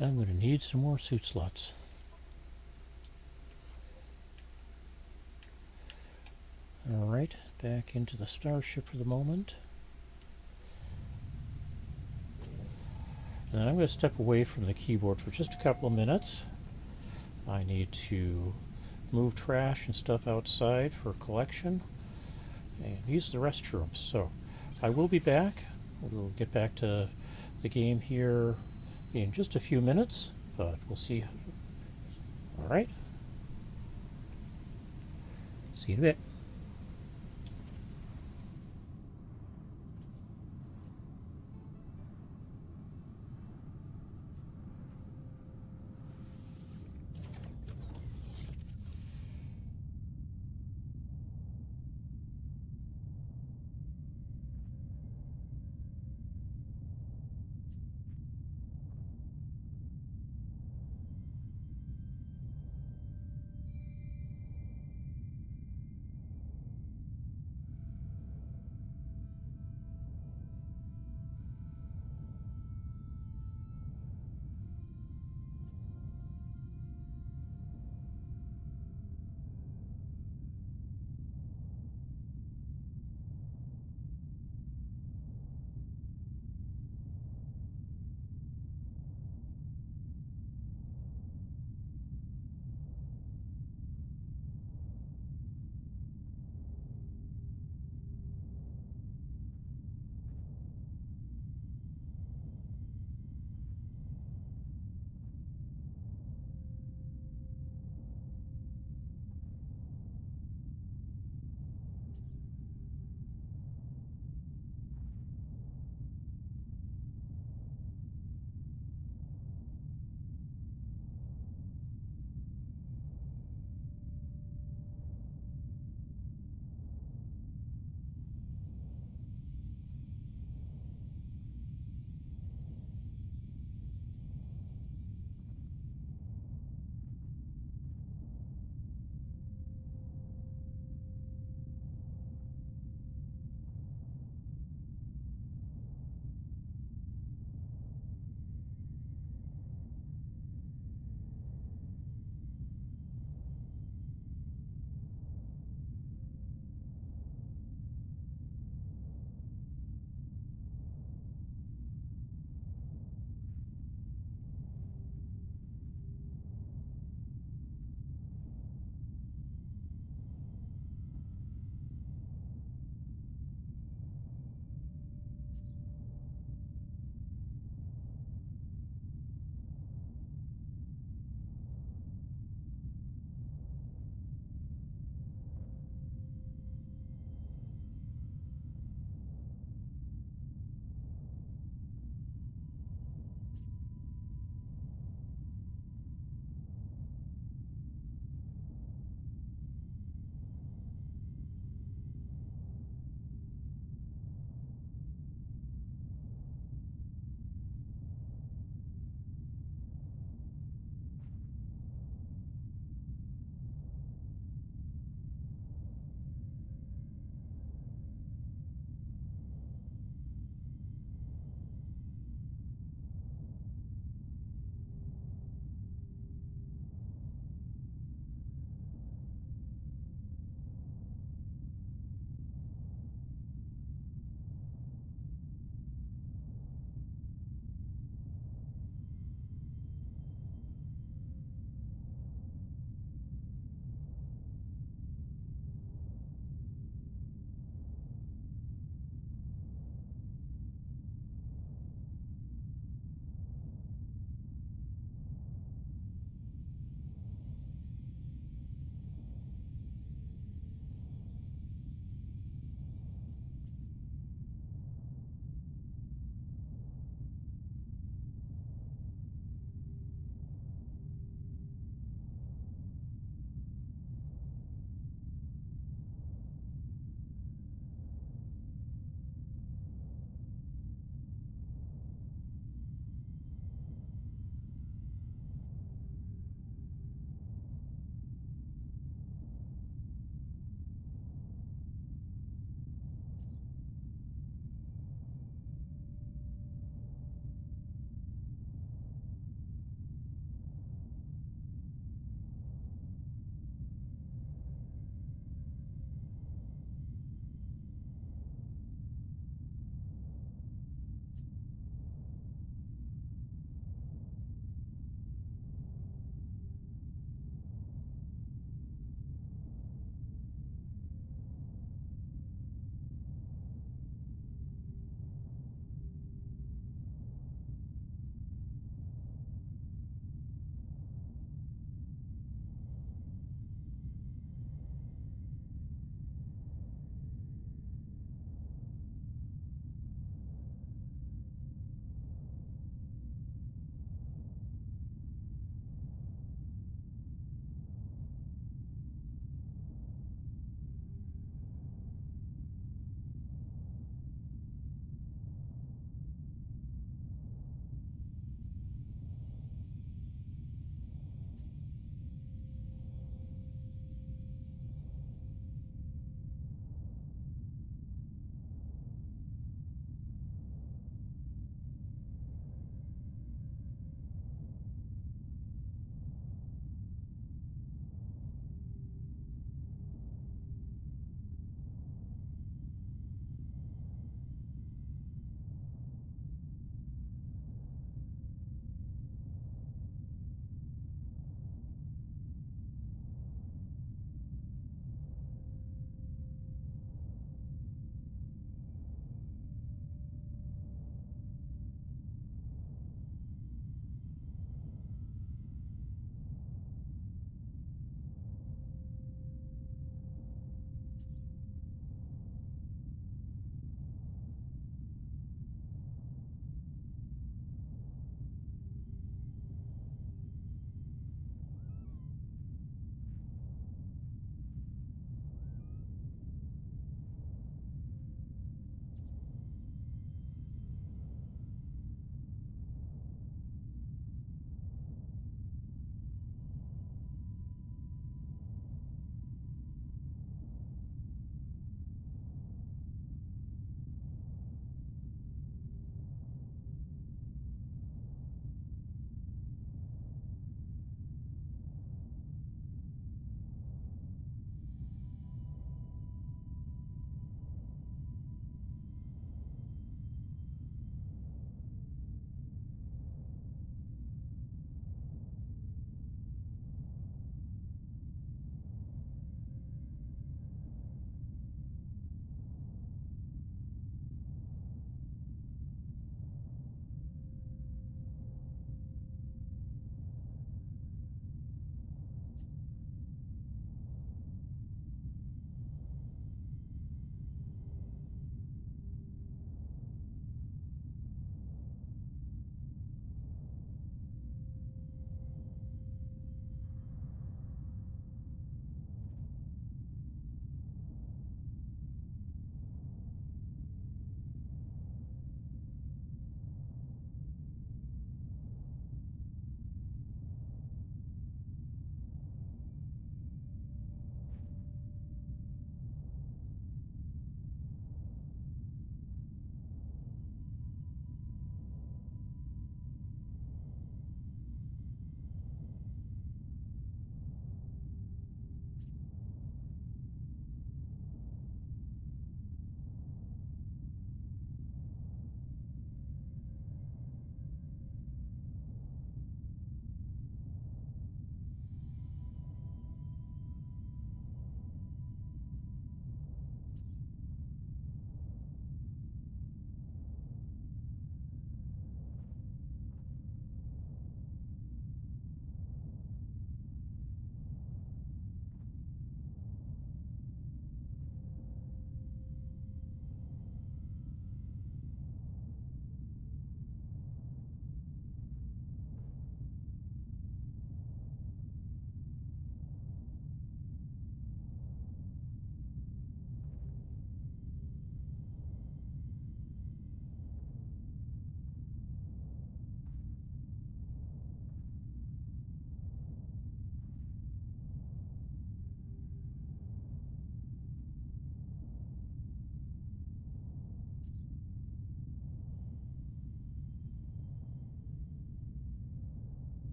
I'm going to need some more suit slots. Alright, back into the starship for the moment. And then I'm going to step away from the keyboard for just a couple of minutes. I need to move trash and stuff outside for collection and use the restrooms. So I will be back. We'll get back to the game here in just a few minutes, but we'll see. Alright. See you in a bit.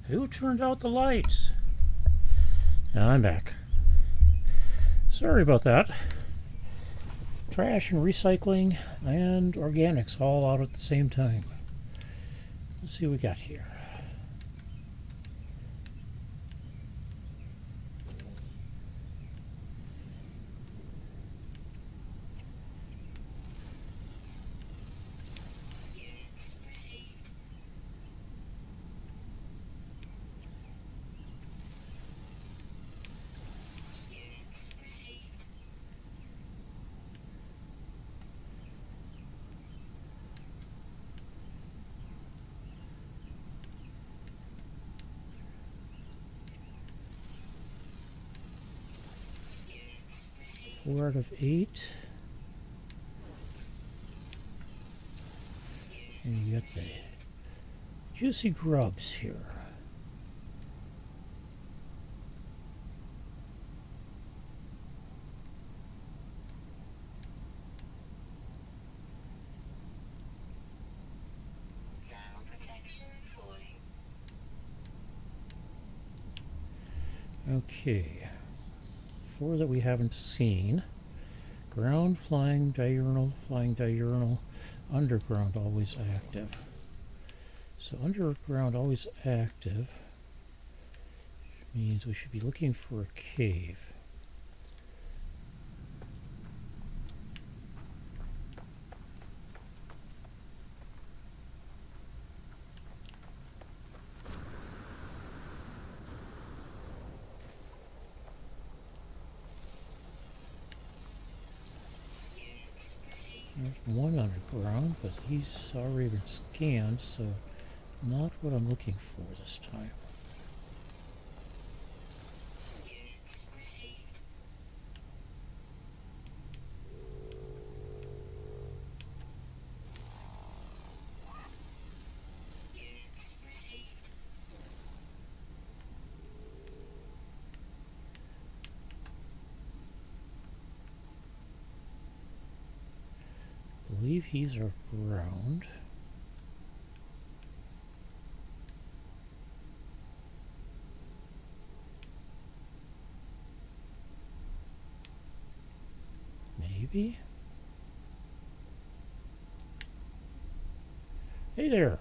Who turned out the lights? I'm back. Sorry about that. Trash and recycling and organics all out at the same time. Let's see what we got here. Four out of 8. And you got the juicy grubs here. Okay. 4 that we haven't seen. Ground, flying, diurnal, underground, always active. So underground, always active, means we should be looking for a cave. There's one underground, but he's already been scanned, so not what I'm looking for this time. I believe he's around. Maybe? Hey there!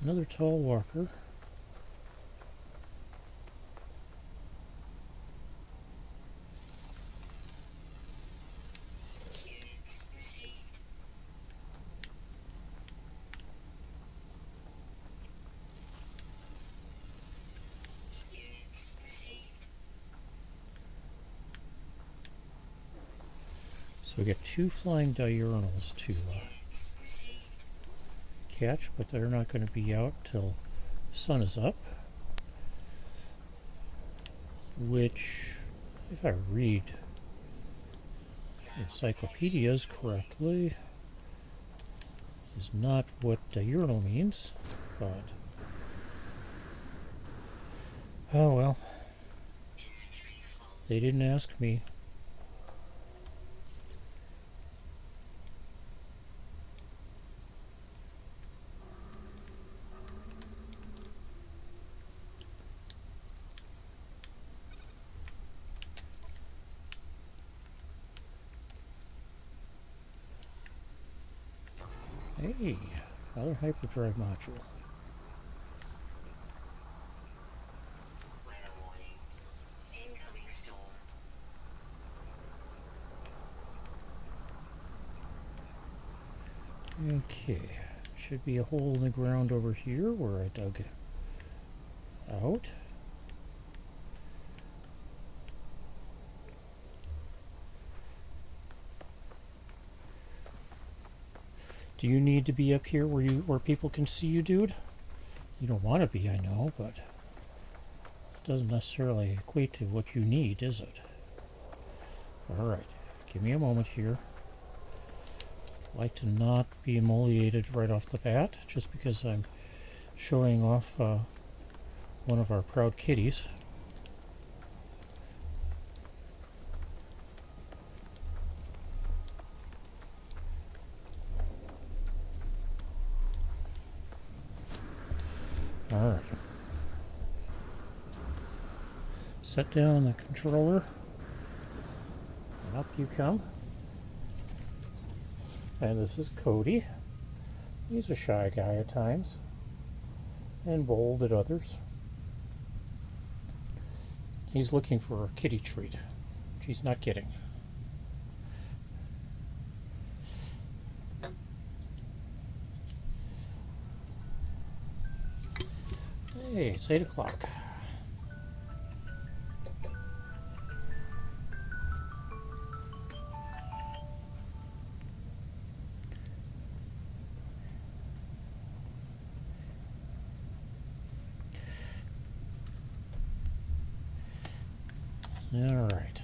Another tall walker. So we got 2 flying diurnals to catch, but they're not going to be out till the sun is up. Which, if I read encyclopedias correctly, is not what diurnal means, but oh well. They didn't ask me. Hey, another hyperdrive module. Okay, should be a hole in the ground over here where I dug it out. Do you need to be up here where people can see you, dude? You don't want to be, I know, but it doesn't necessarily equate to what you need, is it? Alright, give me a moment here. I like to not be emoliated right off the bat, just because I'm showing off one of our proud kitties. Alright. Set down the controller. And up you come. And this is Cody. He's a shy guy at times. And bold at others. He's looking for a kitty treat, which he's not getting. Hey, it's 8 o'clock. All right.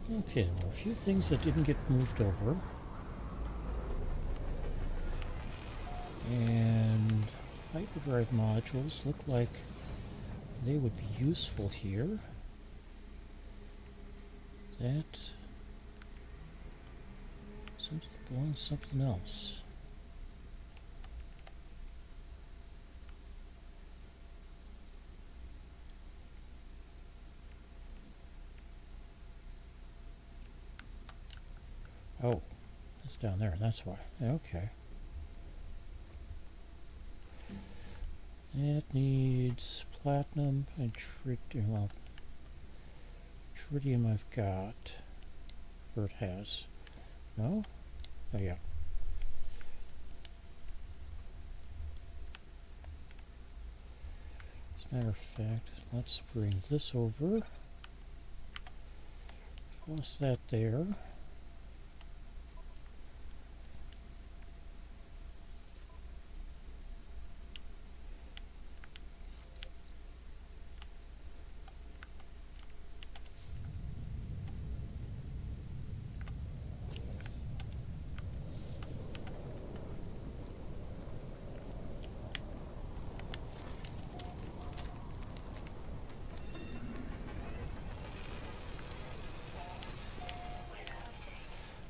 Okay, there were a few things that didn't get moved over. And hyperdrive modules look like they would be useful here. That seems to belong to something else. Oh, it's down there, that's why. Okay. It needs platinum and tritium. Well, tritium I've got. Or it has. No? Oh, yeah. As a matter of fact, let's bring this over. Toss that there.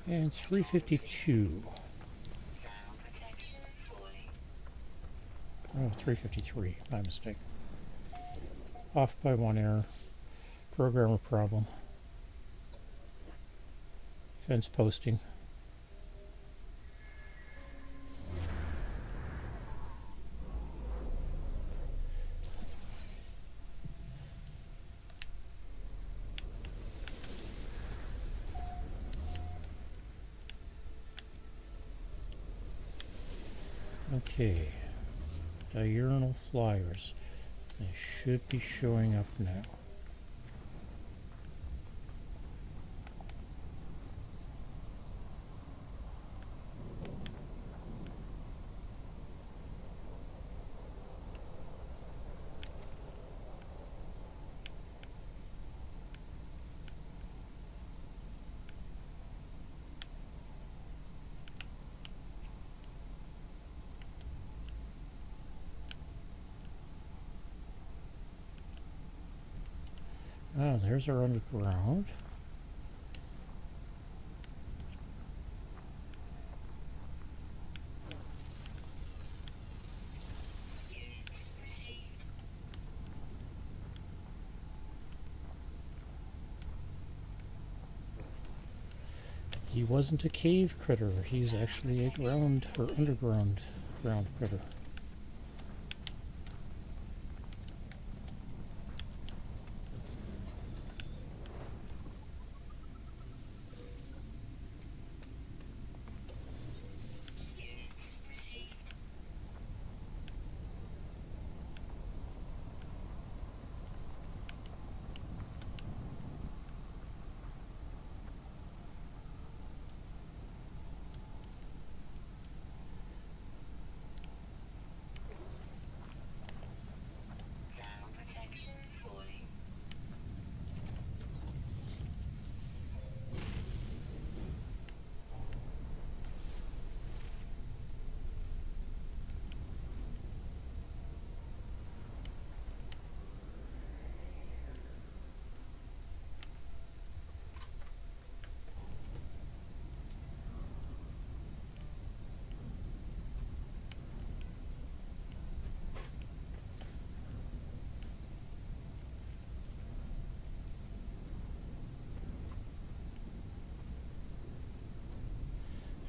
And 352. Oh, 353. My mistake. Off by one error. Programmer problem. Fence posting. Okay. Diurnal flyers. They should be showing up now. Ah, there's our underground. he wasn't a cave critter. He's actually a ground or underground ground critter.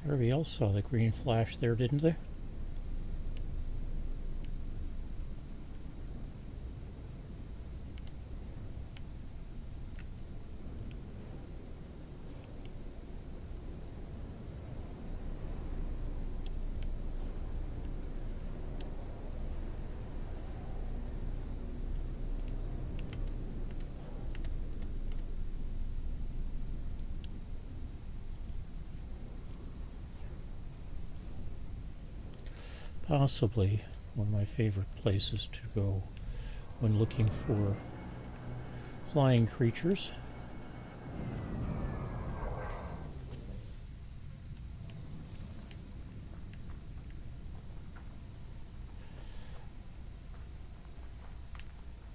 Everybody else saw the green flash there, didn't they? Possibly one of my favorite places to go when looking for flying creatures.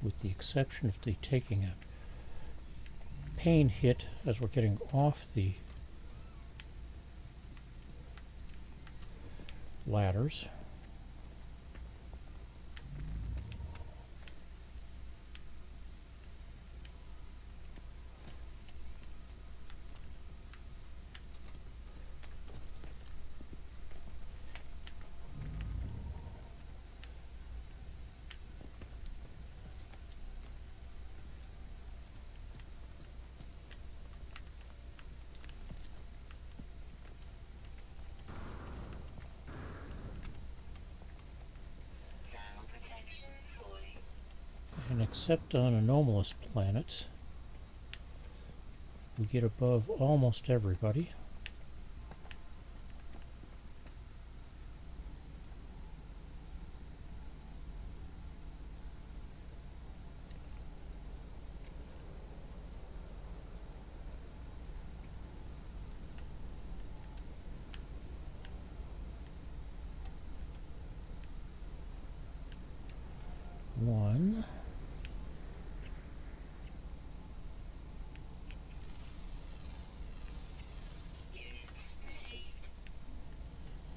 With the exception of the taking a pain hit as we're getting off the ladders. And except on anomalous planets, we get above almost everybody. One.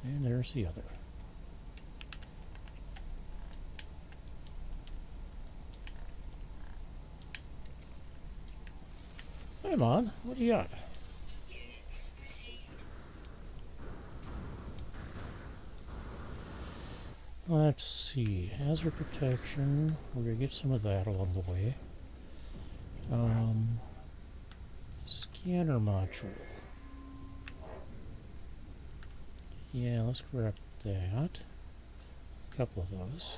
And there's the other. Come on, what do you got? Let's see, hazard protection, we're going to get some of that along the way. Scanner module. Yeah, let's grab that. A couple of those.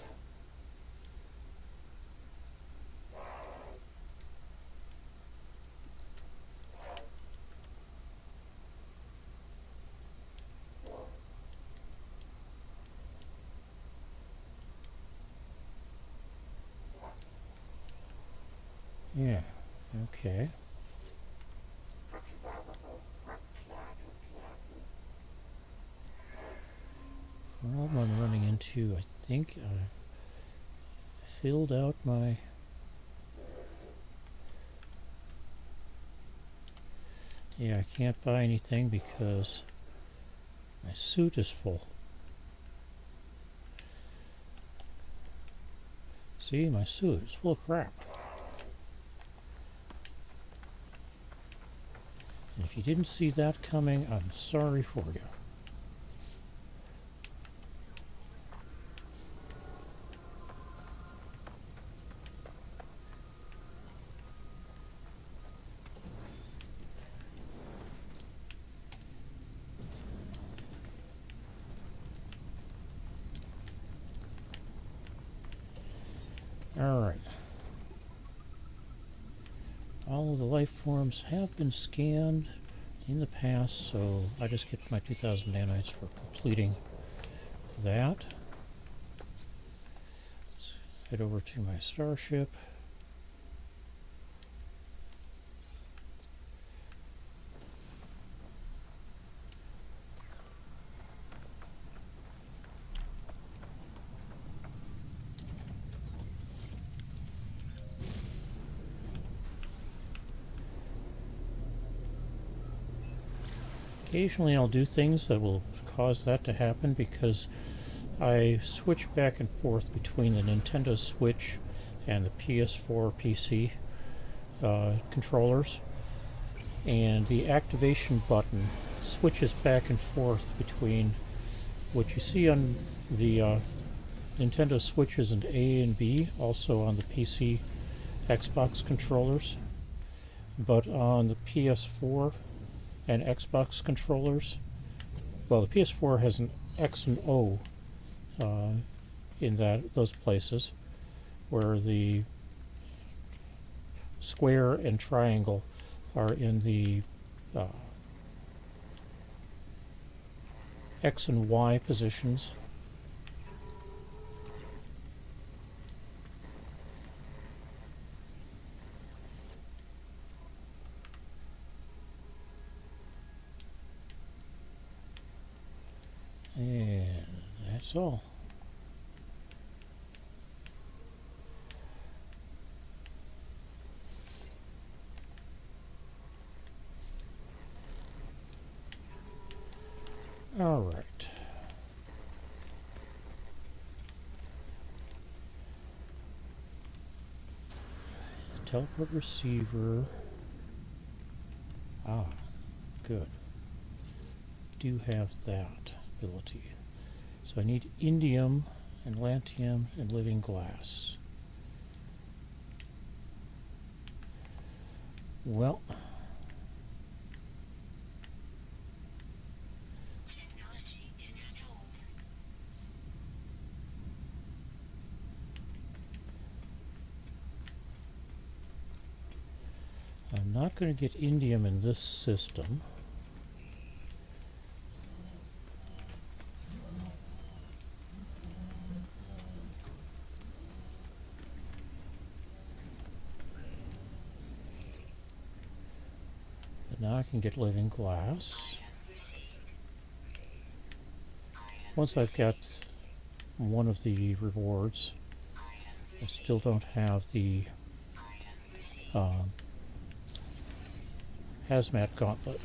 Yeah, okay. Well, I'm running into, I think I filled out my... Yeah, I can't buy anything because my suit is full. See, my suit is full of crap. And if you didn't see that coming, I'm sorry for you. Alright. All of the life forms have been scanned in the past, so I just get my 2,000 nanites for completing that. Let's head over to my starship. Occasionally I'll do things that will cause that to happen because I switch back and forth between the Nintendo Switch and the PS4 PC controllers, and the activation button switches back and forth between what you see on the Nintendo Switch is an A and B, also on the PC Xbox controllers, but on the PS4 and Xbox controllers, well, the PS4 has an X and O in those places, where the square and triangle are in the X and Y positions. And that's all. All right. Teleport receiver. Ah, good. Do have that ability. So I need indium and lantium and living glass. Well, Technology installed. I'm not going to get indium in this system. But now I can get living glass. Once I've got one of the rewards, I still don't have the hazmat gauntlet.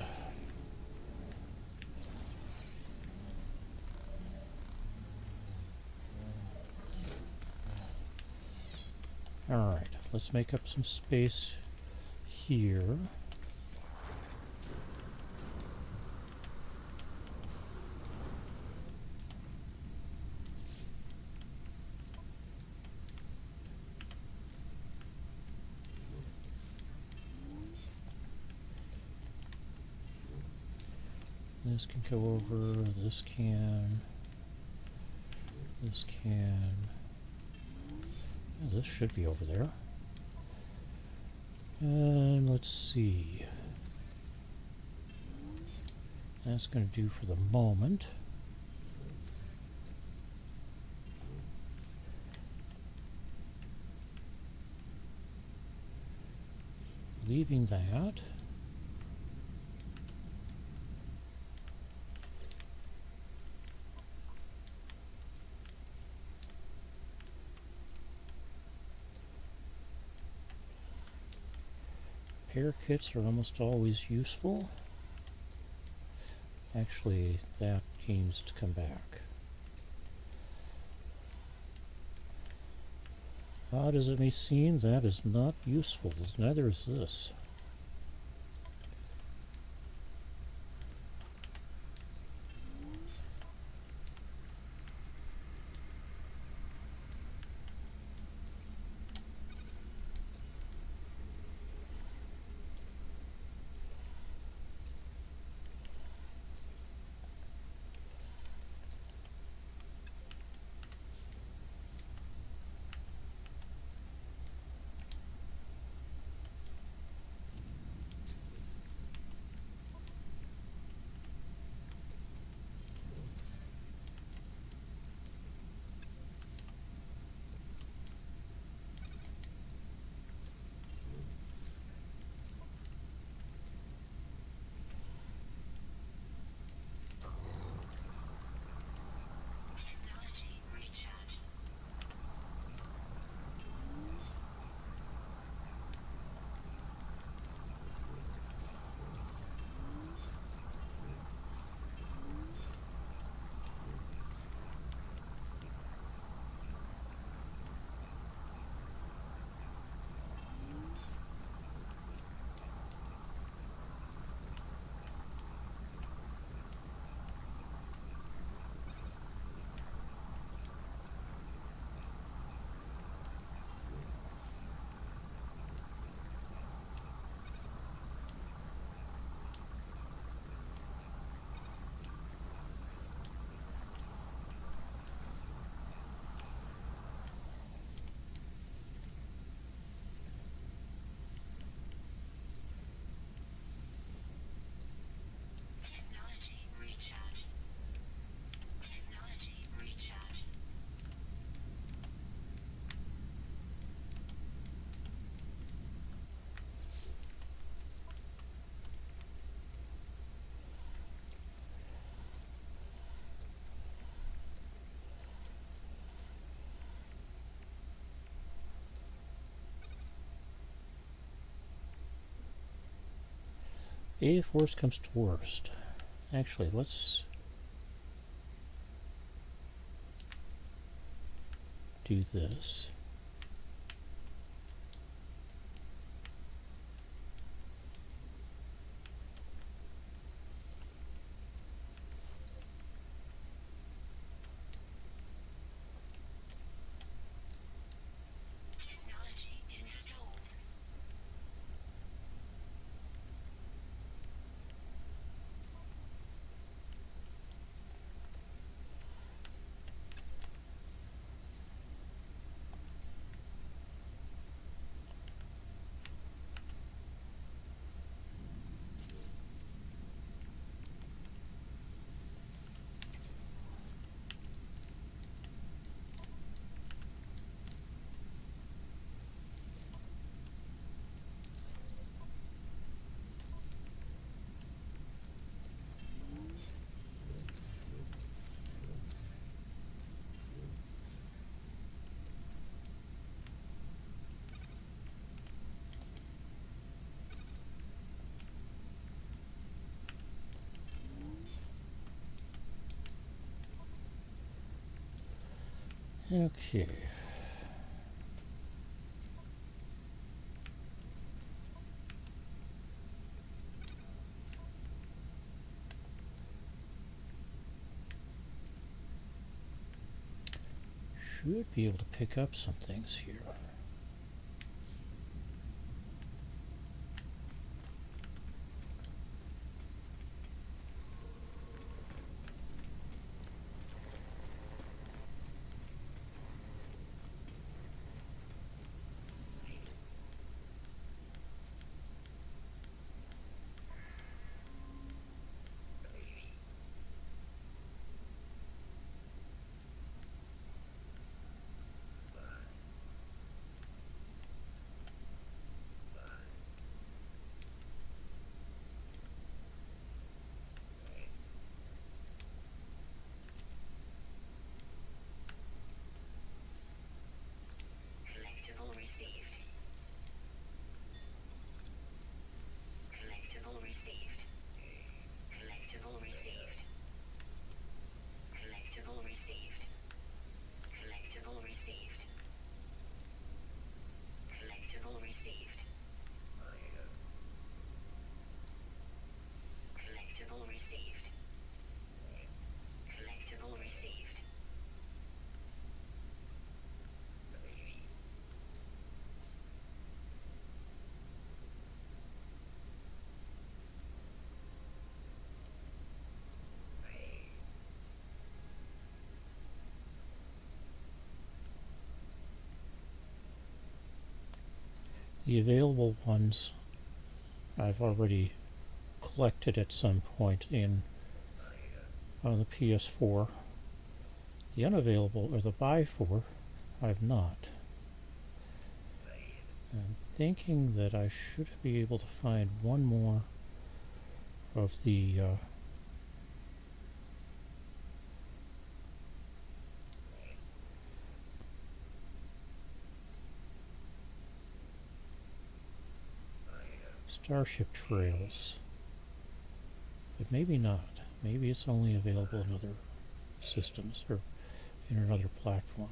Alright, let's make up some space here. This can go over, this can, this can. Oh, this should be over there. And let's see. That's going to do for the moment. Leaving that. Repair kits are almost always useful. Actually, that needs to come back. Odd as it may seem, that is not useful. Neither is this. If worst comes to worst. Actually, let's do this. Technology installed. Okay. Should be able to pick up some things here. Collectible received. Collectible received. Collectible received. Collectible received. Collectible received. Collectible received. Collectible received. Collectible received. The available ones I've already collected at some point in on the PS4. The unavailable, or the buy for, I've not. I'm thinking that I should be able to find one more of the Starship trails, but maybe not. Maybe it's only available in other systems or in another platform.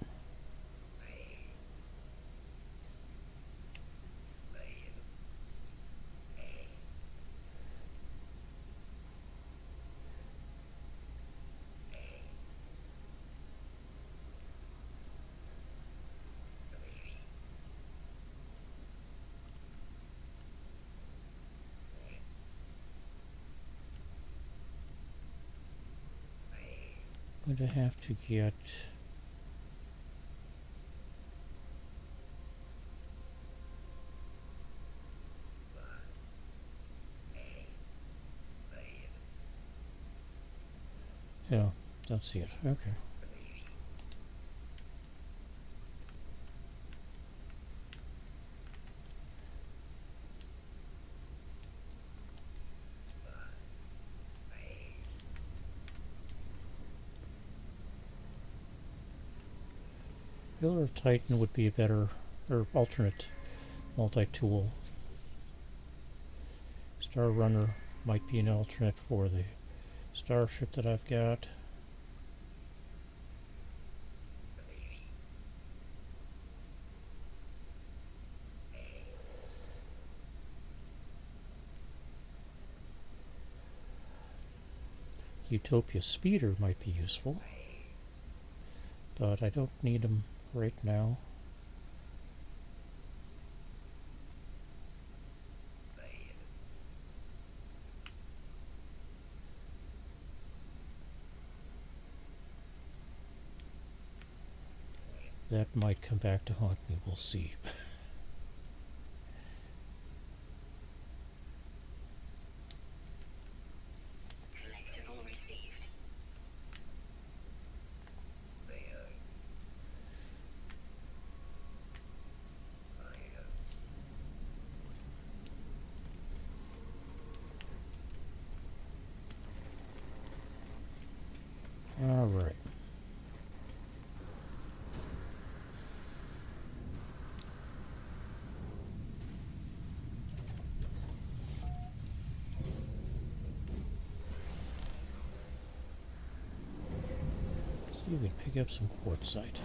I'm going to have to get yeah, don't see it. Okay. Pillar of Titan would be a better or alternate multi-tool. Star Runner Might be an alternate for the starship that I've got. Utopia Speeder might be useful, but I don't need them right now. That might come back to haunt me, we'll see. Collectible received. Alright. See if we can pick up some quartzite.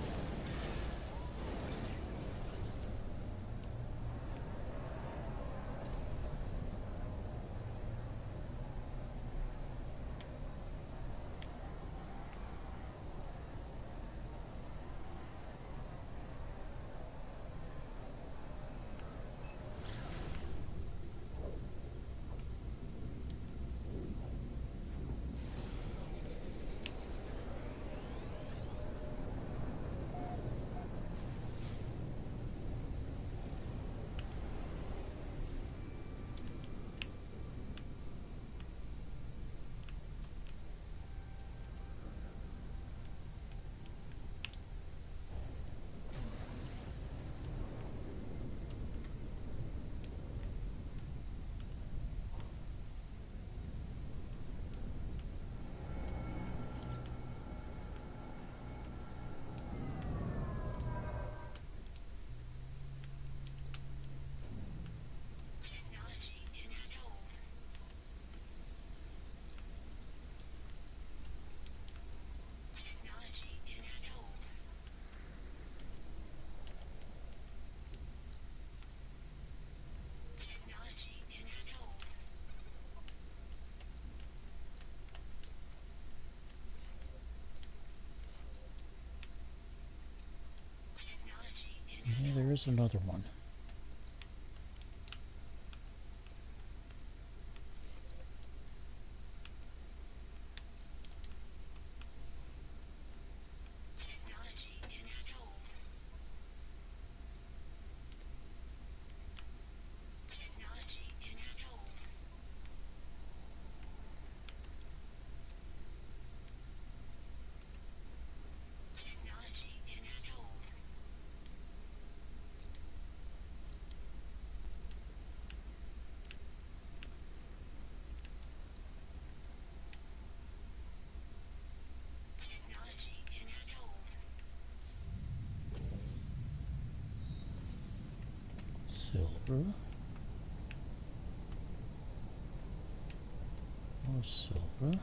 Technology installed. Technology installed. Technology installed. Technology Yeah, installed. there is another one. Technology installed. Technology installed. Technology installed. Technology installed. Silver. More silver.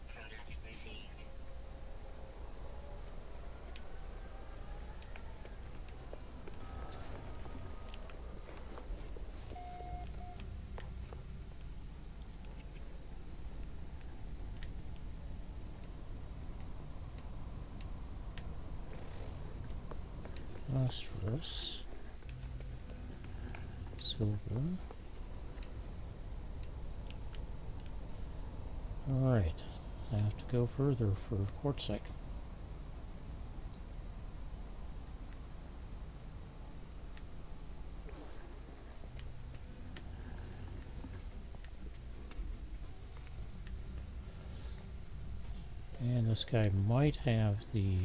Product received. Phosphorus. Silver. Alright. I have to go further for quartzite. BlueSky might have the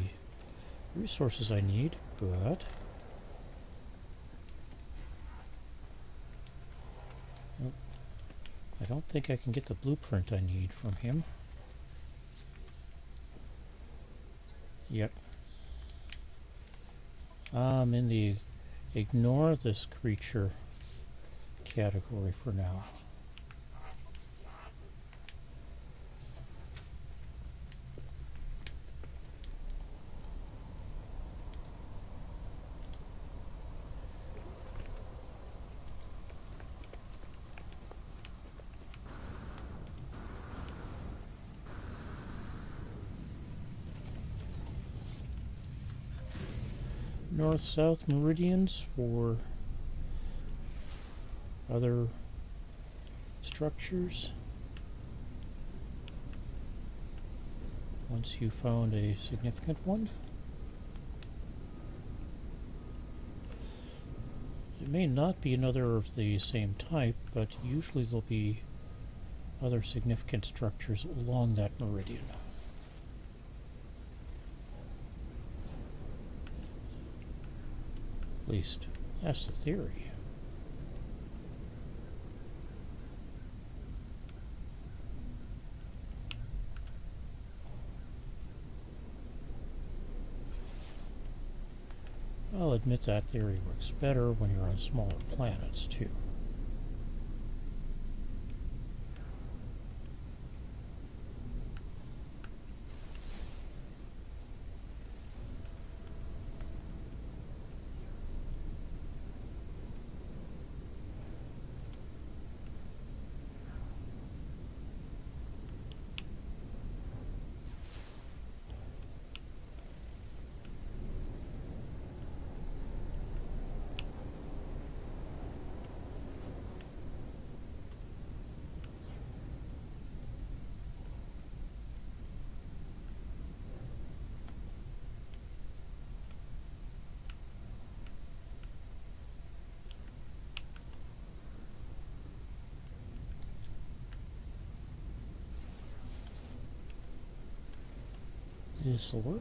resources I need, but I don't think I can get the blueprint I need from him. Yep. I'm in the ignore this creature category for now. North-south meridians for other structures. Once you found a significant one. It may not be another of the same type, but usually there'll be other significant structures along that meridian. At least, that's the theory. I'll admit that theory works better when you're on smaller planets, too. This'll work.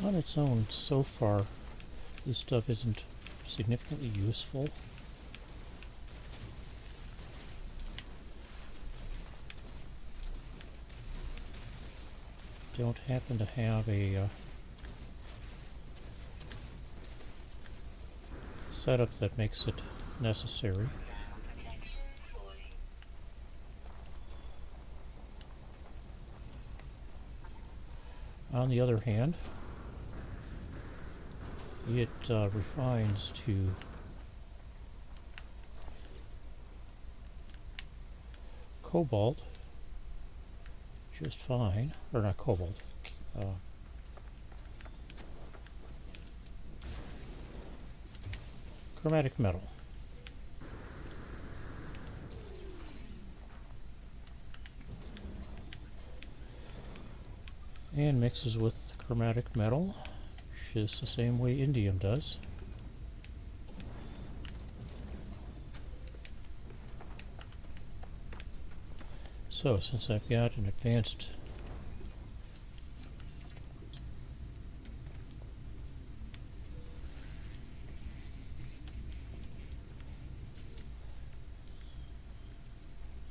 On its own, so far, this stuff isn't significantly useful. Don't happen to have a setup that makes it necessary. On the other hand, it refines to cobalt just fine, or not cobalt, chromatic metal. And mixes with chromatic metal, just the same way indium does. So, since I've got an advanced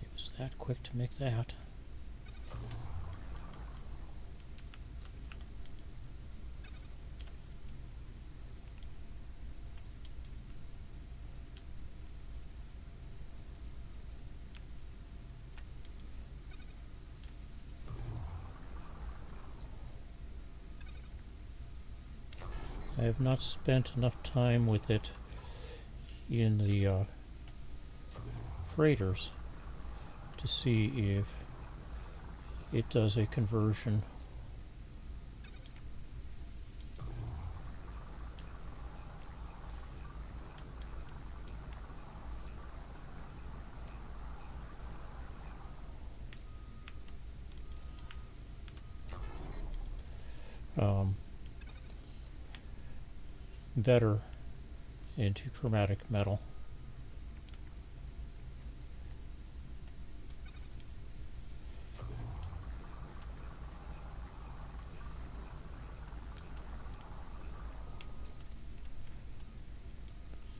it was that quick to make that. I have not spent enough time with it in the freighters to see if it does a conversion. Better into chromatic metal.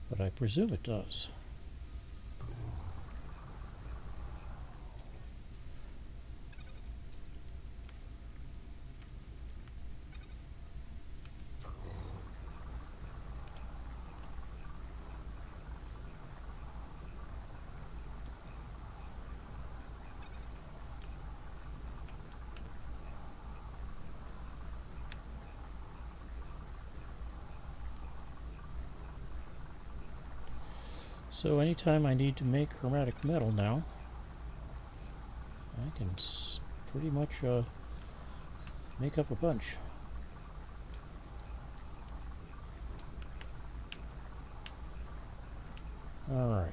But I presume it does. So anytime I need to make chromatic metal now, I can pretty much make up a bunch. Alright.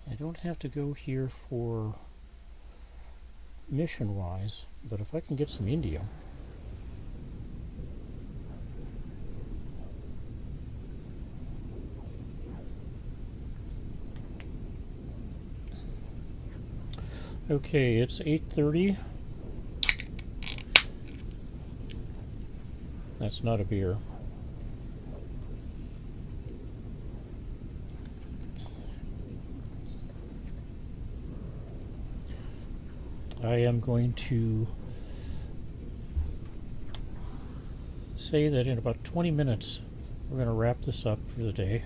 I don't have to go here for mission-wise, but if I can get some indium. Okay, it's 8:30. That's not a beer. I am going to say that in about 20 minutes we're going to wrap this up for the day.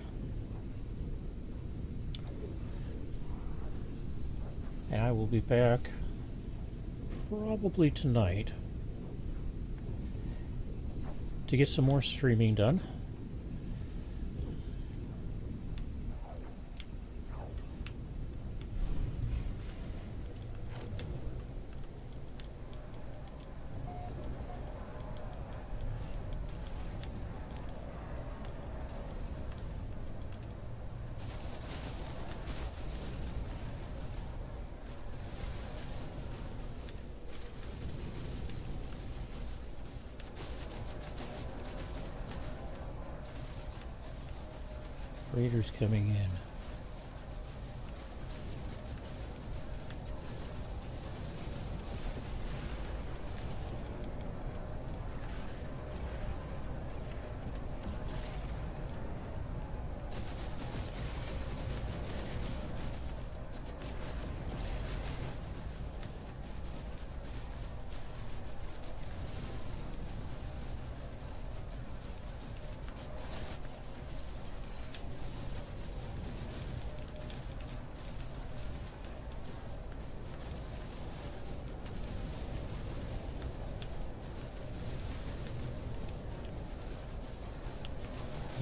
And I will be back probably tonight to get some more streaming done. Raiders coming in.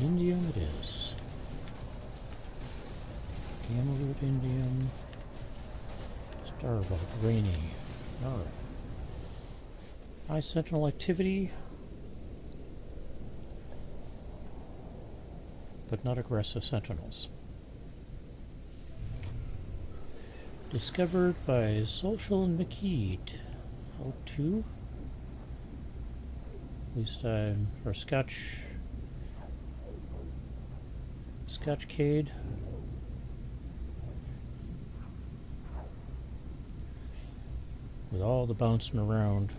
Indium it is. Gamma root indium. Starbolt, rainy. Alright. High sentinel activity, but not aggressive sentinels. Discovered by Social and McKeed. O2. At least or Scotchcade. With all the bouncing around.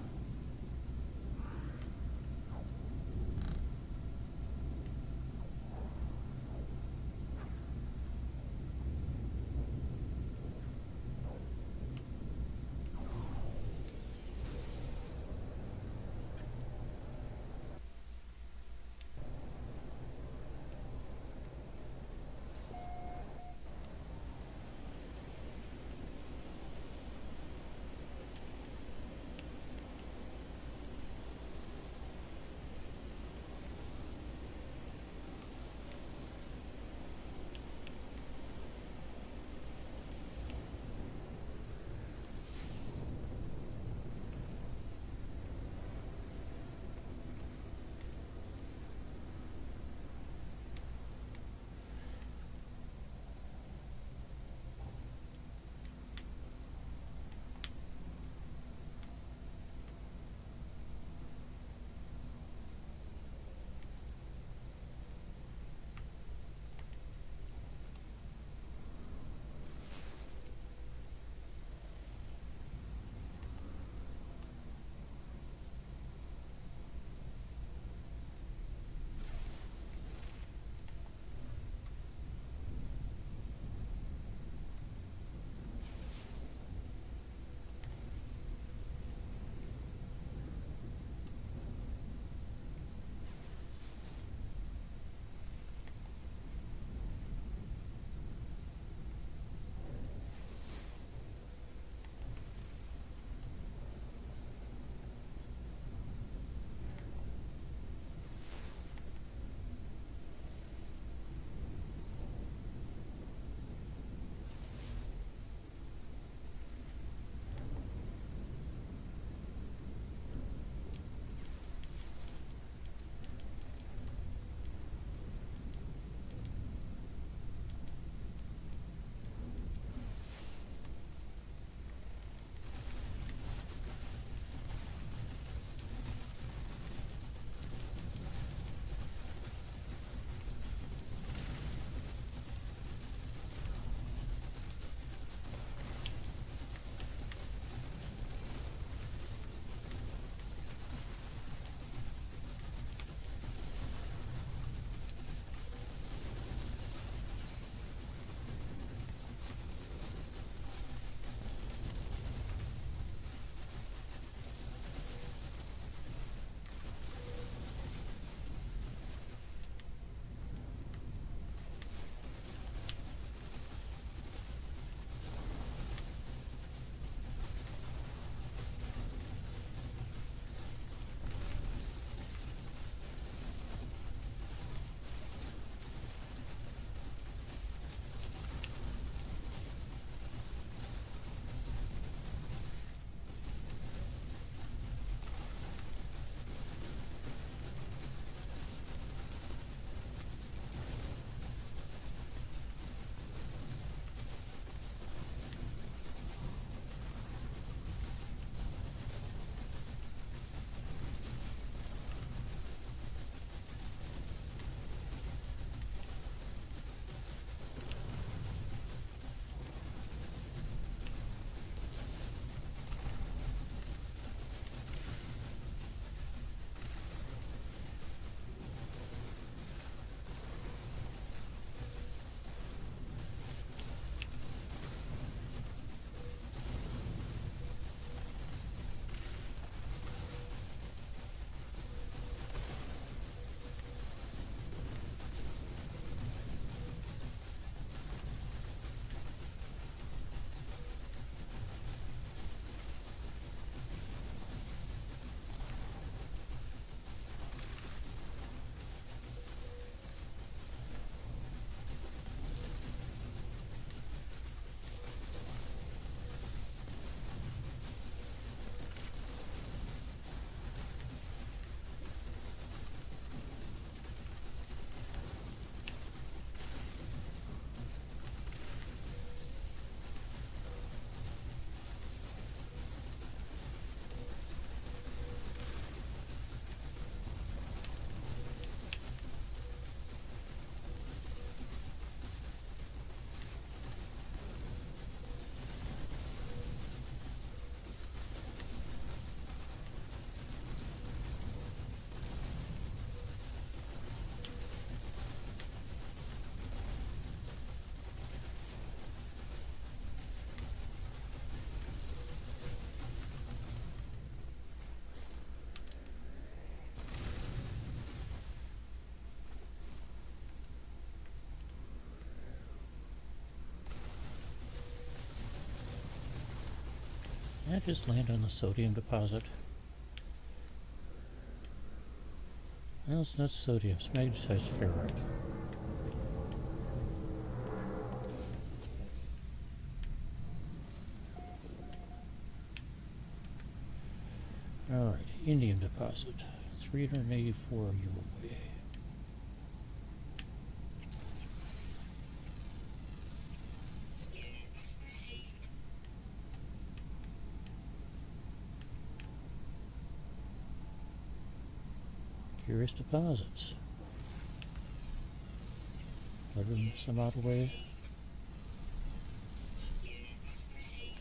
that just land on the sodium deposit? Well, it's not sodium, it's magnetized ferrite. Alright, indium deposit. 384 you away. Units received. Curious deposits. 11 some odd way. Units received.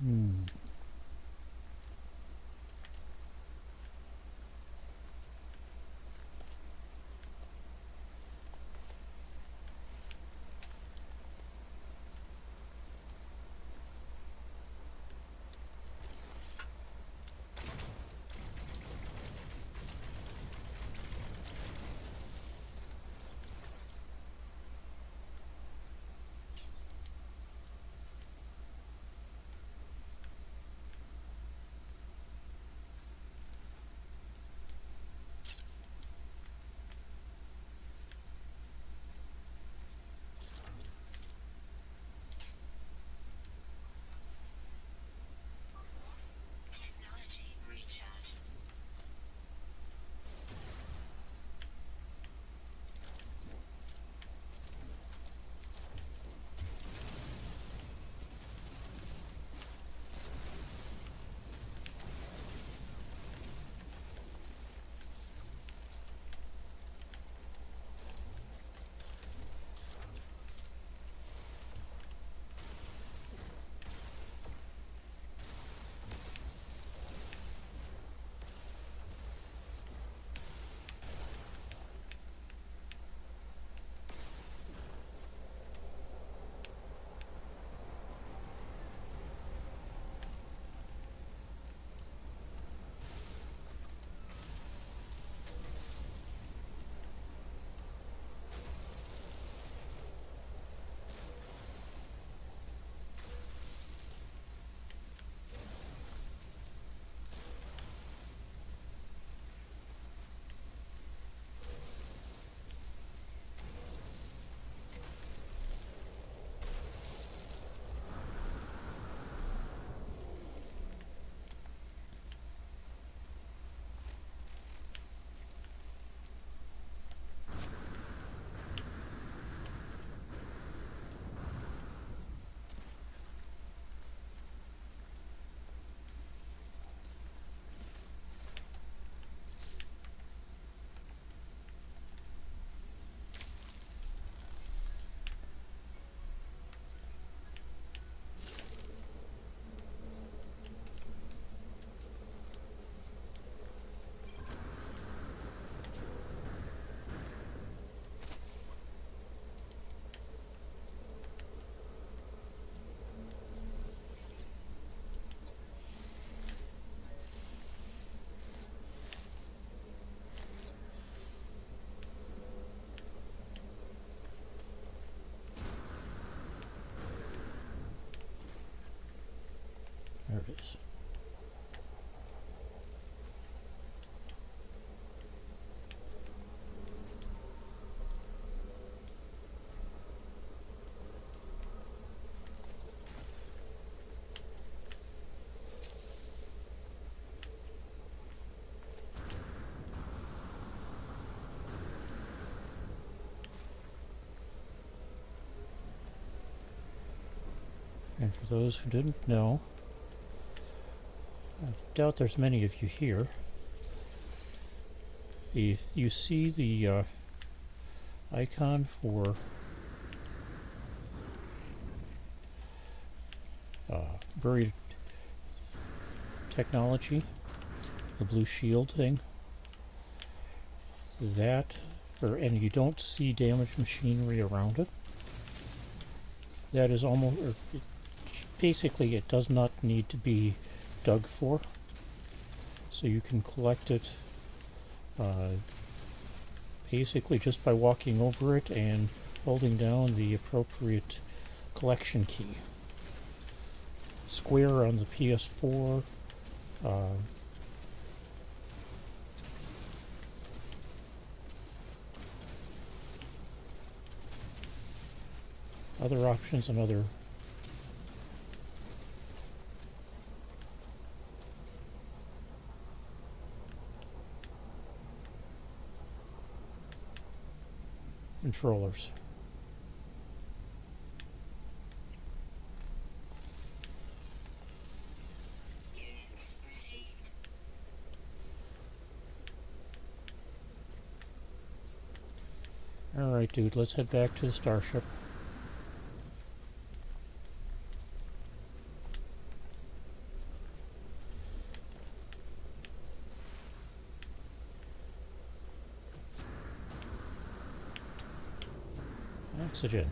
Hmm. Technology recharge. There it is. And for those who didn't know, I doubt there's many of you here. If you see the icon for buried technology, the blue shield thing, that, and you don't see damaged machinery around it, that is almost, basically it does not need to be dug for, so you can collect it basically just by walking over it and holding down the appropriate collection key. Square on the PS4, other options and other controllers. Units received. Alright, dude, let's head back to the starship. Oxygen.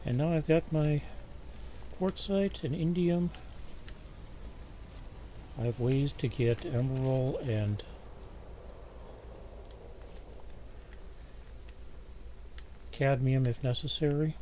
And now I've got my quartzite and indium. I have ways to get emerald and cadmium if necessary.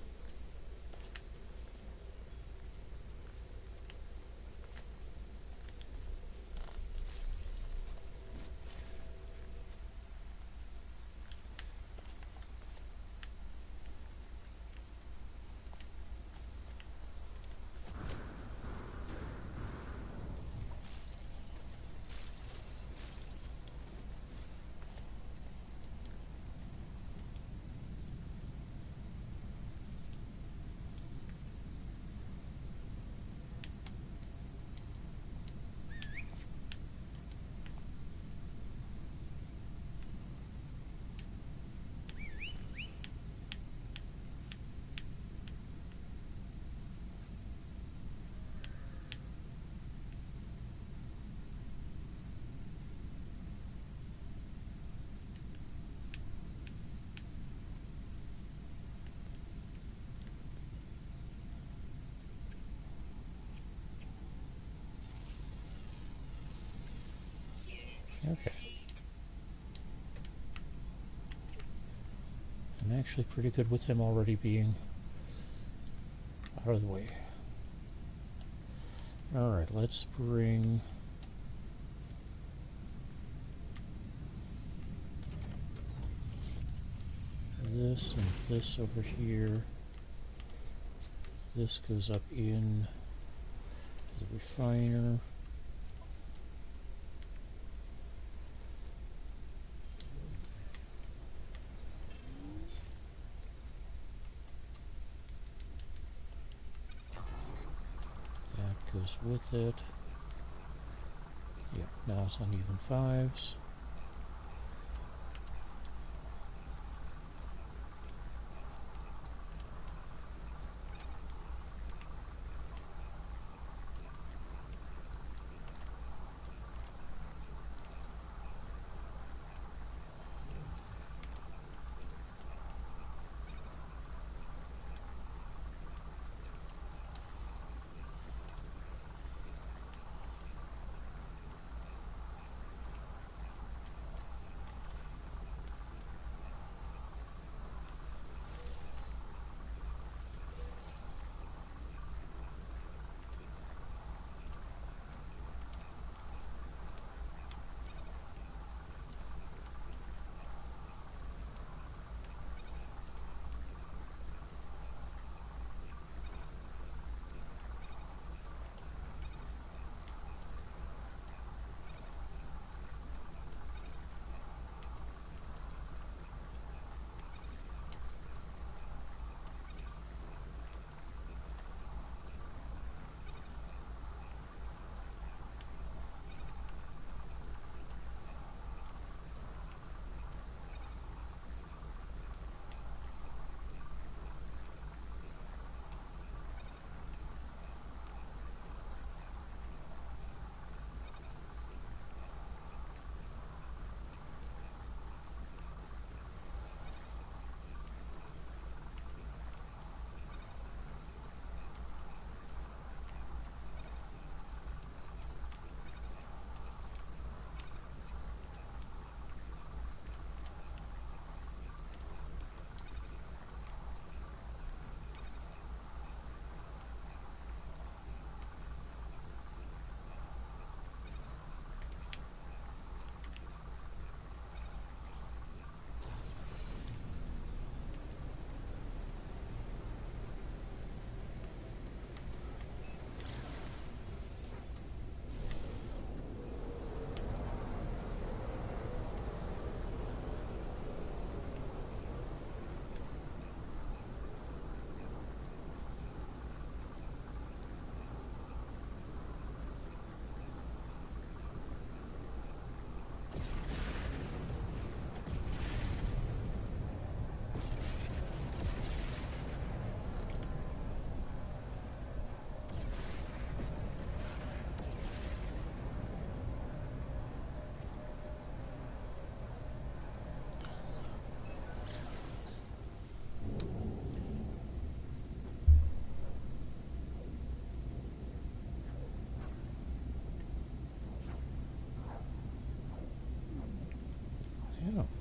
Okay. I'm actually pretty good with him already being out of the way. Alright, let's bring this and this over here. This goes up in to the refiner. That goes with it. Yeah, now it's on even fives.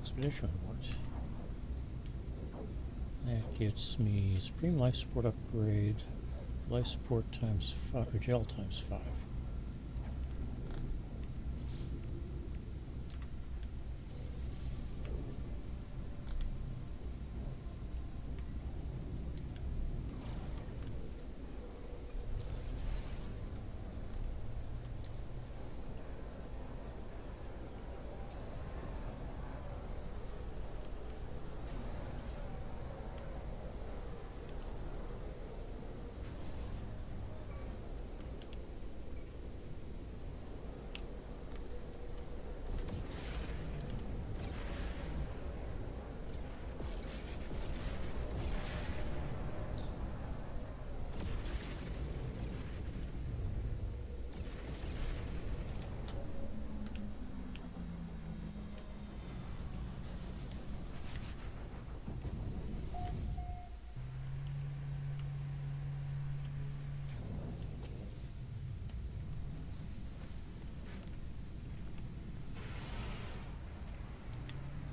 expedition report. That gets me Supreme Life Support upgrade, life support times 5, or gel times 5.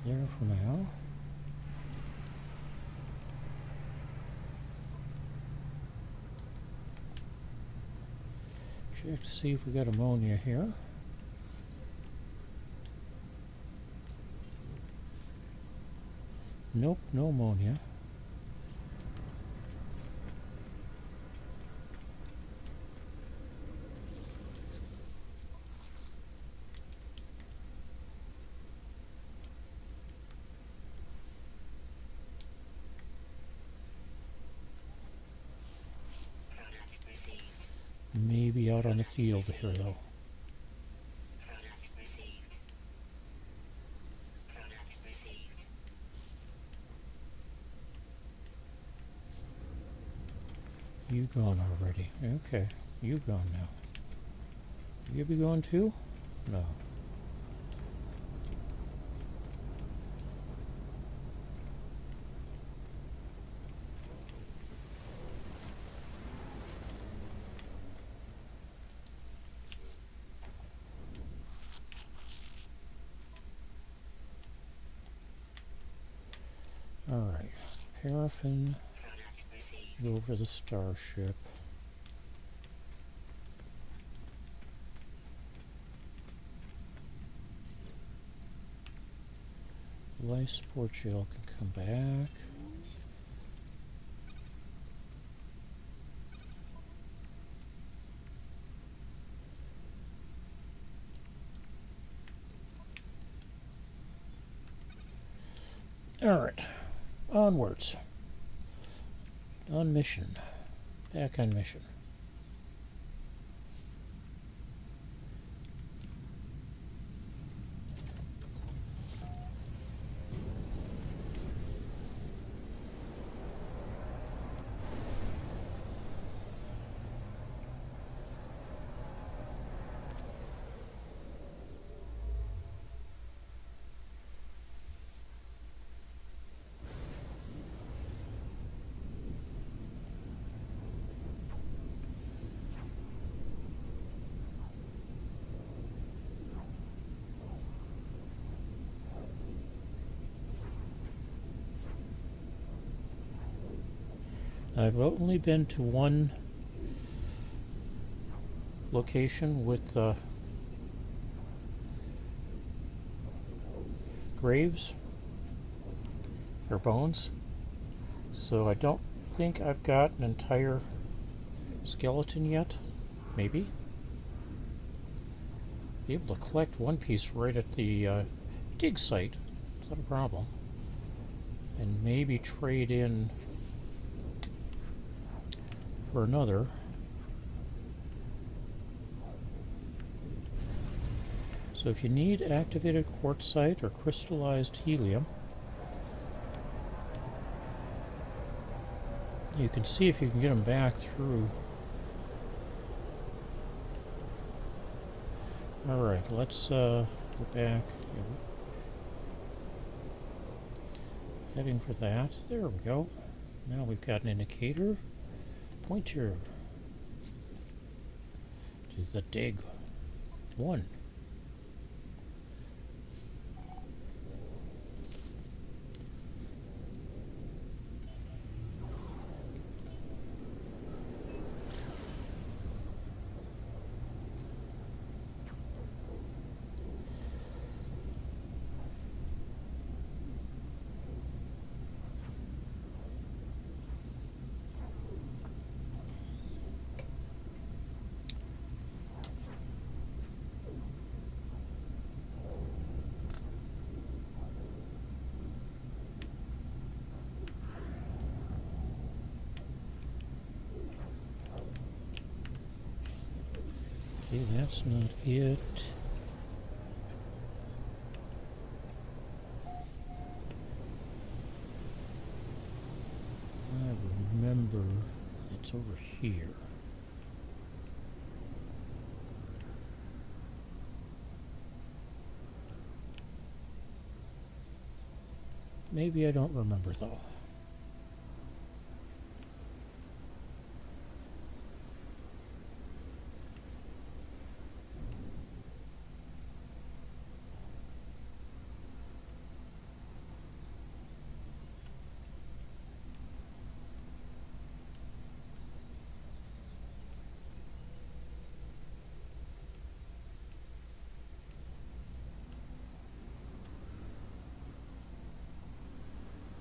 There for now. Check to see if we got ammonia here. Nope, no ammonia. Product received. Maybe out on the field here though. Product received. Product received. You gone already. Okay, you gone now. You be going too? No. Alright, paraffin, Product received. go over the starship. Life support gel can come back. Alright, onwards. On mission. Back on mission. I've only been to one location with graves or bones, so I don't think I've got an entire skeleton yet. Maybe. Be able to collect one piece right at the dig site. It's not a problem. And maybe trade in for another. So if you need activated quartzite or crystallized helium, you can see if you can get them back through. Alright, let's go back. Heading for that. There we go. Now we've got an indicator. Pointer to the dig 1. Okay, that's not it. I remember it's over here. Maybe I don't remember though.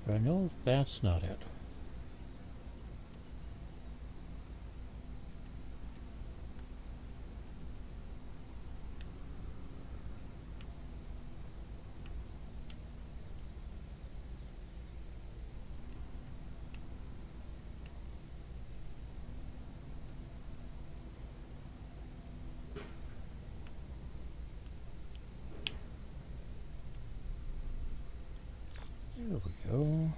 But I know that's not it. There we go.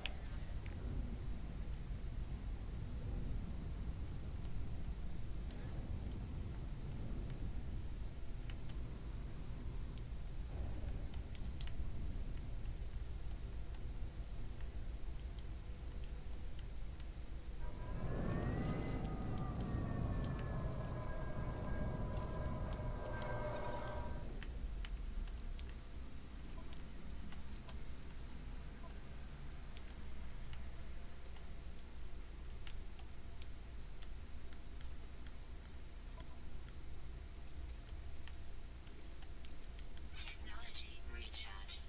Technology recharge.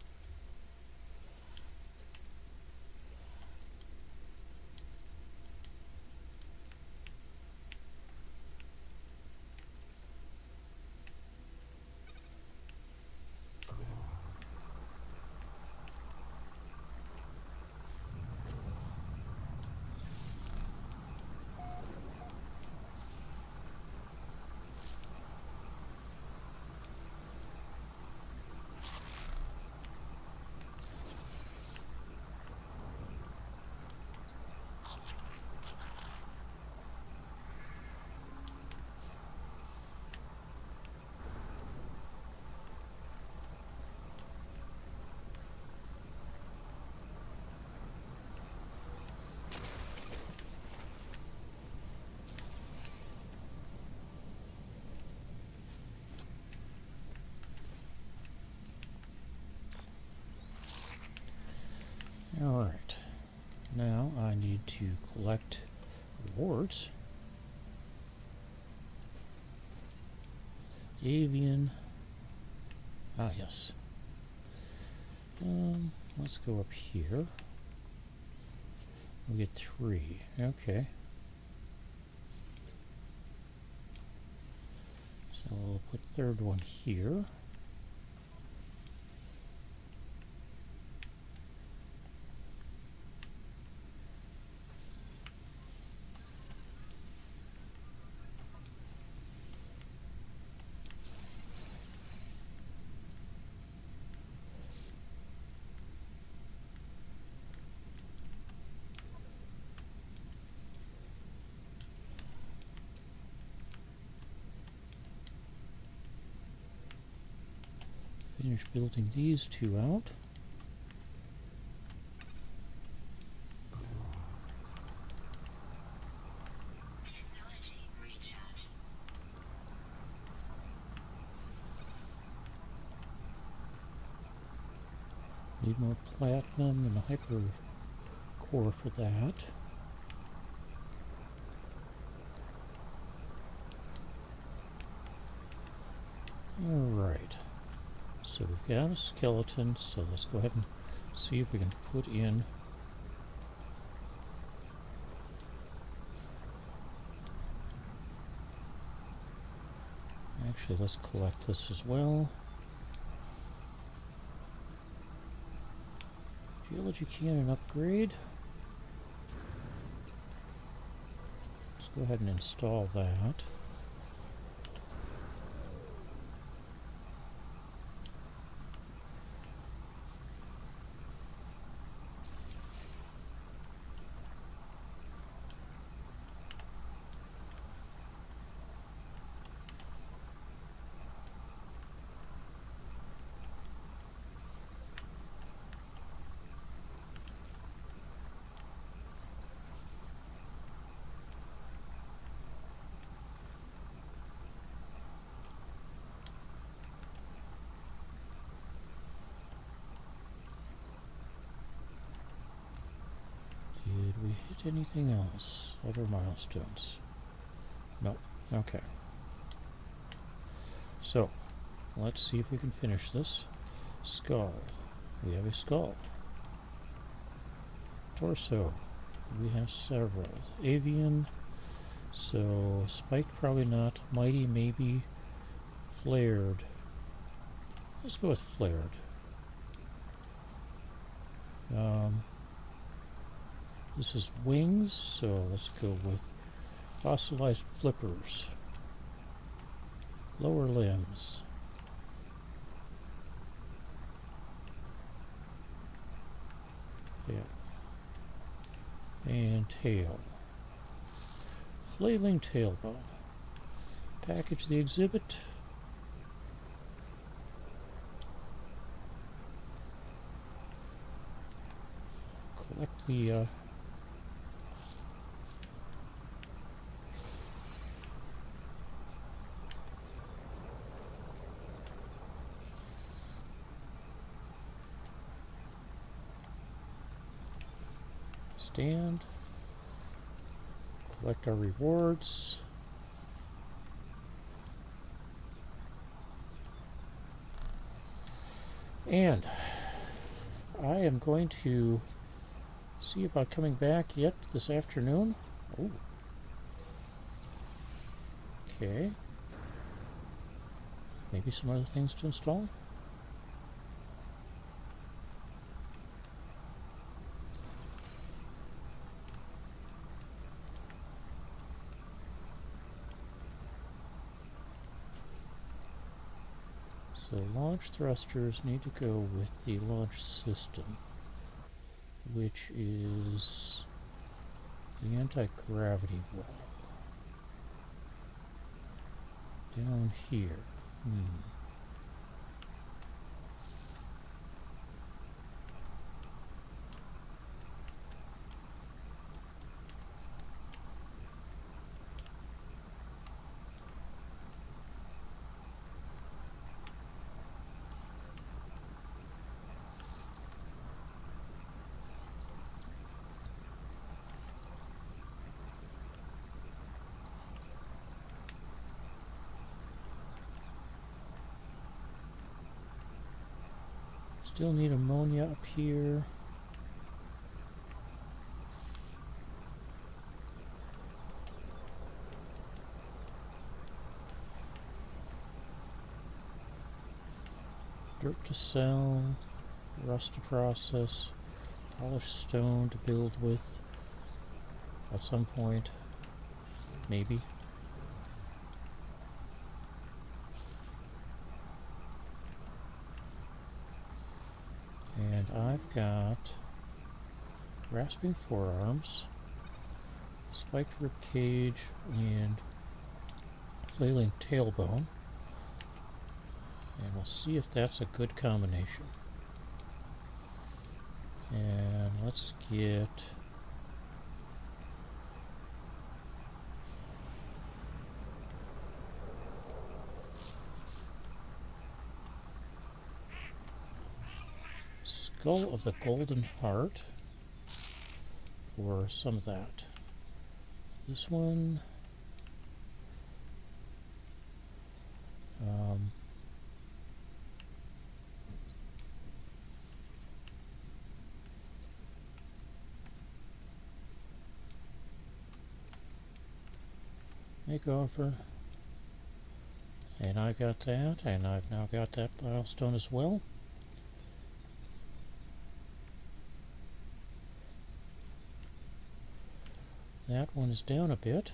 Alright. Now I need to collect rewards. Avian. Ah, yes. Let's go up here. We'll get 3. Okay. So we'll put third one here. Finish building these 2 out. Technology recharge. Need more platinum and a hyper core for that. Alright. So we've got a skeleton, so let's go ahead and see if we can put in actually let's collect this as well. Geology cannon upgrade. Let's go ahead and install that. anything else? Other milestones? No. Okay. So, let's see if we can finish this. Skull. We have a skull. Torso. We have several. Avian. So, spiked probably not. Mighty maybe. Flared. Let's go with flared. This is wings, so let's go with fossilized flippers. Lower limbs. Yeah. And tail. Flailing tailbone. Package the exhibit. Collect the stand. Collect our rewards. And I am going to see about coming back yet this afternoon. Oh. Okay. Maybe some other things to install. So launch thrusters need to go with the launch system, which is the anti-gravity wall. Down here. Still need ammonia up here. Dirt to sell, rust to process, polished stone to build with at some point, maybe. And I've got grasping forearms, spiked rib cage, and flailing tailbone. And we'll see if that's a good combination. And let's get Skull of the Golden Heart for some of that. This one make offer, and I got that, and I've now got that milestone as well. That one is down a bit.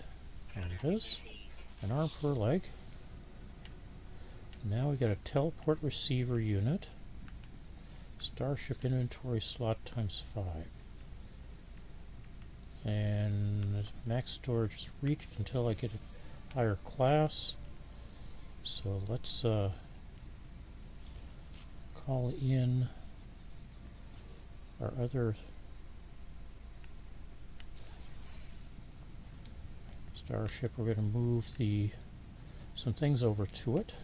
There it is. An arm per leg. Now we got a teleport receiver unit. Starship inventory slot ×5. And max storage is reached until I get a higher class. So let's call in our other starship. We're going to move some things over to it.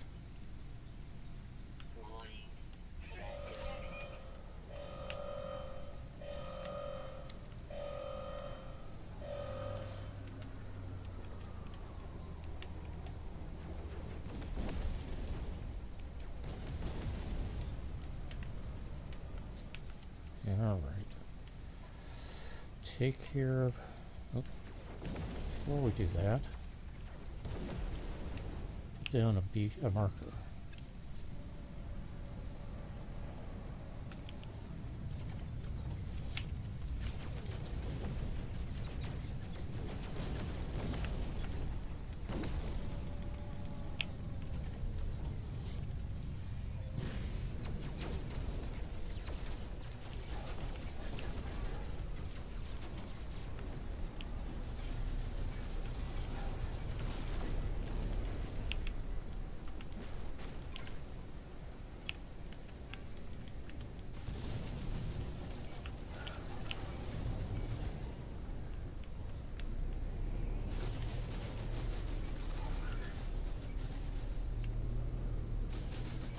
take care of... Oh, before we do that, put down a marker.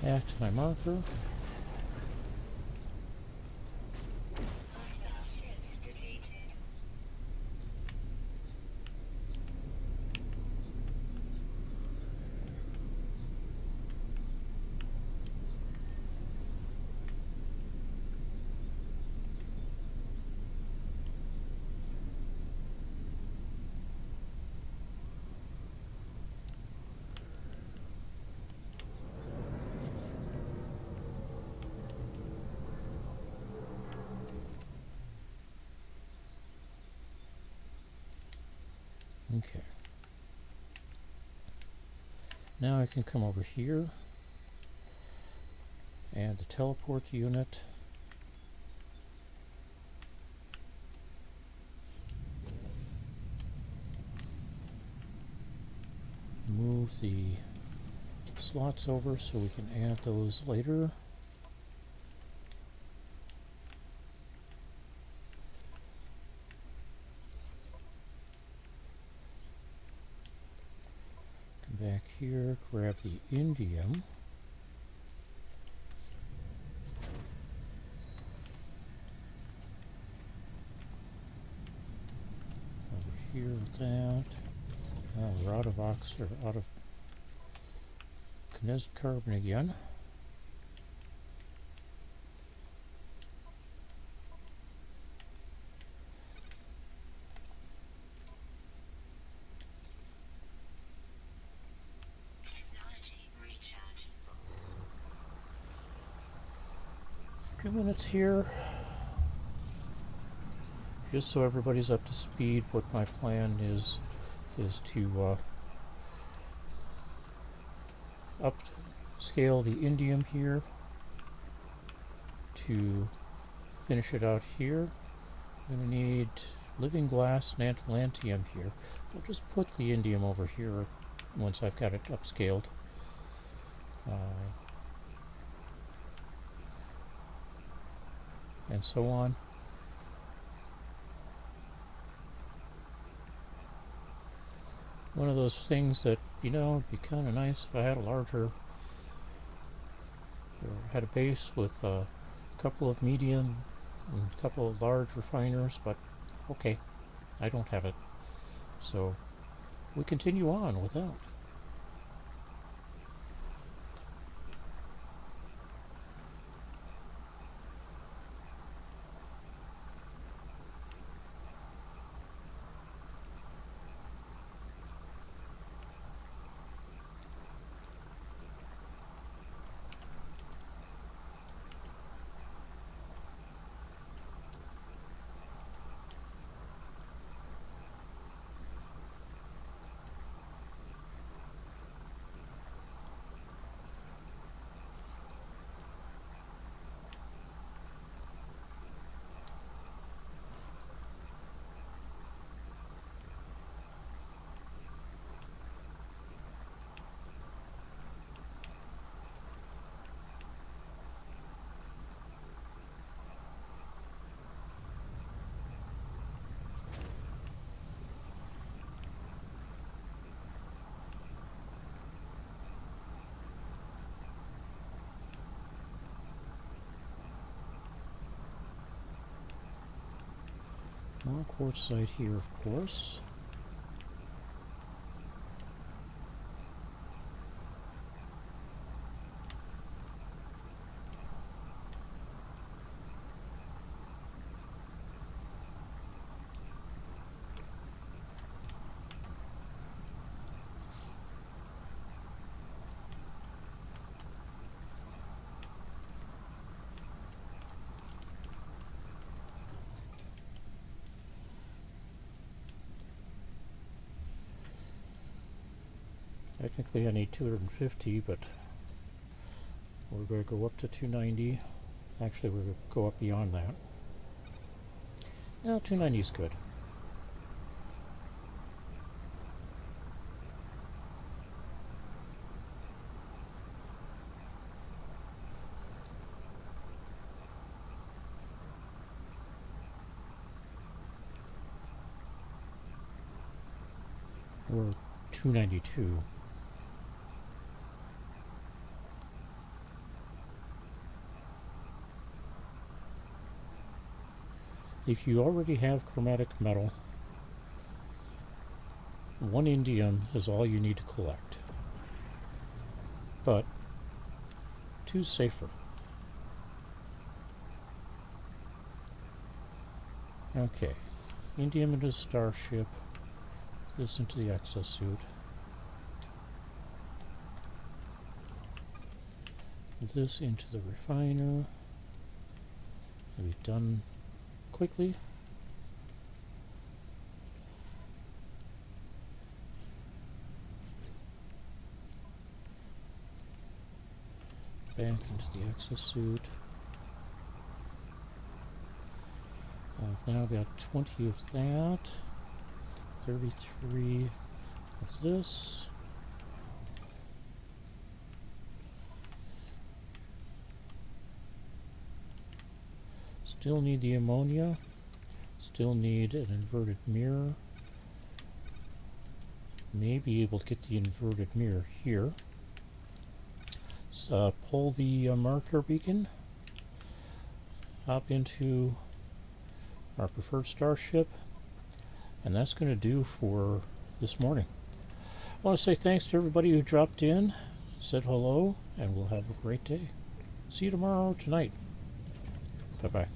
Back to my marker. Hostile ships defeated. Okay. Now I can come over here and the teleport unit. Move the slots over so we can add those later. Come back here, grab the indium. Over here with that. We're out of condensed carbon again. Technology recharge. A few minutes here. Just so everybody's up to speed, what my plan is to upscale the indium here to finish it out here. I'm going to need living glass and atlantium here. I'll just put the indium over here once I've got it upscaled. And so on. One of those things that, you know, it'd be kind of nice if I had a larger, or had a base with a couple of medium and a couple of large refiners, but okay, I don't have it. So we continue on with that. More quartzite here, of course. Technically I need 250, but we're going to go up to 290. Actually, we're going to go up beyond that. No, 290 is good. Or 292. If you already have chromatic metal, 1 indium is all you need to collect. But 2's safer. Okay, indium into the starship, this into the exosuit. This into the refiner. It'll be done quickly. Back into the exosuit. I've now got 20 of that. 33 of this. Still need the ammonia. Still need an inverted mirror. May be able to get the inverted mirror here. So pull the marker beacon. Hop into our preferred starship. And that's going to do for this morning. I want to say thanks to everybody who dropped in, said hello, and we'll have a great day. See you tomorrow, tonight. Bye-bye.